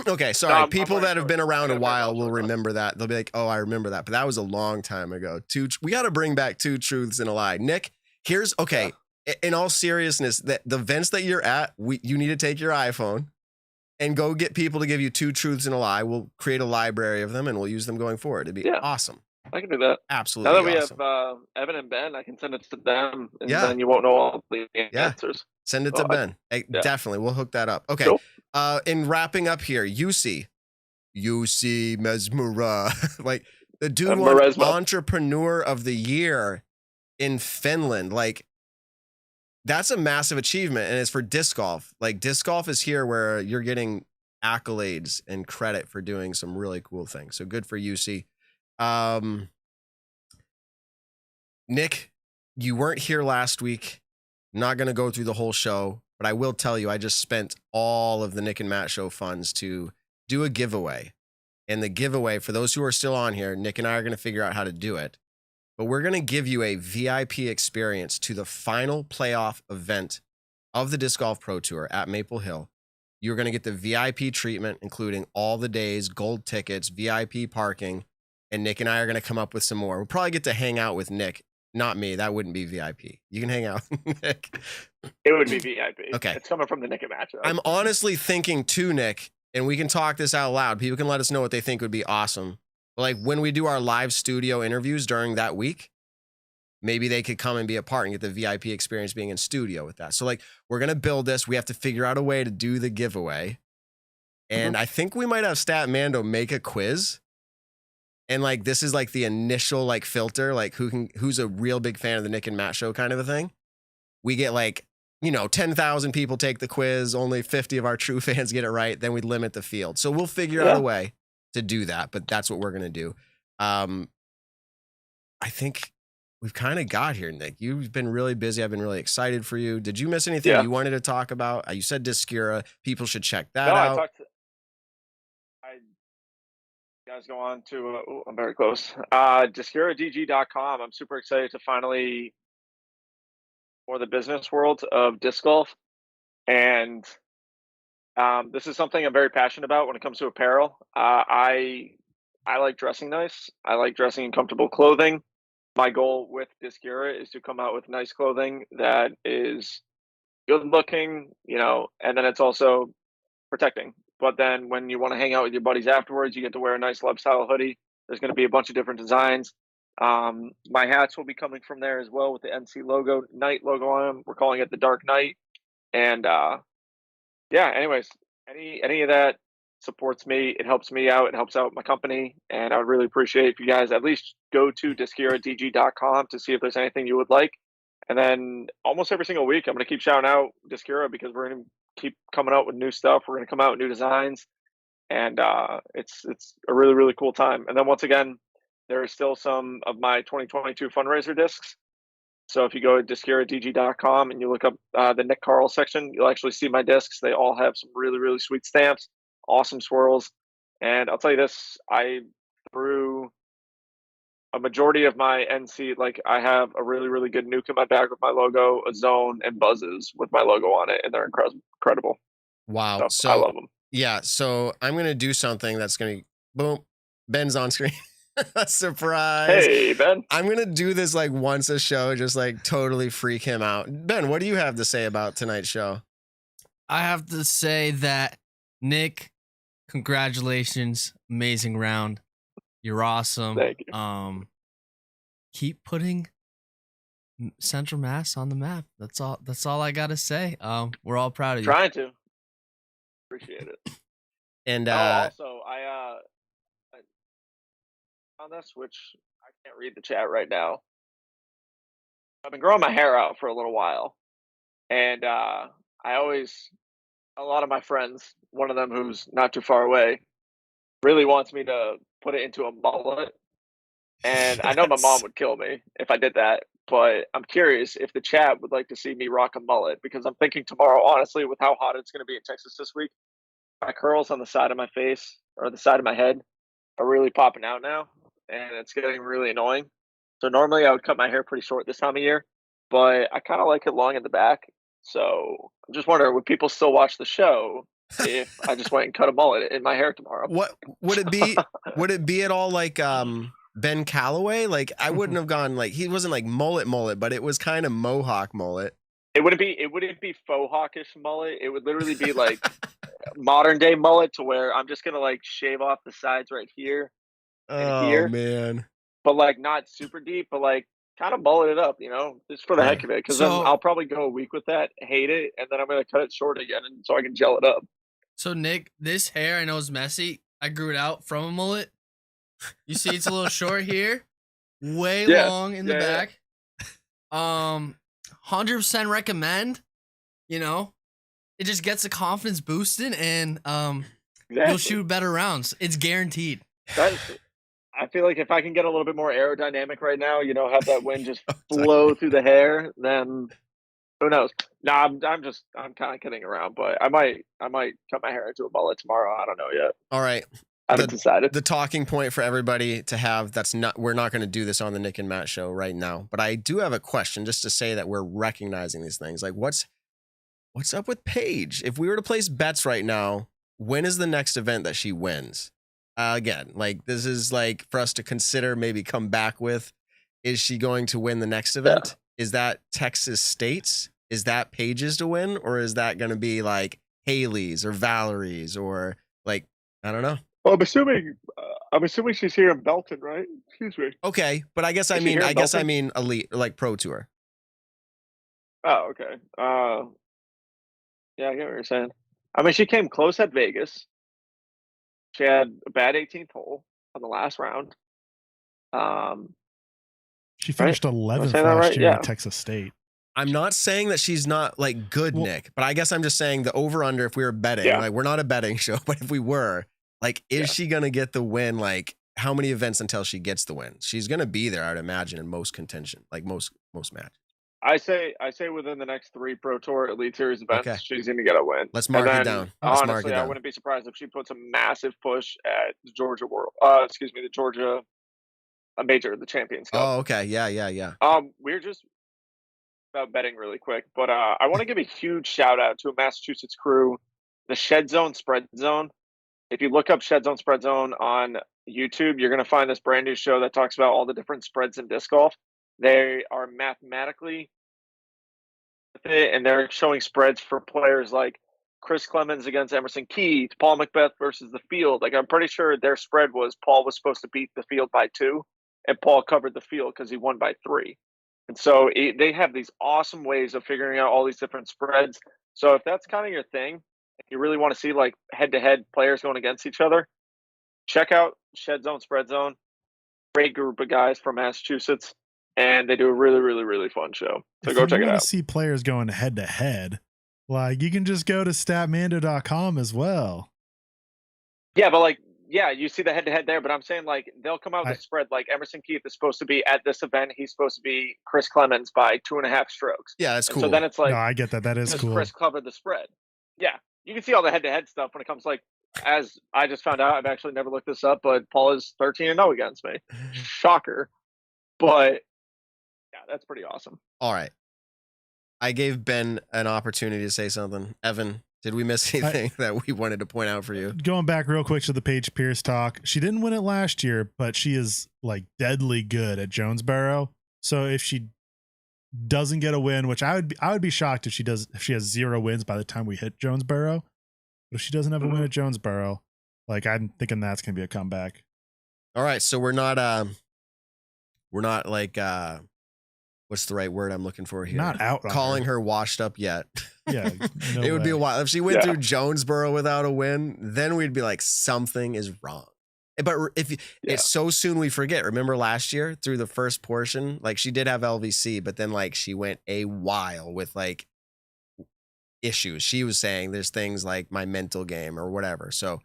Okay, sorry. I'm People wearing that have been shorts. around I a got while very will well shorts on. remember that. They'll be like, oh, I remember that. But that was a long time ago. We got to bring back 2 truths and a lie. Nick, here's, okay, in all seriousness, the events that you're at, you need to take your iPhone and go get people to give you 2 truths and a lie. We'll create a library of them and we'll use them going forward. It'd be awesome. I can do that. Absolutely Now that we awesome. have Evan and Ben, I can send it to them, and Yeah. then you won't know all the answers. Send it to Ben. Definitely. We'll hook that up. Okay. Cool. In wrapping up here, UC Mesmera, like the dude won Maresma. Entrepreneur of the Year in Finland. Like, that's a massive achievement, and it's for disc golf. Like, disc golf is here where you're getting accolades and credit for doing some really cool things. So good for UC. Nick, you weren't here last week. Not going to go through the whole show, but I will tell you, I just spent all of the Nick and Matt show funds to do a giveaway. And the giveaway, for those who are still on here, Nick and I are going to figure out how to do it. But we're going to give you a VIP experience to the final playoff event of the Disc Golf Pro Tour at Maple Hill. You're going to get the VIP treatment, including all the days, gold tickets, VIP parking, and Nick and I are going to come up with some more. We'll probably get to hang out with Nick. Not me. That wouldn't be VIP. You can hang out with Nick. It would be VIP. Okay. It's coming from the Nick and Matt show. I'm honestly thinking too, Nick, and we can talk this out loud. People can let us know what they think would be awesome. Like when we do our live studio interviews during that week, maybe they could come and be a part and get the VIP experience being in studio with that. So like, we're going to build this. We have to figure out a way to do the giveaway. And I think we might have Stat Mando make a quiz. And like, this is like the initial like filter, like who's a real big fan of the Nick and Matt show kind of a thing. We get like, 10,000 people take the quiz. Only 50 of our true fans get it right. Then we limit the field. So we'll figure out a way to do that, but that's what we're going to do. I think we've kind of got here, Nick. You've been really busy. I've been really excited for you. Did you miss anything you wanted to talk about? You said Discura. People should check that out. You guys go on to, I'm very close. DiscuraDG.com. I'm super excited to finally for the business world of disc golf. And this is something I'm very passionate about when it comes to apparel. I like dressing nice. I like dressing in comfortable clothing. My goal with Discura is to come out with nice clothing that is good looking, and then it's also protecting. But then when you want to hang out with your buddies afterwards, you get to wear a nice Love Style hoodie. There's going to be a bunch of different designs. My hats will be coming from there as well with the NC logo, Knight logo on them. We're calling it the Dark Knight. And anyways, any of that supports me. It helps me out. It helps out my company. And I would really appreciate if you guys at least go to DiscuraDG.com to see if there's anything you would like. And then almost every single week, I'm going to keep shouting out Discura because we're going to keep coming out with new stuff. We're going to come out with new designs. And it's a really, really cool time. And then once again, there are still some of my 2022 fundraiser discs. So if you go to DiscuraDG.com and you look up the Nick Carl section, you'll actually see my discs. They all have some really, really sweet stamps, awesome swirls. And I'll tell you this, I threw a majority of my NC, like I have a really, really good nuke in my bag with my logo, a zone, and buzzes with my logo on it. And they're incredible. Wow. So I love them. Yeah. So I'm going to do something that's going to, boom, Ben's on screen. Surprise. Hey, Ben. I'm going to do this like once a show, just like totally freak him out. Ben, what do you have to say about tonight's show? I have to say that, Nick, congratulations. Amazing round. You're awesome. Thank you. Keep putting Central Mass on the map. That's all I got to say. We're all proud of you. Trying to. Appreciate it. And also, I on this, which I can't read the chat right now. I've been growing my hair out for a little while, and a lot of my friends, one of them who's not too far away, really wants me to put it into a mullet. And I know my mom would kill me if I did that, but I'm curious if the chat would like to see me rock a mullet, because I'm thinking tomorrow, honestly, with how hot it's going to be in Texas this week, my curls on the side of my face or the side of my head are really popping out now, and it's getting really annoying. So normally I would cut my hair pretty short this time of year, but I kind of like it long in the back. So I'm just wondering, would people still watch the show if I just went and cut a mullet in my hair tomorrow? what would it be? Would it be at all like Ben Calloway? Like, I wouldn't have gone like, he wasn't like mullet, but it was kind of mohawk mullet. It wouldn't be faux hawkish mullet. It would literally be like modern day mullet, to where I'm just gonna like shave off the sides right here and here, Man. but like not super deep, but like kind of mullet it up, just for the heck of it. Because then So- I'll probably go a week with that, hate it, and then I'm gonna cut it short again, and so I can gel it up. So, Nick, this hair I know is messy. I grew it out from a mullet. You see, it's a little short here, way Yes. long in the Yeah, back. 100% recommend. It just gets the confidence boosted, and you'll Exactly. shoot better rounds. It's guaranteed. I feel like if I can get a little bit more aerodynamic right now, have that wind just flow through the hair, then who knows? No, I'm kind of kidding around, but I might cut my hair into a mullet tomorrow. I don't know yet. All right. I haven't decided. The talking point for everybody to have, we're not going to do this on the Nick and Matt show right now, but I do have a question just to say that we're recognizing these things. Like, what's up with Paige? If we were to place bets right now, when is the next event that she wins? Again, like, this is like for us to consider, maybe come back with, is she going to win the next event? Yeah. Is that Texas State's? Is that Paige's to win? Or is that going to be like Haley's or Valerie's or like, I don't know. Well, I'm assuming she's here in Belton, right? Excuse me. Okay, but I guess I mean elite, like pro tour. Oh, okay. Yeah, I get what you're saying. I mean, she came close at Vegas. She had a bad 18th hole on the last round. She finished 11th that last right? year Yeah. at Texas State. I'm not saying that she's not like good, Well- Nick, but I guess I'm just saying the over under, if we were betting, Yeah. like, we're not a betting show, but if we were, like, is she going to get the win? Like, how many events until she gets the win? She's going to be there, I would imagine, in most contention, like most matches. I say within the next 3 Pro Tour Elite Series events, Okay. she's going to get a win. Let's mark And it then, down. Let's mark honestly, it I down. wouldn't be surprised if she puts a massive push at the Georgia the Georgia major, the Champions Cup. Oh, okay. Yeah. We're just about betting really quick, but I want to give a huge shout out to a Massachusetts crew, the Shed Zone Spread Zone. If you look up Shed Zone Spread Zone on YouTube, you're going to find this brand new show that talks about all the different spreads in disc golf. They are mathematically with it, and they're showing spreads for players like Chris Clemens against Emerson Keith, Paul McBeth versus the field. Like, I'm pretty sure their spread was Paul was supposed to beat the field by 2, and Paul covered the field because he won by 3. And so they have these awesome ways of figuring out all these different spreads. So if that's kind of your thing, if you really want to see like head-to-head players going against each other, check out Shed Zone Spread Zone. Great group of guys from Massachusetts, and they do a really, really, really fun show. So go check it If you want out. to see players going head to head, like, you can just go to statmando.com as well. Yeah, but like, yeah, you see the head-to-head there, but I'm saying like they'll come out with a spread like Emerson Keith is supposed to be at this event. He's supposed to be Chris Clemens by 2.5 strokes. Yeah, that's cool. So then it's like, No, I get that. That is because cool. Chris covered the spread. Yeah, you can see all the head-to-head stuff when it comes like, as I just found out, I've actually never looked this up, but Paul is 13-0 against me. Shocker. But yeah, that's pretty awesome. All right. I gave Ben an opportunity to say something. Evan, Did we miss anything that we wanted to point out for you? Going back real quick to the Paige Pierce talk, she didn't win it last year, but she is like deadly good at Jonesboro. So if she doesn't get a win, which I would be shocked if she has 0 wins by the time we hit Jonesboro. But if she doesn't have a win at Jonesboro, like I'm thinking that's gonna be a comeback. All right, so we're not like what's the right word I'm looking for here? Not out on calling her washed up yet. Yeah, no it would be a way. while if she went through Jonesboro without a win. Then we'd be like something is wrong. But it's so soon we forget. Remember last year through the first portion, like she did have LVC, but then like she went a while with like issues. She was saying there's things like my mental game or whatever. So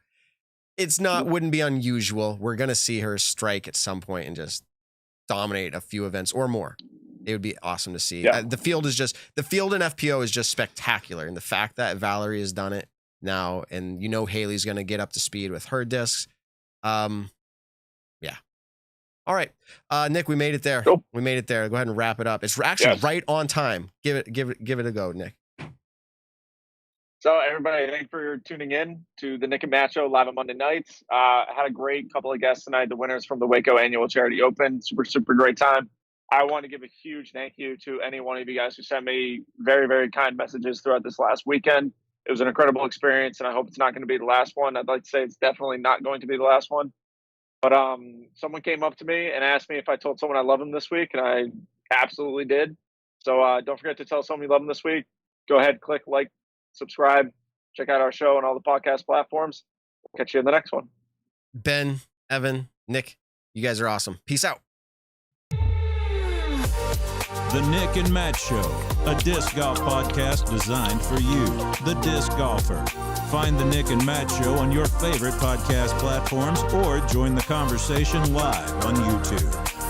it's wouldn't be unusual. We're gonna see her strike at some point and just dominate a few events or more. It would be awesome to see. The field in FPO is just spectacular, and the fact that Valerie has done it now, and Haley's gonna get up to speed with her discs. Yeah. All right, Nick, we made it there. Cool. We made it there. Go ahead and wrap it up. It's actually right on time. Give it a go, Nick. So everybody, thanks for tuning in to the Nick and Matt Show live on Monday nights. I had a great couple of guests tonight, the winners from the WACO Annual Charity Open. Super great time. I want to give a huge thank you to any one of you guys who sent me very, very kind messages throughout this last weekend. It was an incredible experience, and I hope it's not going to be the last one. I'd like to say it's definitely not going to be the last one. But someone came up to me and asked me if I told someone I love them this week, and I absolutely did. So don't forget to tell someone you love them this week. Go ahead, click like, subscribe, check out our show on all the podcast platforms. We'll catch you in the next one. Ben, Evan, Nick, you guys are awesome. Peace out. The Nick and Matt Show, a disc golf podcast designed for you, the disc golfer. Find the Nick and Matt Show on your favorite podcast platforms or join the conversation live on YouTube.